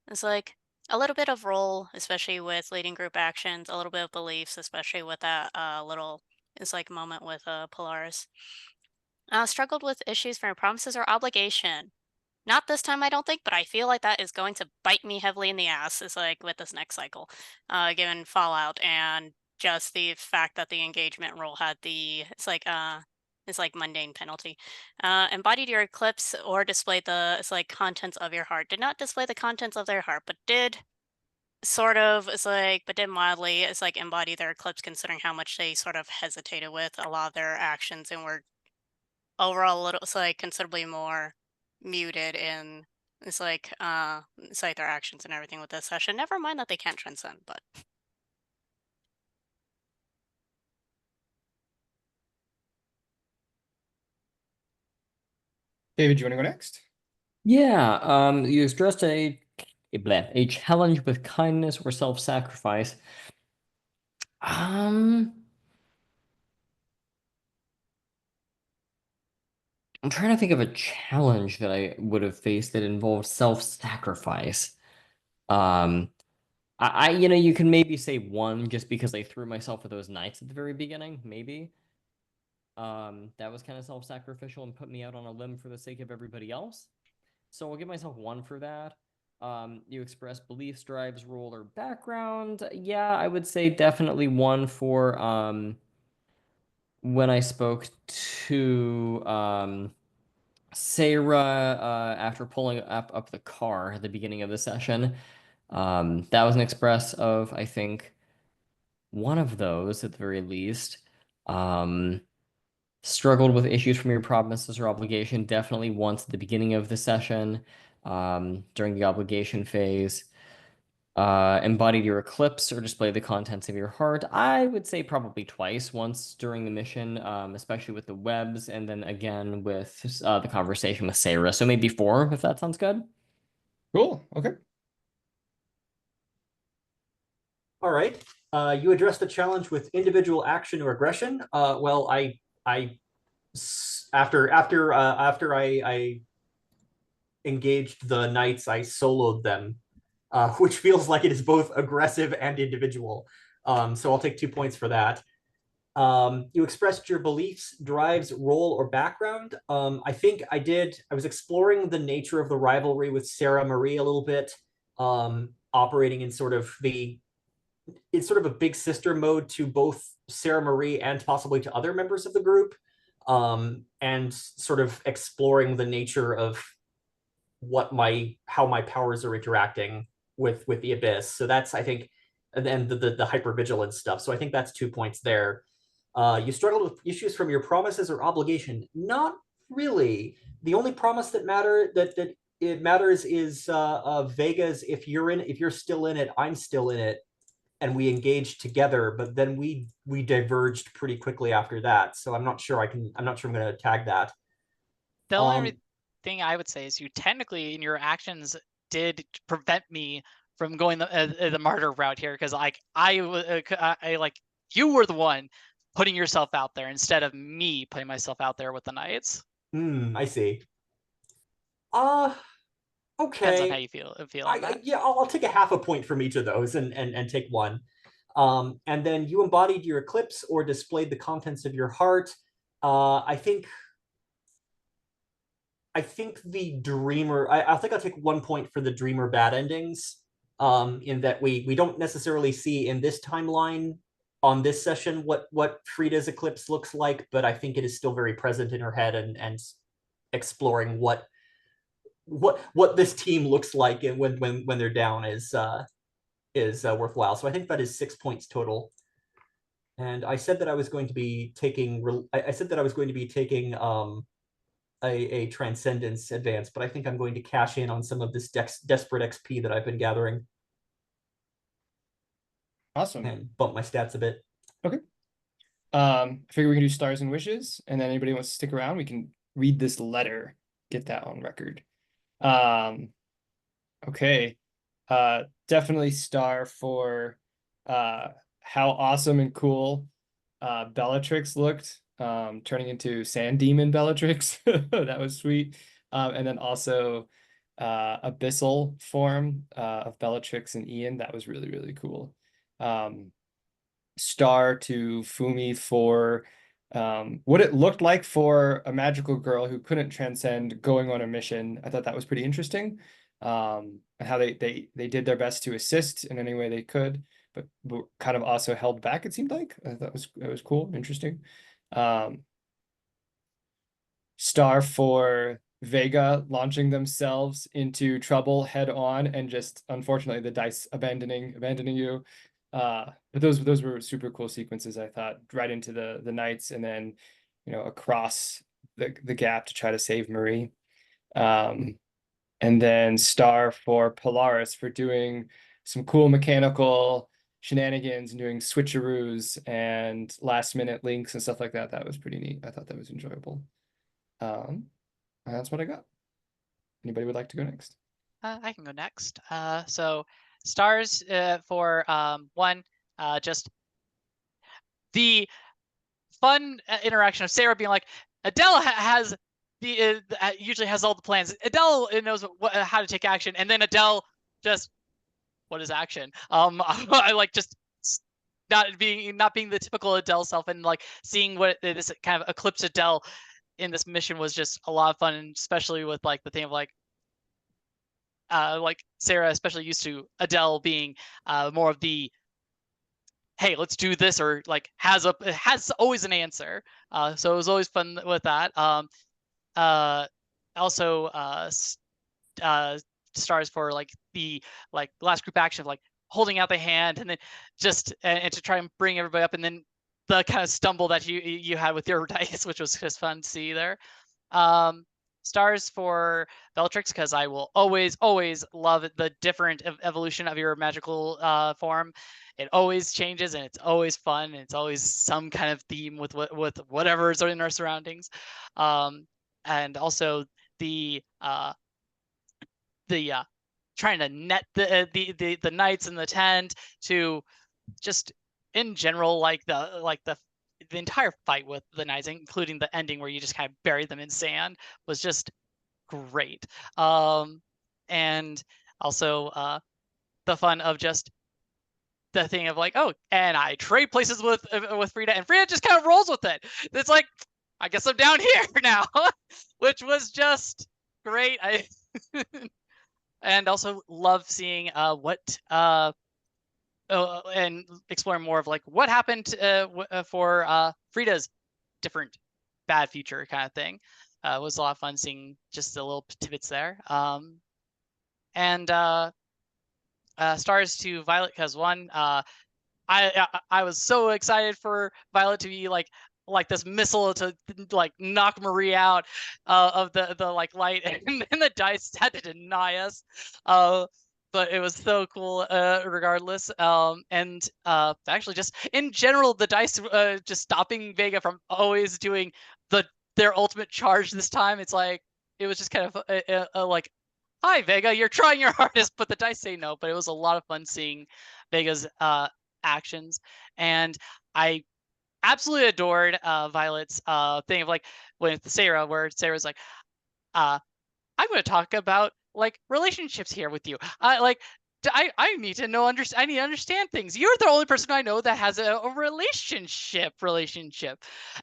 It's like a little bit of role, especially with leading group actions, a little bit of beliefs, especially with that little it's like moment with Polaris. Struggled with issues from promises or obligation. Not this time, I don't think, but I feel like that is going to bite me heavily in the ass. Is like with this next cycle, given Fallout and just the fact that the engagement role had the it's like mundane penalty. Embodied your eclipse or displayed the it's like contents of your heart. Did not display the contents of their heart, but did sort of but did mildly it's like embody their eclipse, considering how much they sort of hesitated with a lot of their actions and were overall a little it's like considerably more muted in it's like their actions and everything with this session. Never mind that they can't transcend, but David, do you want to go next? Yeah, you expressed a challenge with kindness or self-sacrifice. I'm trying to think of a challenge that I would have faced that involved self-sacrifice. You can maybe say one just because I threw myself with those knights at the very beginning, maybe. That was kind of self-sacrificial and put me out on a limb for the sake of everybody else. So I'll give myself one for that. You express beliefs, drives, role, or background. Yeah, I would say definitely one for when I spoke to Sarah after pulling up the car at the beginning of the session. That was an express of, I think, one of those at the very least. Struggled with issues from your promises or obligation, definitely once at the beginning of the session, during the obligation phase. embodied your eclipse or displayed the contents of your heart. I would say probably twice, once during the mission, especially with the webs, and then again with the conversation with Sarah. So maybe 4, if that sounds good. Cool. Okay. All right. You address the challenge with individual action or aggression. Well, after I engaged the knights, I soloed them, which feels like it is both aggressive and individual. So I'll take 2 points for that. You expressed your beliefs, drives, role, or background. I think I was exploring the nature of the rivalry with Sarah Marie a little bit, operating in sort of a big sister mode to both Sarah Marie and possibly to other members of the group, and sort of exploring the nature of how my powers are interacting with the abyss. So that's, I think, and then the hypervigilance stuff. So I think that's 2 points there. You struggled with issues from your promises or obligation. Not really. The only promise that it matters is Vega's. If you're still in it, I'm still in it, and we engaged together. But then we diverged pretty quickly after that. So I'm not sure I'm going to tag that. The only thing I would say is you technically in your actions did prevent me from going the martyr route here, because I like you were the one putting yourself out there instead of me putting myself out there with the knights. I see. Okay. Depends on how you feel on that. Yeah, I'll take a half a point from each of those and take 1. And then you embodied your eclipse or displayed the contents of your heart. I think the dreamer. I think I'll take 1 point for the dreamer bad endings. In that we don't necessarily see in this timeline on this session what Frida's eclipse looks like, but I think it is still very present in her head and exploring what this team looks like and when they're down is worthwhile. So I think that is 6 points total. And I said that I was going to be taking a transcendence advance, but I think I'm going to cash in on some of this desperate XP that I've been gathering. Awesome. And bump my stats a bit. Okay. I figure we can do stars and wishes, and then anybody wants to stick around, we can read this letter, get that on record. Okay. Definitely star for how awesome and cool Bellatrix looked, turning into Sand Demon Bellatrix. That was sweet. And then also abyssal form of Bellatrix and Ian. That was really, really cool. Star to Fumi for what it looked like for a magical girl who couldn't transcend going on a mission. I thought that was pretty interesting. And how they did their best to assist in any way they could, but kind of also held back, it seemed like. I thought that was cool, interesting. Star for Vega launching themselves into trouble head on and just unfortunately the dice abandoning you. But those were super cool sequences, I thought, right into the knights and then across the gap to try to save Marie. And then star for Polaris for doing some cool mechanical shenanigans and doing switcheroos and last minute links and stuff like that. That was pretty neat. I thought that was enjoyable. And that's what I got. Anybody would like to go next? I can go next. So stars for 1, just the fun interaction of Sarah being like, Adele has usually has all the plans. Adele knows how to take action, and then Adele just, what is action? I like just not being the typical Adele self, and like seeing what this kind of eclipse Adele in this mission was just a lot of fun, and especially with like the thing of like Sarah, especially used to Adele being more of the, hey, let's do this, or like has always an answer. So it was always fun with that. Also stars for like the last group action of like holding out the hand and then just and to try and bring everybody up, and then the kind of stumble that you had with your dice, which was just fun to see there. stars for Bellatrix, because I will always love the different evolution of your magical form. It always changes, and it's always fun, and it's always some kind of theme with whatever's in our surroundings. And also the trying to net the knights in the tent, to just in general, like the entire fight with the knights, including the ending where you just kind of bury them in sand, was just great. And also the fun of just the thing of like, oh, and I trade places with Frida, and Frida just kind of rolls with it. It's like, I guess I'm down here now, which was just great. And also love seeing what and exploring more of like what happened for Frida's different bad future kind of thing. It was a lot of fun seeing just the little tidbits there. And stars to Violet, because one, I was so excited for Violet to be like this missile to like knock Marie out of the like light, and the dice had to deny us. But it was so cool regardless. And actually just in general, the dice just stopping Vega from always doing their ultimate charge this time. It's like, it was just kind of like, hi Vega, you're trying your hardest, but the dice say no. But it was a lot of fun seeing Vega's actions, and I absolutely adored Violet's thing of like with Sarah, where Sarah's like, I'm going to talk about like relationships here with you. I need to know, I need to understand things. You're the only person I know that has a relationship.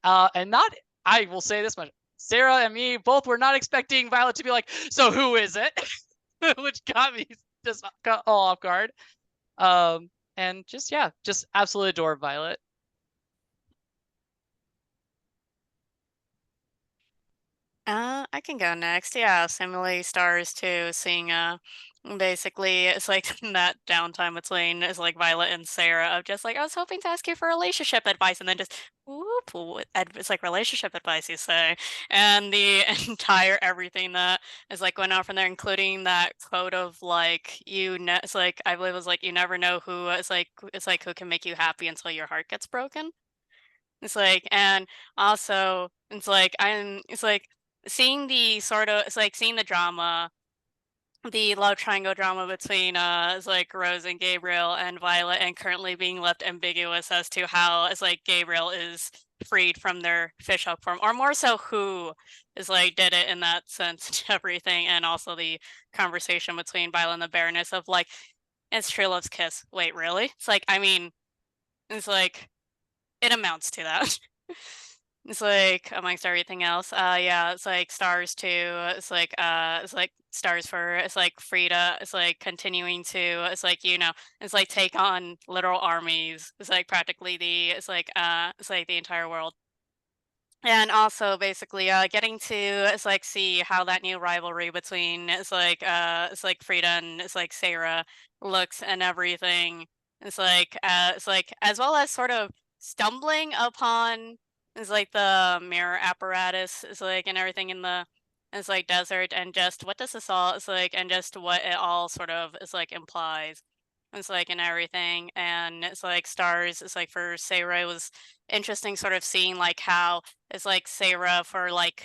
And not, I will say this much, Sarah and me both were not expecting Violet to be like, so who is it? Which got me just all off guard. And just, yeah, just absolutely adore Violet. I can go next. Yeah, similarly stars too, seeing basically it's like that downtime between it's like Violet and Sarah of just like, I was hoping to ask you for relationship advice, and then just whoop, it's like relationship advice, you say. And the entire everything that is like going on from there, including that quote of like, it's like, I believe it was like, you never know who it's like who can make you happy until your heart gets broken. It's like, and also it's like seeing the sort of, it's like seeing the drama, the love triangle drama between it's like Rose and Gabriel and Violet, and currently being left ambiguous as to how it's like Gabriel is freed from their fishhook form, or more so who is like did it in that sense to everything. And also the conversation between Violet and the Baroness of like, it's true love's kiss. Wait, really? It's like, I mean, it's like, it amounts to that. It's like amongst everything else. Yeah, it's like stars too. It's like stars for it's like Frida. It's like continuing to it's like, it's like take on literal armies. It's like practically it's like the entire world. And also basically getting to it's like see how that new rivalry between it's like Frida and it's like Sarah looks and everything. It's like as well as sort of stumbling upon is like the mirror apparatus is like and everything in the it's like desert, and just what does this all it's like and just what it all sort of is like implies. It's like and everything, and it's like stars. It's like for Sarah, it was interesting, sort of seeing like how it's like Sarah for like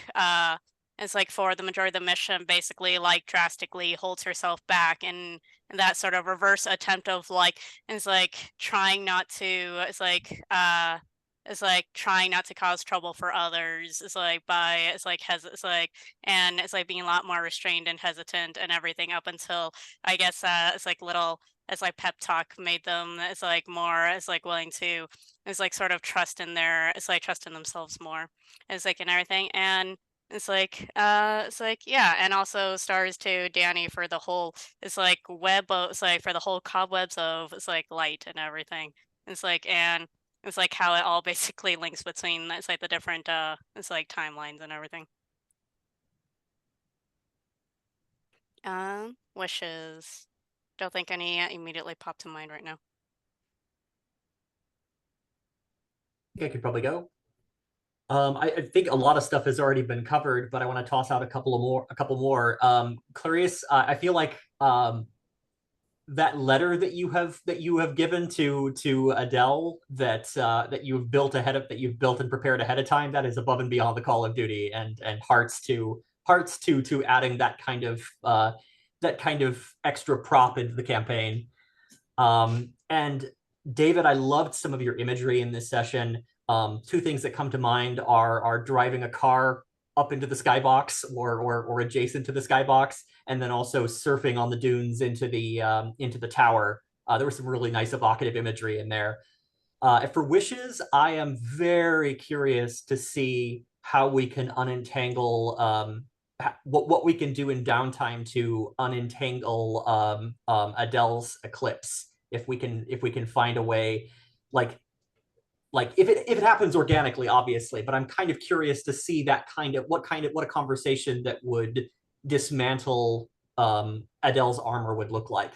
it's like for the majority of the mission, basically like drastically holds herself back, and that sort of reverse attempt of like it's like trying not to it's like trying not to cause trouble for others. It's like by it's like and it's like being a lot more restrained and hesitant and everything up until I guess it's like little it's like pep talk made them it's like more it's like willing to it's like sort of trust in their it's like trust in themselves more. It's like and everything, and it's like yeah, and also stars to Danny for the whole it's like web of, it's like for the whole cobwebs of it's like light and everything. It's like and it's like how it all basically links between it's like the different it's like timelines and everything. Wishes. Don't think any immediately pop to mind right now. I think I could probably go. I think a lot of stuff has already been covered, but I want to toss out a couple more. Clarice, I feel like that letter that you have given to Adele that you've built and prepared ahead of time, that is above and beyond the Call of Duty, and hearts to adding that kind of extra prop into the campaign. And David, I loved some of your imagery in this session. Two things that come to mind are driving a car up into the skybox or adjacent to the skybox, and then also surfing on the dunes into the tower. There was some really nice evocative imagery in there. For wishes, I am very curious to see how we can unentangle what we can do in downtime to unentangle Adele's eclipse. If we can find a way, like if it happens organically, obviously, but I'm kind of curious to see what a conversation that would dismantle Adele's armor would look like.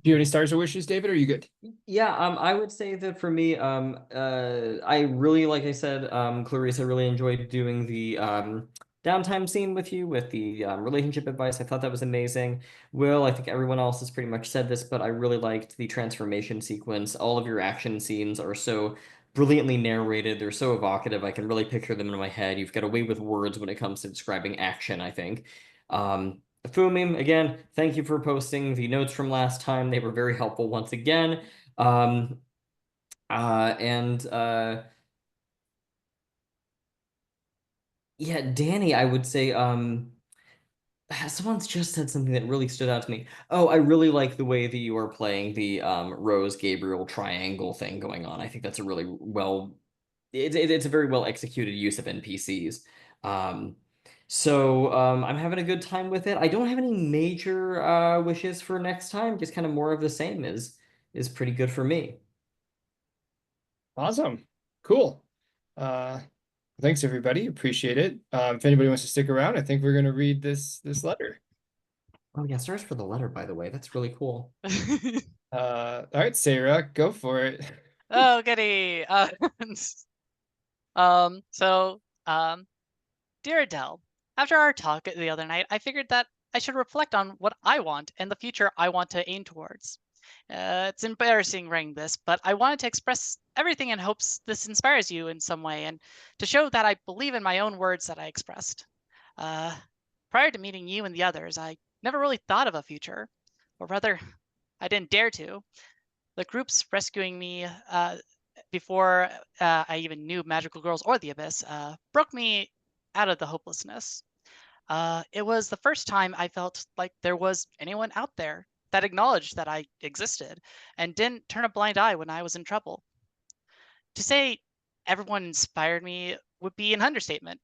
Do you have any stars or wishes, David? Or are you good? Yeah, I would say that for me, I really, like I said, Clarice, I really enjoyed doing the downtime scene with you with the relationship advice. I thought that was amazing. Will, I think everyone else has pretty much said this, but I really liked the transformation sequence. All of your action scenes are so brilliantly narrated. They're so evocative. I can really picture them in my head. You've got a way with words when it comes to describing action, I think. Fumi, again, thank you for posting the notes from last time. They were very helpful once again. And yeah, Danny, I would say, someone's just said something that really stood out to me. Oh, I really like the way that you are playing the Rose Gabriel triangle thing going on. I think that's a really it's a very well executed use of NPCs. So I'm having a good time with it. I don't have any major wishes for next time. Just kind of more of the same is pretty good for me. Awesome. Cool. Thanks everybody. Appreciate it. If anybody wants to stick around, I think we're gonna read this letter. Oh yeah, stars for the letter, by the way. That's really cool. All right, Sarah, go for it. Oh, goody. So, dear Adele, after our talk the other night, I figured that I should reflect on what I want and the future I want to aim towards. It's embarrassing writing this, but I wanted to express everything in hopes this inspires you in some way and to show that I believe in my own words that I expressed. Prior to meeting you and the others, I never really thought of a future, or rather, I didn't dare to. The groups rescuing me before I even knew Magical Girls or the Abyss broke me out of the hopelessness. It was the first time I felt like there was anyone out there that acknowledged that I existed and didn't turn a blind eye when I was in trouble. To say everyone inspired me would be an understatement.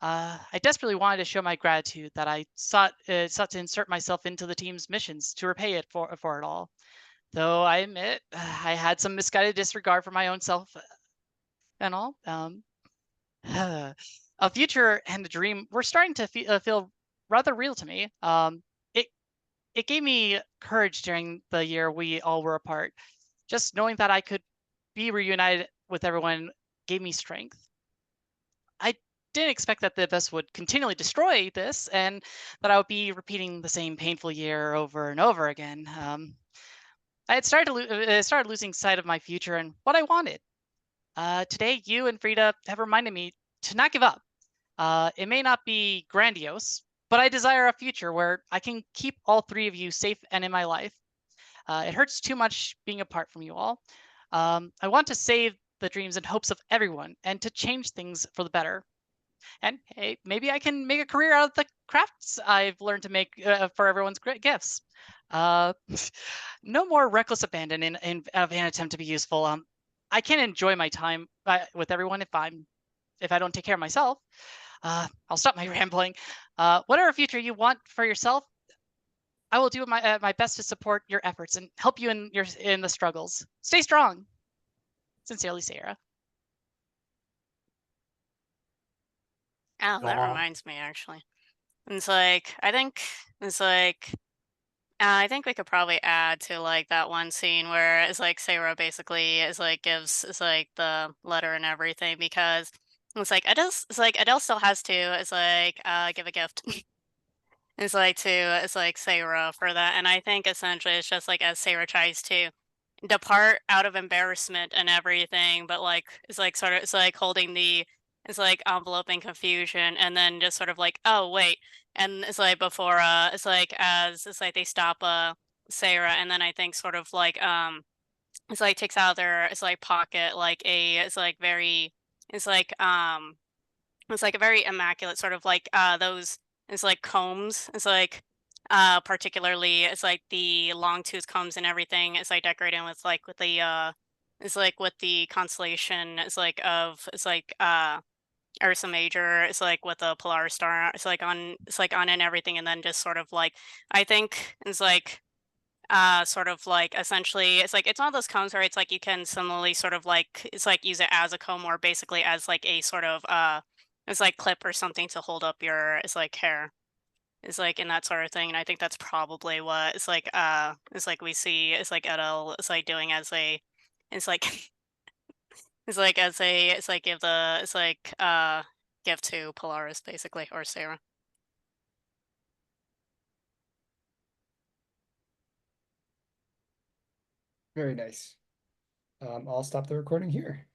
I desperately wanted to show my gratitude that I sought to insert myself into the team's missions to repay it for it all. Though I admit I had some misguided disregard for my own self and all. A future and a dream were starting to feel rather real to me. It gave me courage during the year we all were apart. Just knowing that I could be reunited with everyone gave me strength. I didn't expect that the Abyss would continually destroy this and that I would be repeating the same painful year over and over again. I had started losing sight of my future and what I wanted. Today, you and Frida have reminded me to not give up. It may not be grandiose, but I desire a future where I can keep all three of you safe and in my life. It hurts too much being apart from you all. I want to save the dreams and hopes of everyone and to change things for the better. And hey, maybe I can make a career out of the crafts I've learned to make for everyone's great gifts. No more reckless abandon in an attempt to be useful. I can't enjoy my time with everyone if I don't take care of myself. I'll stop my rambling. Whatever future you want for yourself, I will do my best to support your efforts and help you in the struggles. Stay strong. Sincerely, Sarah. Oh, that Aw. reminds me, actually. And it's like I think it's like I think we could probably add to like that one scene where it's like Sarah basically is like gives it's like the letter and everything because it's like Adele still has to it's like give a gift. It's like to it's like Sarah for that. And I think essentially it's just like as Sarah tries to depart out of embarrassment and everything, but like it's like sort of it's like holding the it's like enveloping confusion and then just sort of like, oh wait. And it's like before it's like as it's like they stop Sarah and then I think sort of like it's like takes out their it's like pocket like a it's like very it's like it's like a very immaculate sort of like those it's like combs. It's like particularly it's like the long tooth combs and everything. It's like decorated with the it's like with the constellation it's like Ursa Major. It's like with a Polaris star. It's like on it and everything and then just sort of like I think it's like sort of like essentially it's one of those combs where it's like you can similarly sort of like it's like use it as a comb or basically as like a sort of it's like clip or something to hold up your it's like hair. It's like in that sort of thing. And I think that's probably what it's like we see it's like Edel it's like doing as a it's like it's like as a it's like give the it's like give to Polaris basically or Sarah. Very nice. I'll stop the recording here.